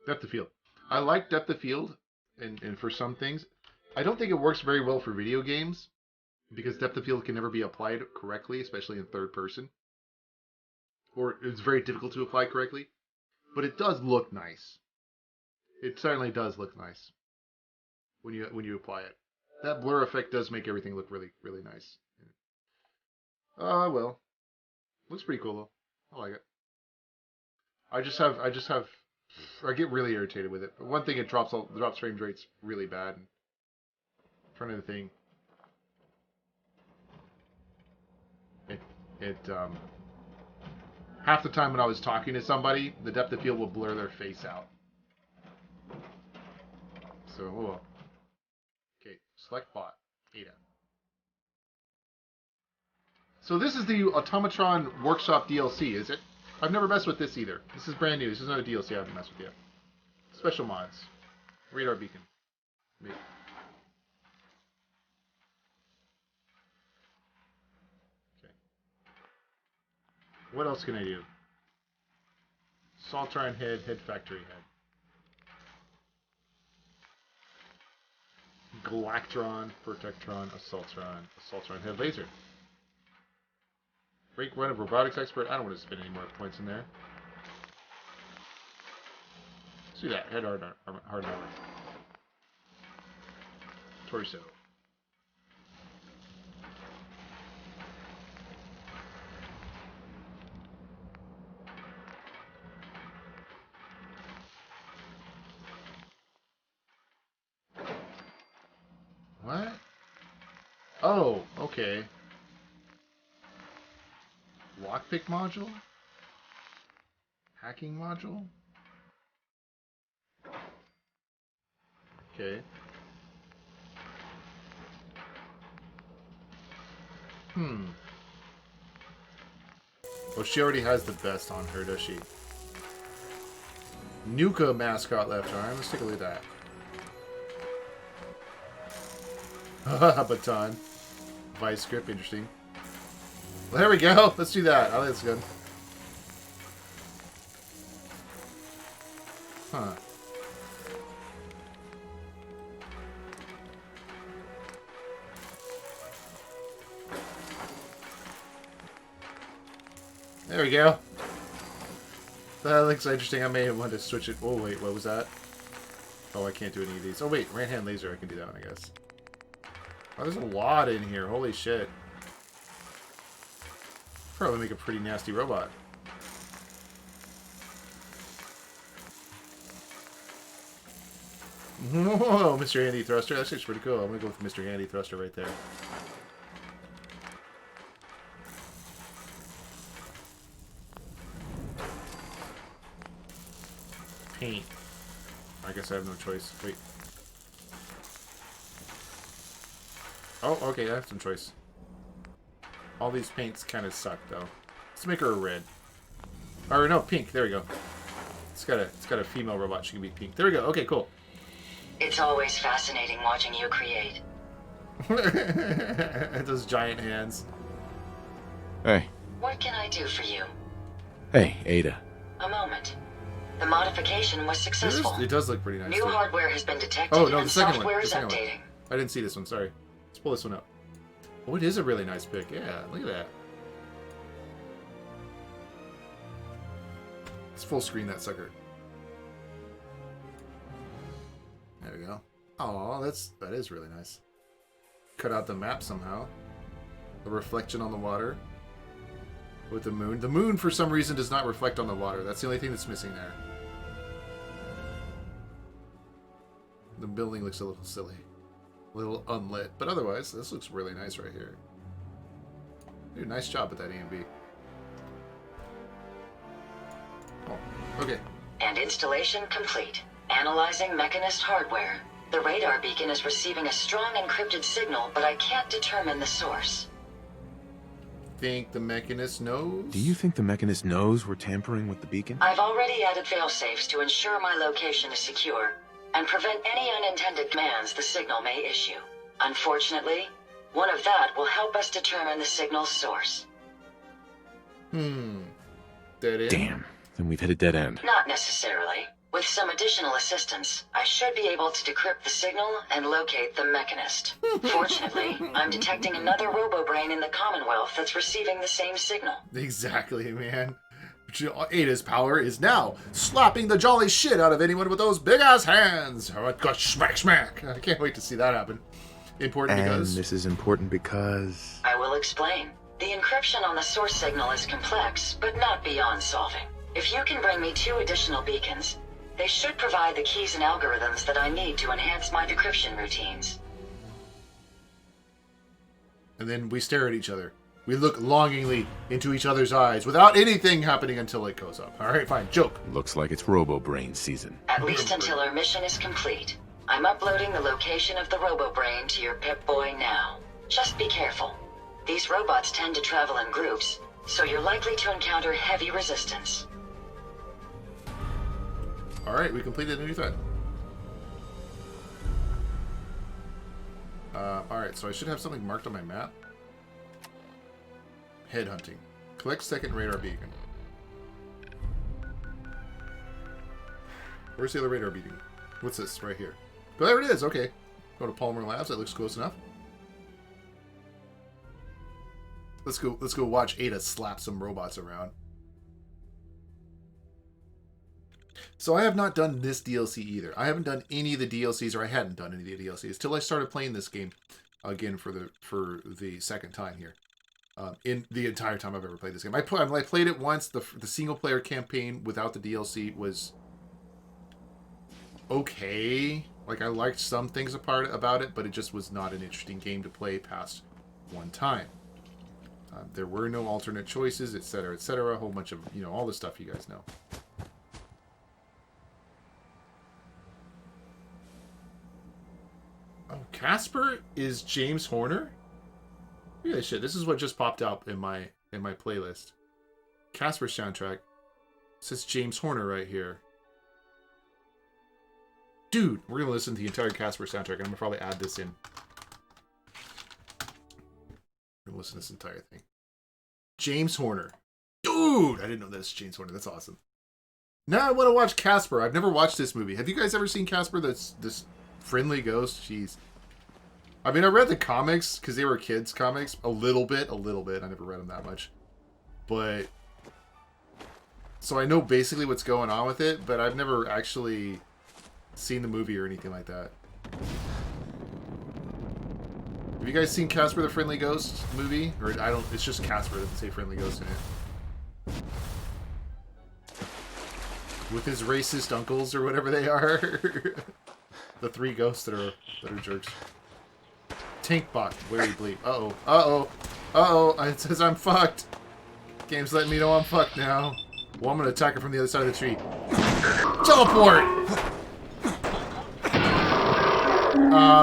Depth of field. I like depth of field, and for some things. I don't think it works very well for video games, because depth of field can never be applied correctly, especially in third person. Or it's very difficult to apply correctly. But it does look nice. It certainly does look nice when you apply it. That blur effect does make everything look really, really nice. Well. Looks pretty cool though. I like it. I get really irritated with it. But one thing, it drops frame rates really bad. I'm trying to think. Half the time when I was talking to somebody, the depth of field will blur their face out. So, oh well. Okay, select bot. Ada. So this is the Automatron Workshop DLC, is it? I've never messed with this either. This is brand new. This is not a DLC I haven't messed with yet. Special mods. Radar beacon. Maybe. Okay. What else can I do? Saltron head, head factory head. Galactron, Protectron, Assaultron head laser. Break run of robotics expert. I don't want to spend any more points in there. Let's do that. Head hard armor. Torso. What? Oh, okay. What? Lockpick module? Hacking module? Okay. Oh, she already has the best on her, does she? Nuka mascot left arm. Let's take a look at that. Baton. Vice grip, interesting. Well, there we go. Let's do that. I think that's good. Huh. There we go. That looks interesting. I may want to switch it. Oh, wait. What was that? Oh, I can't do any of these. Oh, wait. Right-hand laser. I can do that one, I guess. Oh, there's a lot in here. Holy shit. Probably make a pretty nasty robot. Whoa, Mr. Handy Thruster. That's actually pretty cool. I'm going to go with Mr. Handy Thruster right there. Paint. I guess I have no choice. Wait. Oh, okay, I have some choice. All these paints kind of suck, though. Let's make her a red. Or no, pink. There we go. It's got a female robot. She can be pink. There we go. Okay, cool. It's always fascinating watching you create. Those giant hands. Hey. What can I do for you? Hey, Ada. A moment. The modification was successful. It does look pretty nice. New too. hardware has been detected Oh, no, the and second software one. The is second updating. one. I didn't see this one. Sorry. Let's pull this one up. Oh, it is a really nice pick. Yeah, look at that. Let's full screen that sucker. There we go. Oh, that is really nice. Cut out the map somehow. The reflection on the water. With the moon. The moon, for some reason, does not reflect on the water. That's the only thing that's missing there. The building looks a little silly. A little unlit. But otherwise, this looks really nice right here. Dude, nice job with that EMB. Oh, okay. And installation complete. Analyzing Mechanist hardware. The radar beacon is receiving a strong encrypted signal, but I can't determine the source. Think the Mechanist knows? Do you think the Mechanist knows we're tampering with the beacon? I've already added failsafes to ensure my location is secure, and prevent any unintended commands the signal may issue. Unfortunately, one of that will help us determine the signal's source. Dead end? Damn. Then we've hit a dead end. Not necessarily. With some additional assistance, I should be able to decrypt the signal and locate the Mechanist. Fortunately, I'm detecting another robo-brain in the Commonwealth that's receiving the same signal. Exactly, man. Ada's power is now slapping the jolly shit out of anyone with those big-ass hands. Smack, smack. I can't wait to see that happen. Important because... And this is important because... I will explain. The encryption on the source signal is complex, but not beyond solving. If you can bring me 2 additional beacons, they should provide the keys and algorithms that I need to enhance my decryption routines. And then we stare at each other. We look longingly into each other's eyes without anything happening until it goes up. Alright, fine. Joke. Looks like it's Robo-Brain season. At least until our mission is complete. I'm uploading the location of the Robo-Brain to your Pip-Boy now. Just be careful. These robots tend to travel in groups, so you're likely to encounter heavy resistance. Alright, we completed a new thread. Alright, so I should have something marked on my map. Headhunting. Collect second radar beacon. Where's the other radar beacon? What's this? Right here. Oh, there it is. Okay. Go to Palmer Labs. That looks close enough. Let's go watch Ada slap some robots around. So I have not done this DLC either. I haven't done any of the DLCs, or I hadn't done any of the DLCs till I started playing this game again for the second time here. In the entire time I've ever played this game, I played it once. The single player campaign without the DLC was okay. Like, I liked some things about it, but it just was not an interesting game to play past one time. There were no alternate choices, etc., etc. A whole bunch of, you know, all the stuff you guys know. Oh, Casper is James Horner? Look at this shit. This is what just popped up in my playlist. Casper soundtrack. It says James Horner right here. Dude, we're gonna listen to the entire Casper soundtrack, and I'm gonna probably add this in. We're gonna listen to this entire thing. James Horner. Dude! I didn't know that's James Horner. That's awesome. Now I want to watch Casper. I've never watched this movie. Have you guys ever seen Casper? That's this friendly ghost? Jeez. I mean, I read the comics, because they were kids' comics. A little bit. I never read them that much. But... So I know basically what's going on with it, but I've never actually seen the movie or anything like that. Have you guys seen Casper the Friendly Ghost movie? Or I don't, it's just Casper, it doesn't say Friendly Ghost in it. With his racist uncles or whatever they are. The three ghosts that are jerks. Tankbot, very bleep. Uh-oh. Uh-oh. Uh-oh. It says I'm fucked. Game's letting me know I'm fucked now. Well, I'm gonna attack her from the other side of the tree. Teleport!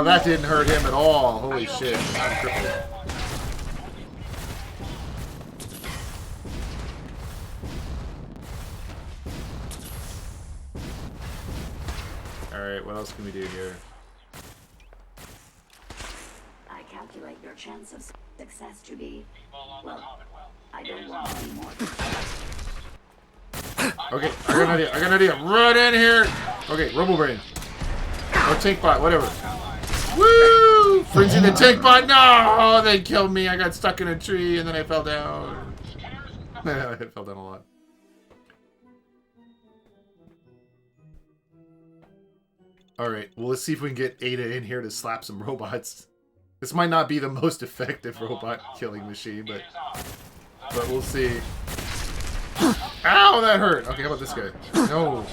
That didn't hurt him at all. Holy shit. I'm crippled. Alright, what else can we do here? I calculate your chance of success to be, well, I don't want any more. Okay, I got an idea. Run in here! Okay, Robo-Brain. Or Tankbot, whatever. Woo! Frenzy the Tankbot! No! They killed me. I got stuck in a tree and then I fell down. I fell down a lot. Alright, well, let's see if we can get Ada in here to slap some robots. This might not be the most effective robot killing machine, but we'll see. Ow, that hurt! Okay, how about this guy? No.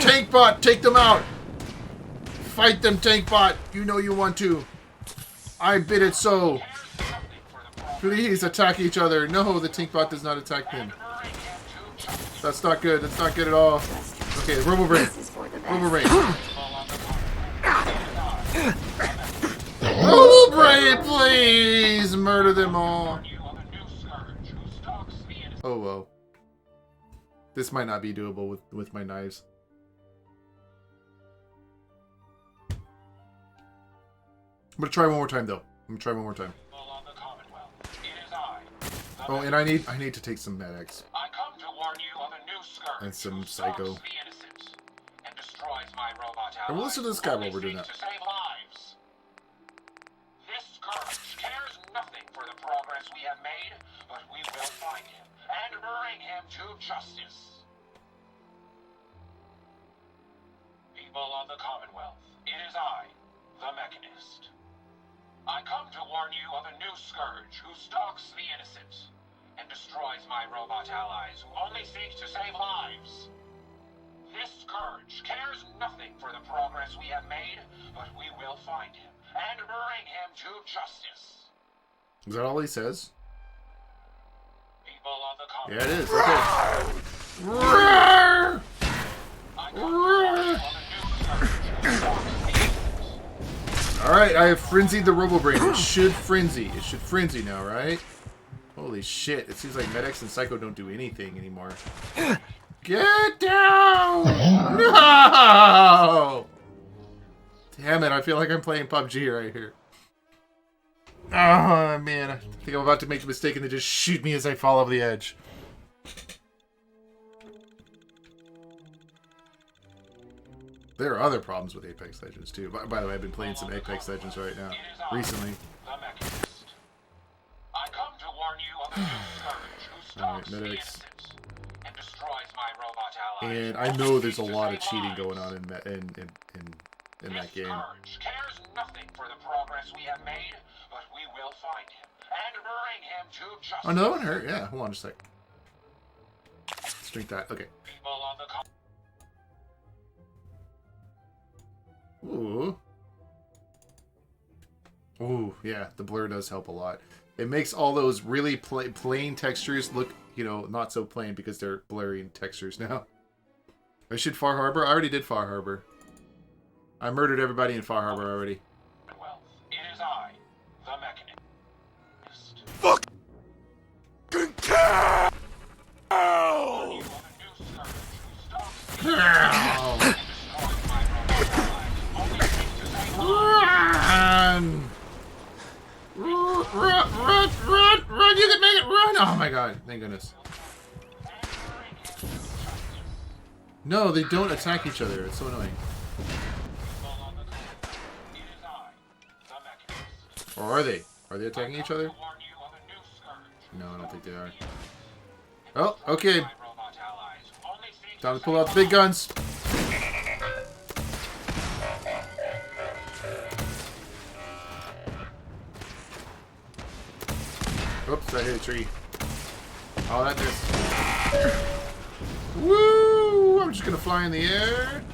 Tankbot, take them out! Fight them, Tankbot! You know you want to. I bid it so. Please attack each other. No, the Tankbot does not attack them. That's not good. That's not good at all. Okay, Robo-Brain. Robo-Brain. Robo-Brain, please! Murder them all. Oh, well. This might not be doable with my knives. I'm gonna try one more time, though. I'm gonna try one more time. Oh, and I need to take some medics. And some psycho. And we'll listen to this guy while we're doing that. This scourge cares nothing for the progress we have made, but we will find him and bring him to justice. People of the Commonwealth, it is I, the Mechanist. I come to warn you of a new scourge who stalks the innocent and destroys my robot allies who only seek to save lives. This scourge cares nothing for the progress we have made, but we will find him and bring him to justice. Is that all he says? People of the yeah, it is. Okay. Alright, I have frenzied the Robo-Brain. It should frenzy. It should frenzy now, right? Holy shit. It seems like Medics and Psycho don't do anything anymore. Get down! No! Damn it, I feel like I'm playing PUBG right here. Oh, man. I think I'm about to make a mistake and they just shoot me as I fall over the edge. There are other problems with Apex Legends, too. By the way, I've been playing some Apex Legends right now. Recently. Alright, medics. And I know there's a lot of cheating going on in that game. Cares nothing for the progress we have made, but we will find him and bring him to justice. Oh, no, that one hurt. Yeah, hold on just a sec. Let's drink that. Okay. Ooh. Ooh, yeah, the blur does help a lot. It makes all those really plain textures look, you know, not so plain because they're blurry textures now. I should Far Harbor? I already did Far Harbor. I murdered everybody in Far Harbor already. Well, it is I, the Mechanist. Fuck! Cow! Run! Run! You can make it! Run! Oh my god, thank goodness. No, they don't attack each other. It's so annoying. Or are they? Are they attacking each other? No, I don't think they are. Oh, okay. Time to pull out the big guns. Oops, I hit a tree. Oh, that missed. Woo! I'm just gonna fly in the air.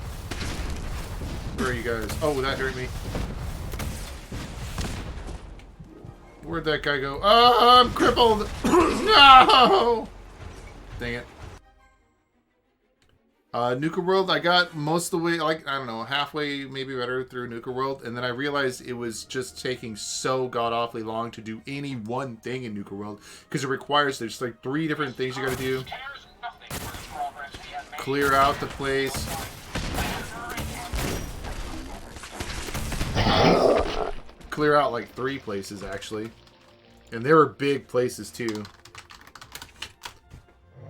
Where are you guys? Oh, that hurt me. Where'd that guy go? Oh, I'm crippled! No! Dang it. Nuka World, I got most of the way, like, I don't know, halfway, maybe better through Nuka World, and then I realized it was just taking so god-awfully long to do any one thing in Nuka World, because it requires, there's like 3 different things you gotta do. Clear out the place. Clear out like 3 places, actually. And they were big places, too.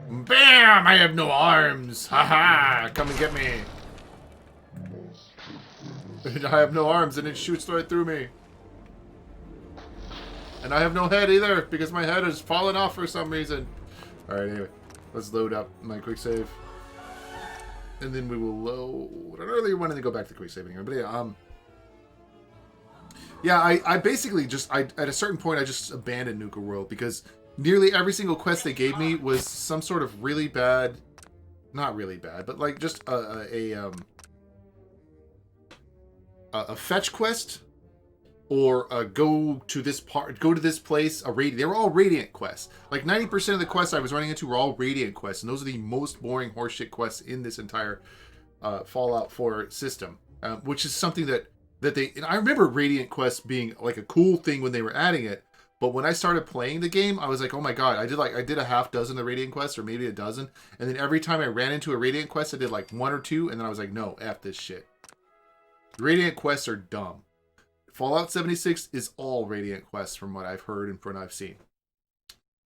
Bam! I have no arms! Haha! Come and get me! I have no arms and it shoots right through me. And I have no head either, because my head has fallen off for some reason. Alright, anyway. Let's load up my quick save. And then we will load... I really wanted to go back to quick saving here, but yeah, yeah, I basically just... at a certain point, I just abandoned Nuka World, because... nearly every single quest they gave me was some sort of really bad, not really bad, but like just a fetch quest, or go to this part, go to this place. They were all Radiant quests. Like 90% of the quests I was running into were all Radiant quests, and those are the most boring horseshit quests in this entire Fallout 4 system, which is something that they. And I remember Radiant quests being like a cool thing when they were adding it. But when I started playing the game, I was like, oh my god, I did a half dozen of Radiant quests, or maybe a dozen. And then every time I ran into a Radiant quest, I did like 1 or 2, and then I was like, no, F this shit. Radiant quests are dumb. Fallout 76 is all Radiant quests from what I've heard and from what I've seen.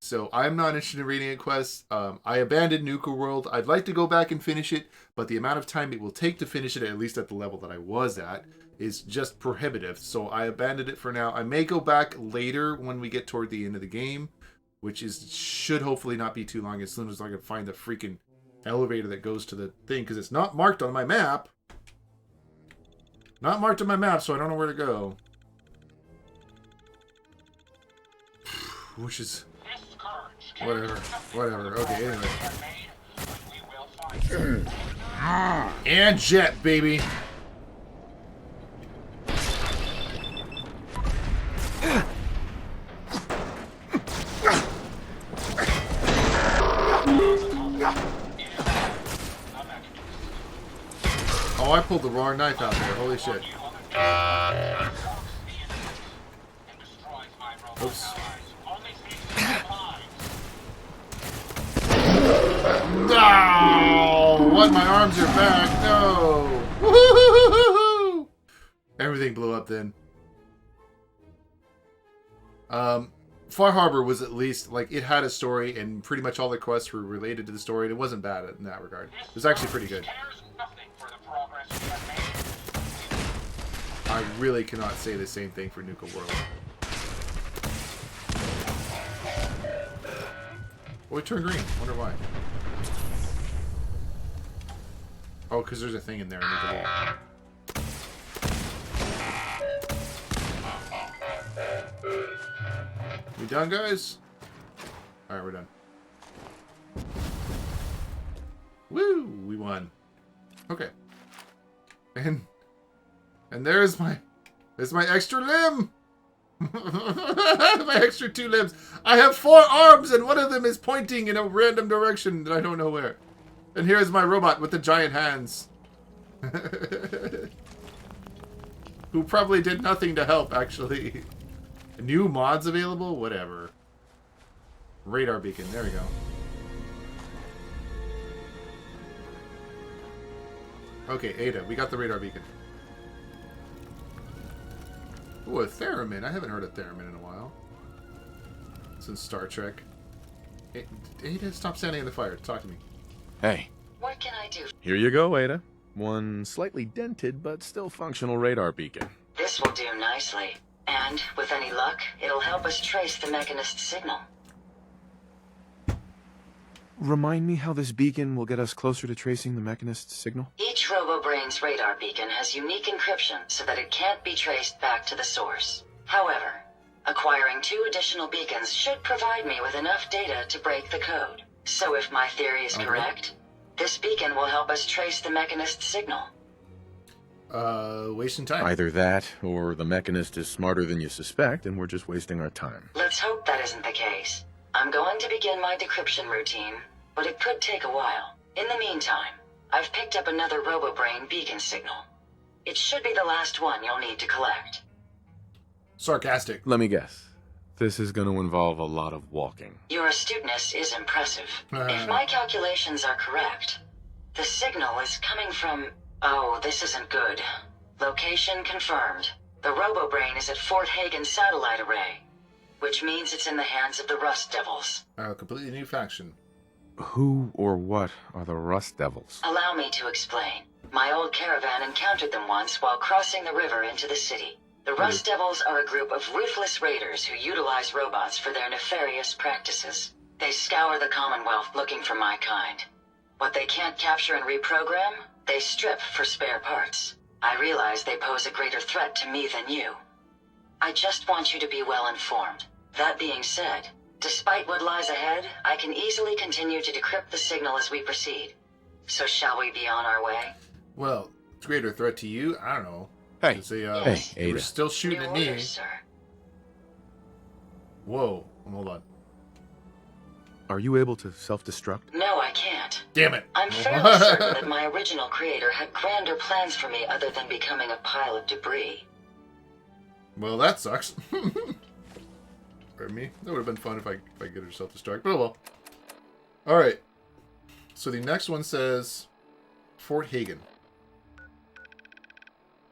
So I'm not interested in Radiant quests. I abandoned Nuka World. I'd like to go back and finish it, but the amount of time it will take to finish it, at least at the level that I was at, is just prohibitive. So I abandoned it for now. I may go back later when we get toward the end of the game, which should hopefully not be too long, as soon as I can find the freaking elevator that goes to the thing, because it's not marked on my map. Not marked on my map, so I don't know where to go. Which is... Whatever. Okay, anyway. And jet, baby. Oh, I pulled the wrong knife out there. Holy shit. Oops. No! What? My arms are back. No. Woo-hoo-hoo-hoo-hoo! Everything blew up then. Far Harbor was at least, like, it had a story, and pretty much all the quests were related to the story, and it wasn't bad in that regard. It was actually pretty good. I really cannot say the same thing for Nuka World. Oh, it turned green. Wonder why. Oh, because there's a thing in there. I need to leave. We done, guys? Alright, we're done. Woo! We won. Okay. And there's my extra limb! My extra 2 limbs. I have 4 arms and one of them is pointing in a random direction that I don't know where. And here's my robot with the giant hands. Who probably did nothing to help, actually. New mods available? Whatever. Radar beacon. There we go. Okay, Ada. We got the radar beacon. Ooh, a theremin. I haven't heard of theremin in a while. Since Star Trek. Ada, stop standing in the fire. Talk to me. Hey. What can I do? Here you go, Ada. One slightly dented but still functional radar beacon. This will do nicely. And, with any luck, it'll help us trace the Mechanist's signal. Remind me how this beacon will get us closer to tracing the Mechanist's signal? Each RoboBrain's radar beacon has unique encryption so that it can't be traced back to the source. However, acquiring 2 additional beacons should provide me with enough data to break the code. So if my theory is correct, this beacon will help us trace the Mechanist's signal. Wasting time. Either that, or the Mechanist is smarter than you suspect, and we're just wasting our time. Let's hope that isn't the case. I'm going to begin my decryption routine, but it could take a while. In the meantime, I've picked up another RoboBrain beacon signal. It should be the last one you'll need to collect. Sarcastic. Let me guess. This is going to involve a lot of walking. Your astuteness is impressive. If my calculations are correct, the signal is coming from... Oh, this isn't good. Location confirmed. The RoboBrain is at Fort Hagen Satellite Array, which means it's in the hands of the Rust Devils. A completely new faction. Who or what are the Rust Devils? Allow me to explain. My old caravan encountered them once while crossing the river into the city. The Rust Devils are a group of ruthless raiders who utilize robots for their nefarious practices. They scour the Commonwealth looking for my kind. What they can't capture and reprogram, they strip for spare parts. I realize they pose a greater threat to me than you. I just want you to be well informed. That being said, despite what lies ahead, I can easily continue to decrypt the signal as we proceed. So shall we be on our way? Well, it's a greater threat to you? I don't know. Hey, hey, Ada. We're still shooting at me. Orders, sir. Whoa, hold on. Are you able to self-destruct? No, I can't. Damn it. I'm fairly certain that my original creator had grander plans for me other than becoming a pile of debris. Well, that sucks. For me, that would have been fun if I get her self-destruct. But oh well. Alright. So the next one says Fort Hagen.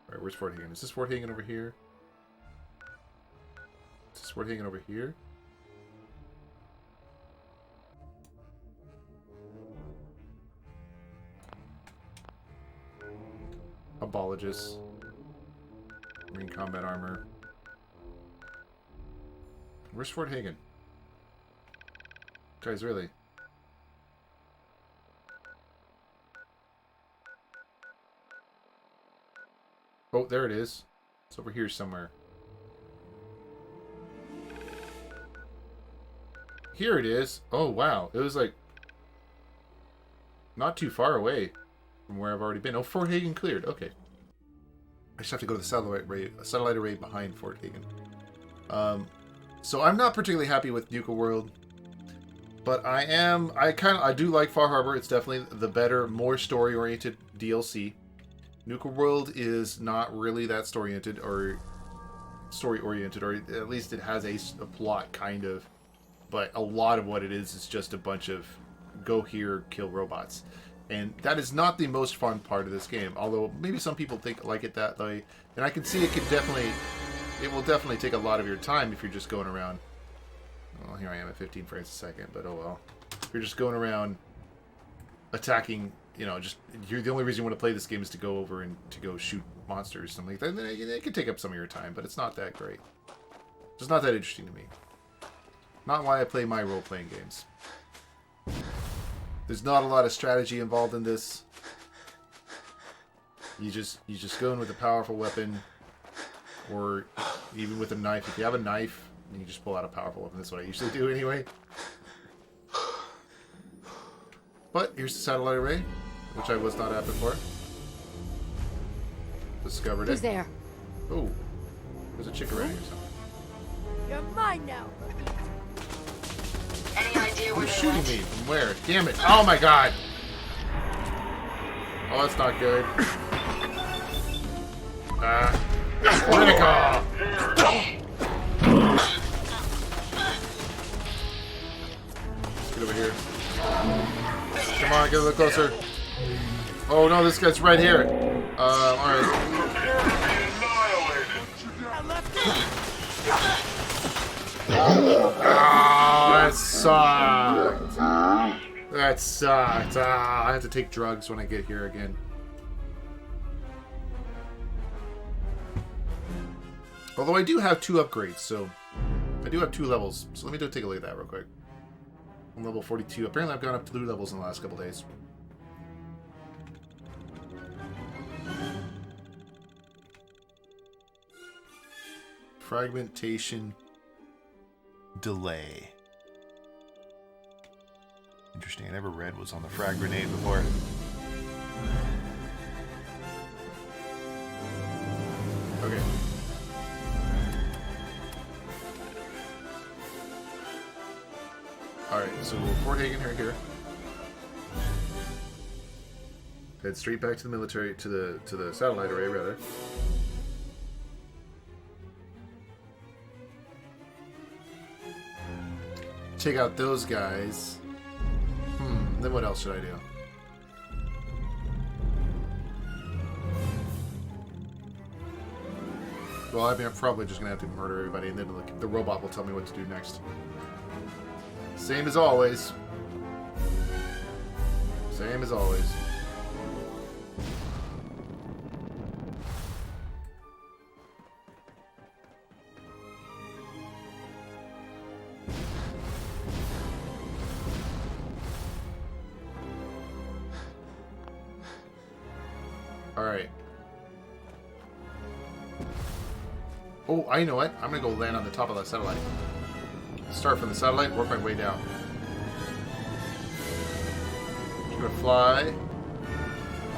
Alright, where's Fort Hagen? Is this Fort Hagen over here? Is this Fort Hagen over here? Abologist. Marine combat armor. Where's Fort Hagen? Guys, really? Oh, there it is. It's over here somewhere. Here it is. Oh, wow. It was like... not too far away from where I've already been. Oh, Fort Hagen cleared. Okay. I just have to go to the satellite array behind Fort Hagen. So I'm not particularly happy with Nuka World, but I do like Far Harbor. It's definitely the better, more story-oriented DLC. Nuka World is not really that story-oriented, or at least it has a plot, kind of. But a lot of what it is just a bunch of go here, kill robots. And that is not the most fun part of this game, although maybe some people like it that way. And I can see it will definitely take a lot of your time if you're just going around. Well, here I am at 15 frames a second, but oh well. If you're just going around attacking, the only reason you want to play this game is to go over and to go shoot monsters, something like that. Then it can take up some of your time, but it's not that great. It's just not that interesting to me. Not why I play my role-playing games. There's not a lot of strategy involved in this. You just go in with a powerful weapon, or even with a knife. If you have a knife, you can just pull out a powerful weapon. That's what I usually do anyway. But here's the satellite array, which I was not at before. Discovered it. Who's there? Oh, there's a chick around here or something. You're mine now. Any idea where Who's they shooting went? me? From where? Damn it. Oh my god. Oh, that's not good. Critical! Let's get over here. Come on, get a little closer. Oh no, this guy's right here. Alright. Oh, that sucked. That sucked. I have to take drugs when I get here again. Although I do have 2 upgrades, so I do have 2 levels. So let me take a look at that real quick. I'm level 42. Apparently I've gone up 2 levels in the last couple days. Fragmentation delay. Interesting. I never read what's on the frag grenade before. Okay. Alright, so Fort Hagen right here. Head straight back to the military, to the satellite array rather. Take out those guys. Then what else should I do? Well, I mean, I'm probably just gonna have to murder everybody, and then the robot will tell me what to do next. Same as always. Same as always. Alright. Oh, I know what? I'm gonna go land on the top of that satellite. Start from the satellite, work my way down. I'm gonna fly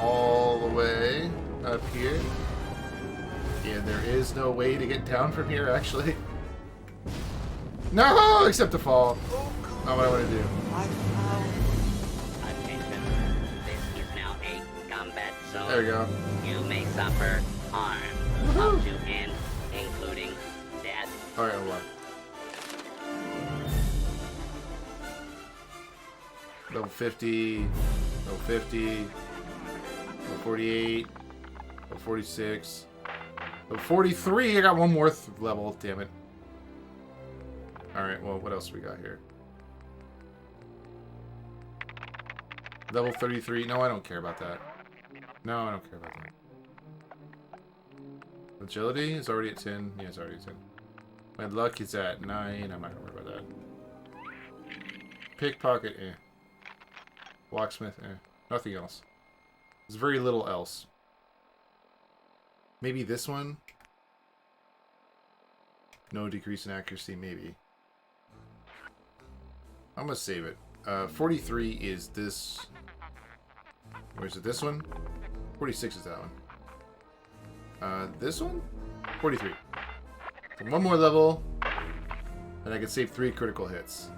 all the way up here. And there is no way to get down from here, actually. No, except to fall. Not what I want to do. Attention. This is now a combat zone. There we go. You may suffer harm up to and including death. Alright, hold on. Level 50, level 50, level 48, level 46, level 43. I got one more level. Damn it. Alright, well, what else we got here? Level 33. No, I don't care about that. No, I don't care about that. Agility is already at 10. Yeah, it's already at 10. My luck is at 9. I'm not gonna worry about that. Pickpocket, eh. Locksmith, eh. Nothing else. There's very little else. Maybe this one? No decrease in accuracy, maybe. I'm gonna save it. 43 is this. Or is it this one? 46 is that one. This one? 43. So one more level, and I can save 3 critical hits.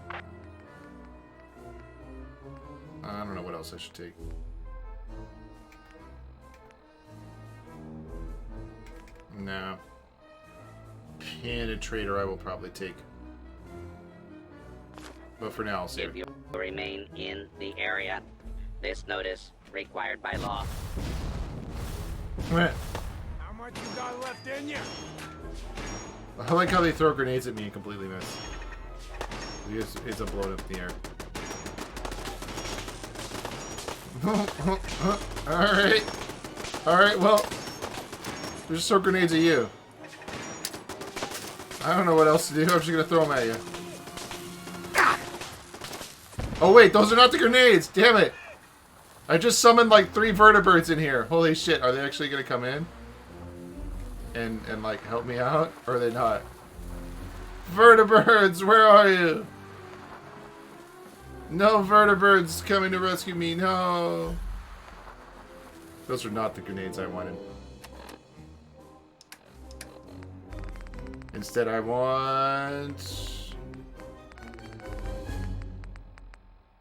I don't know what else I should take. No. Candid Trader I will probably take. But for now, I'll save If you remain in the area, this notice required by law. it. How much you got left in you? I like how they throw grenades at me and completely miss. It's a blown up in the air. Alright. Alright, well. Just throw grenades at you. I don't know what else to do. I'm just gonna throw them at you. Oh wait, those are not the grenades! Damn it! I just summoned like 3 vertebrates in here. Holy shit, are they actually gonna come in? And like help me out? Or are they not? Vertebrates, where are you? No vertebrates coming to rescue me, no! Those are not the grenades I wanted. Instead, I want...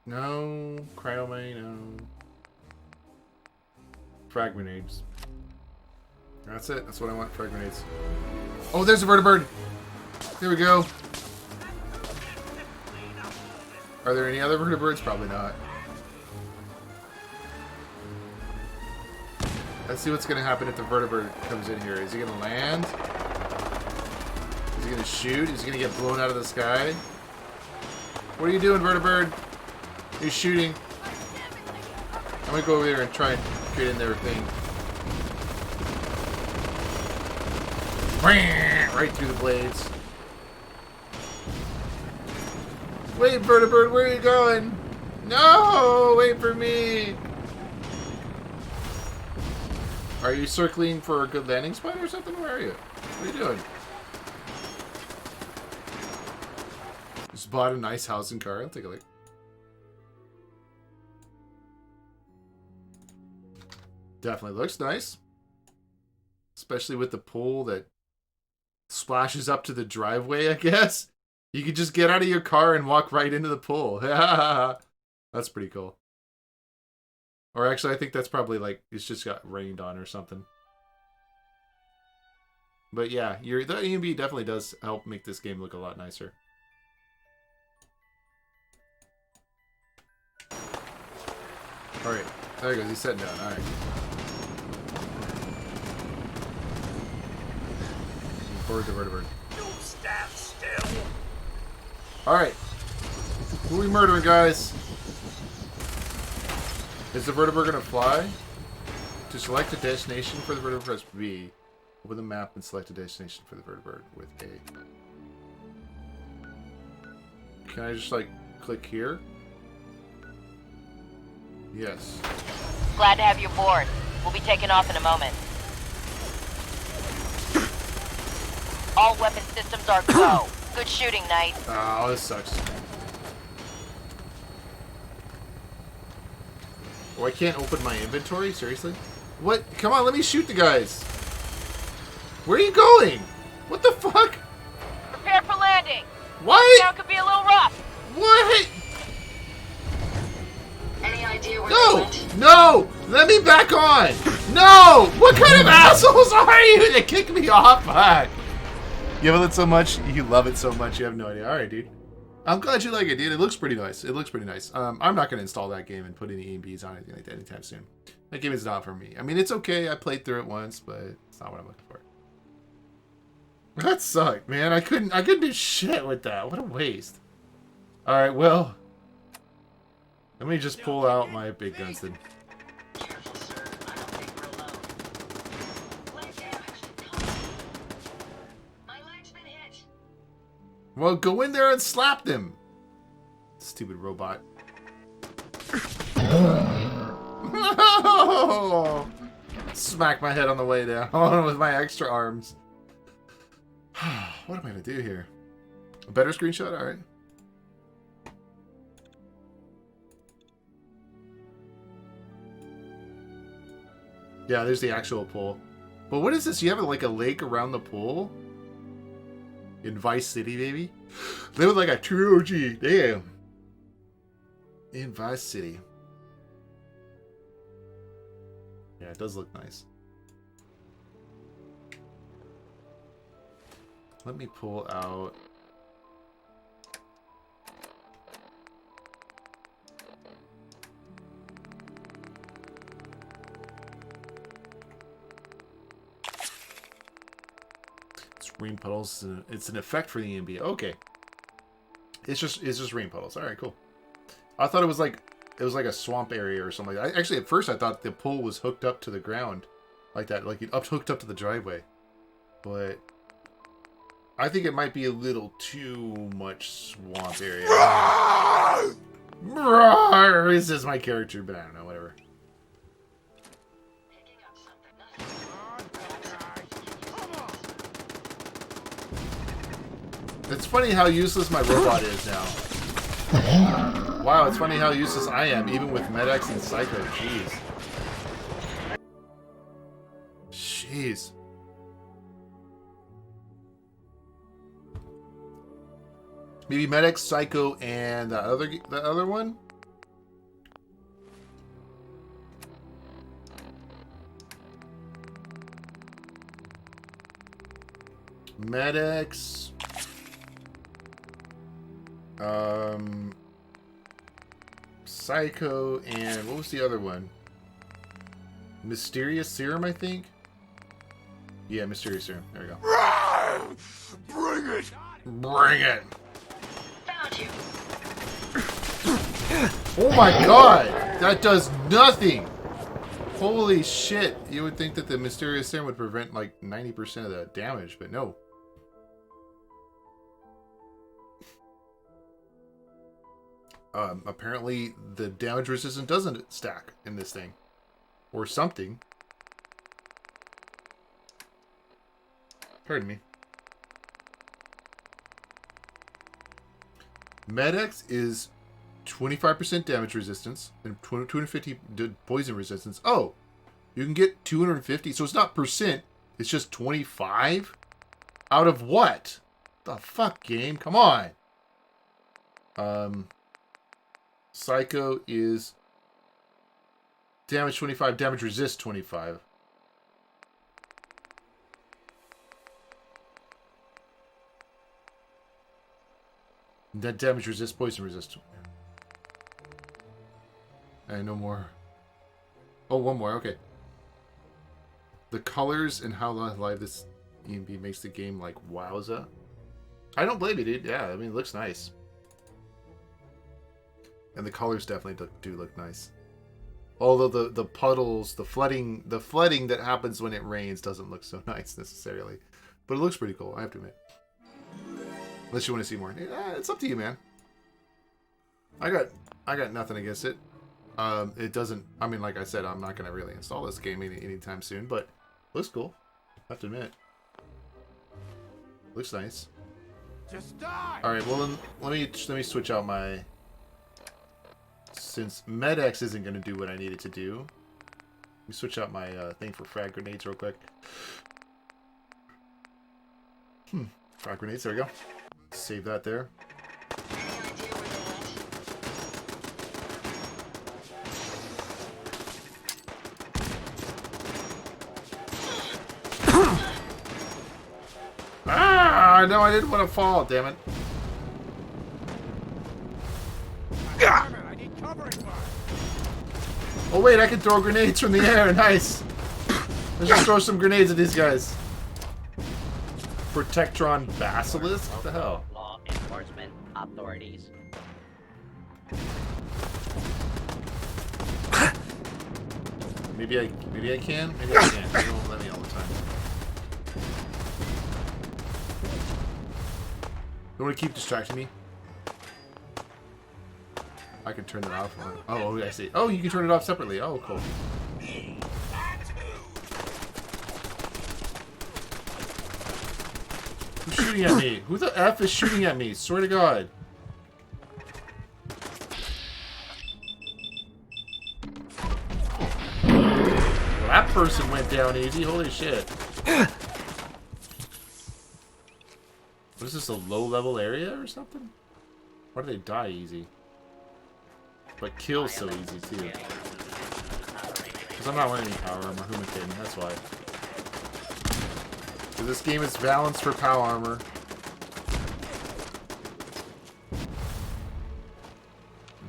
No. Cryomite, no. Frag grenades. That's it. That's what I want. Frag grenades. Oh, there's a vertibird. Here we go. Are there any other vertibirds? Probably not. Let's see what's going to happen if the vertibird comes in here. Is he going to land? Is he going to shoot? Is he going to get blown out of the sky? What are you doing, vertibird? He's shooting. I'm going to go over there and try and get in their thing. Right through the blades. Wait, vertibird, where are you going? No! Wait for me! Are you circling for a good landing spot or something? Where are you? What are you doing? Just bought a nice house and car. I'll take a look. Definitely looks nice. Especially with the pool that splashes up to the driveway, I guess. You could just get out of your car and walk right into the pool. That's pretty cool. Or actually, I think that's probably like it's just got rained on or something. But yeah, the EMB definitely does help make this game look a lot nicer. Alright, there he goes. He's sitting down. Alright. Forward to vertibird. Don't stand still. Alright. Who are we murdering, guys? Is the vertibird gonna fly? To select a destination for the vertibird, press B. Open the map and select a destination for the vertibird with A. Can I just, like, click here? Yes. Glad to have you aboard. We'll be taking off in a moment. All weapon systems are go. Good shooting, Knight. Oh, this sucks. Oh, I can't open my inventory? Seriously? What? Come on, let me shoot the guys. Where are you going? What the fuck? Prepare for landing. What? Now could be a little rough. What? Any idea where No! they went? No! Let me back on! No! What kind of assholes are you to kick me off? Fuck. You love it so much, you love it so much, you have no idea. Alright, dude. I'm glad you like it, dude. It looks pretty nice. It looks pretty nice. I'm not going to install that game and put any EMBs on anything like that anytime soon. That game is not for me. I mean, it's okay. I played through it once, but it's not what I'm looking for. That sucked, man. I couldn't do shit with that. What a waste. Alright, well. Let me just pull out my big guns then. Careful, sir. I don't think we're alone. Leg damage. My leg's been hit. Well, go in there and slap them. Stupid robot. Smack my head on the way down with my extra arms. What am I going to do here? A better screenshot? Alright. Yeah, there's the actual pool. But what is this? You have like a lake around the pool? In Vice City, baby? Living like a true OG. Damn. In Vice City. Yeah, it does look nice. Let me pull out... It's rain puddles. It's an effect for the EMB. Okay. It's just rain puddles. All right, cool. I thought it was like a swamp area or something like that. Actually, at first I thought the pool was hooked up to the ground like that, like it hooked up to the driveway. But I think it might be a little too much swamp area. This is my character, but I don't know, whatever. It's funny how useless my robot is now. Wow, it's funny how useless I am, even with Medex and Psycho. Jeez. Jeez. Maybe Medics, Psycho, and the other one? Medics. Psycho, and what was the other one? Mysterious Serum, I think? Yeah, Mysterious Serum. There we go. Bring it! Bring it! Found you. Oh my god! That does nothing! Holy shit! You would think that the Mysterious Serum would prevent like 90% of the damage, but no. Apparently the damage resistance doesn't stack in this thing. Or something. Pardon me. Med-X is 25% damage resistance and 250 poison resistance. Oh! You can get 250. So it's not percent. It's just 25? Out of what? The fuck, game? Come on. Psycho is damage 25, damage resist 25. That damage resist, poison resist. And no more. Oh, one more, okay. The colors and how live this EMB makes the game like wowza. I don't blame you, dude. Yeah, I mean, it looks nice. And the colors definitely do look nice. Although the puddles, the flooding that happens when it rains doesn't look so nice necessarily. But it looks pretty cool, I have to admit. Unless you want to see more. It's up to you, man. I got nothing against it. It doesn't, I mean, like I said, I'm not going to really install this game anytime soon, but it looks cool. I have to admit. Looks nice. Just die. All right, well then let me switch out my. Since Med-X isn't going to do what I need it to do, let me switch out my thing for frag grenades real quick. Frag grenades. There we go. Save that there. Ah, no, I didn't want to fall, damn it. Oh wait, I can throw grenades from the air, nice. Let's just throw some grenades at these guys. Protectron Basilisk? What the hell? Law enforcement authorities. Maybe I can? Maybe I can't. They don't let me all the time. You want to keep distracting me? I can turn it off. Oh, I see. Oh, you can turn it off separately. Oh, cool. Who's shooting at me? Who the F is shooting at me? Swear to God. Well, that person went down easy. Holy shit. What is this, a low-level area or something? Why do they die easy? But kill so easy, too. Because I'm not wearing any power armor. Who am I kidding? That's why. So this game is balanced for power armor.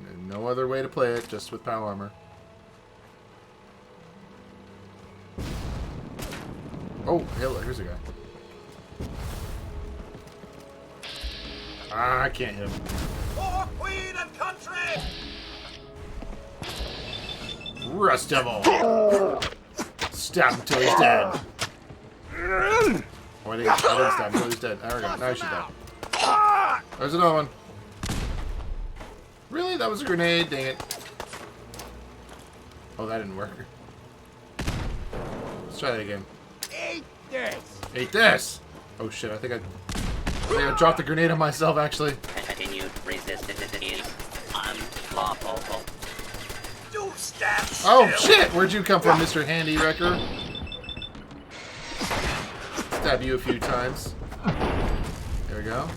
And no other way to play it, just with power armor. Oh, here's a guy. Ah, I can't hit him. For Queen and country! Rust Devil! Stab him till he's dead. Oh, I didn't stab him till he's dead. There we go. Now she's dead. There's another one. Really? That was a grenade? Dang it. Oh, that didn't work. Let's try that again. Eat this! Eat this! Oh shit, I think I dropped the grenade on myself, actually. Continued resistance is unlawful. Do stand still. Oh shit! Where'd you come from, Mr. Handy Wrecker? Stab you a few times. There we go.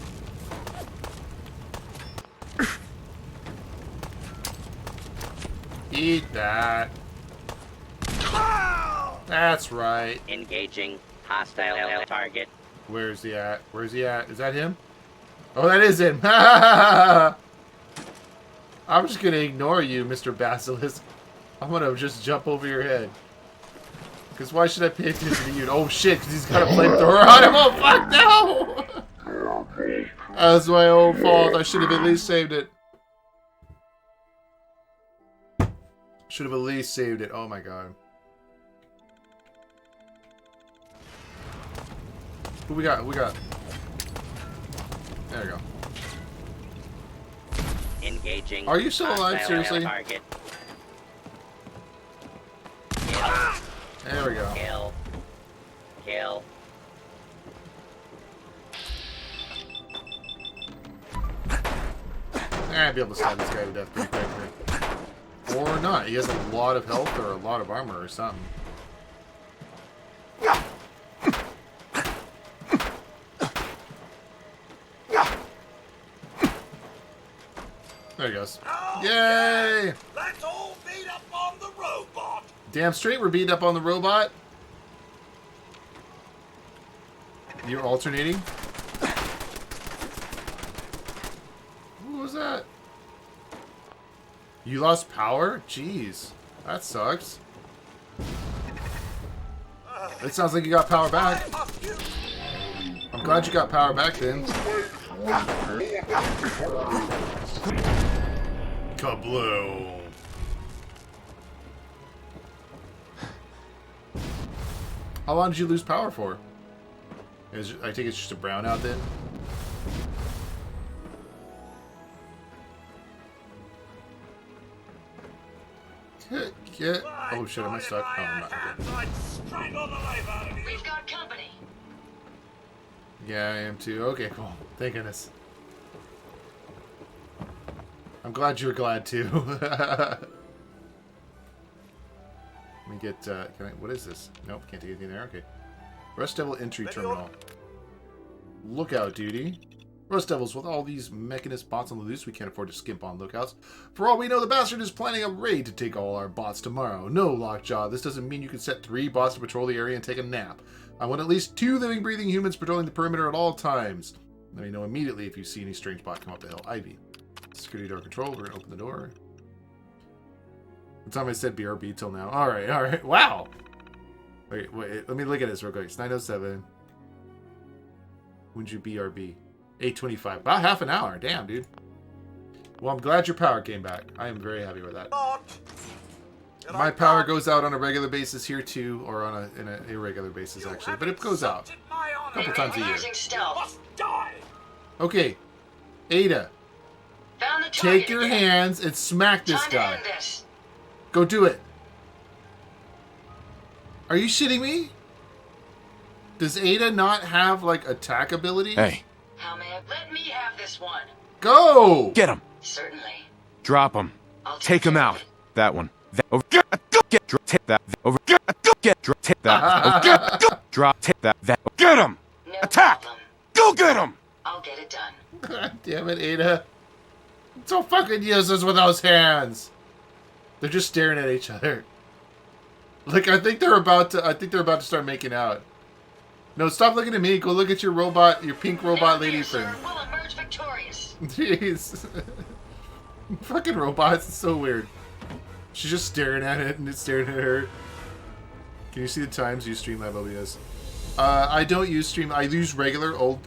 Eat that. That's right. Engaging hostile target. Where's he at? Where's he at? Is that him? Oh, that is him. I'm just gonna ignore you, Mr. Basilisk. I'm gonna just jump over your head. Because why should I pay attention to you? Oh shit, because he's got a flamethrower on him. Oh fuck, no! That's my own fault. I should have at least saved it. Should have at least saved it. Oh my god. Who we got? We got. There we go. Engaging. Are you still alive? Seriously? Target. There we go. Kill. Kill. I'd be able to stab this guy to death pretty quickly. Or not. He has a lot of health or a lot of armor or something. There he goes. Yay! Let's all beat up on the robot. Damn straight we're beating up on the robot. You're alternating? What was that? You lost power? Jeez. That sucks. It sounds like you got power back. I'm glad you got power back then. Kabloom. How long did you lose power for? I think it's just a brownout then? Get. Oh shit, am I stuck? Oh, I'm not. Okay. We've got company. Yeah, I am too. Okay, cool. Thank goodness. I'm glad you were glad too. Let me get, can I, what is this? Nope, can't take anything there. Okay. Rust Devil entry terminal. Lookout duty. Rust Devils, with all these mechanist bots on the loose, we can't afford to skimp on lookouts. For all we know, the bastard is planning a raid to take all our bots tomorrow. No, Lockjaw, this doesn't mean you can set 3 bots to patrol the area and take a nap. I want at least 2 living, breathing humans patrolling the perimeter at all times. Let me know immediately if you see any strange bot come up the hill. Ivy. Security door control, we're gonna open the door. What time I said BRB till now? Alright, alright. Wow! Wait, let me look at this real quick. It's 9:07. When'd you BRB? 8:25. About half an hour. Damn, dude. Well, I'm glad your power came back. I am very happy with that. My power goes out on a regular basis here too, or on an irregular basis actually, but it goes out a couple times a year. Okay, Ada, take your hands and smack this guy. Go do it. Are you shitting me? Does Ada not have like attack abilities? Hey. How may I let me have this one? Go! Get him. Certainly. Drop him. Take him out. That one. Over. Take that. Over. Take that. Drop. Take that. Get him. No Attack. problem. Go get him. I'll get it done. God damn it, Ada. So fucking useless with those hands. They're just staring at each other. Like I think they're about to start making out. No, stop looking at me. Go look at your robot, your pink robot lady friend. We'll emerge victorious. Jeez. Fucking robots, it's so weird. She's just staring at it and it's staring at her. Can you see the times you stream live OBS? I don't use stream. I use regular old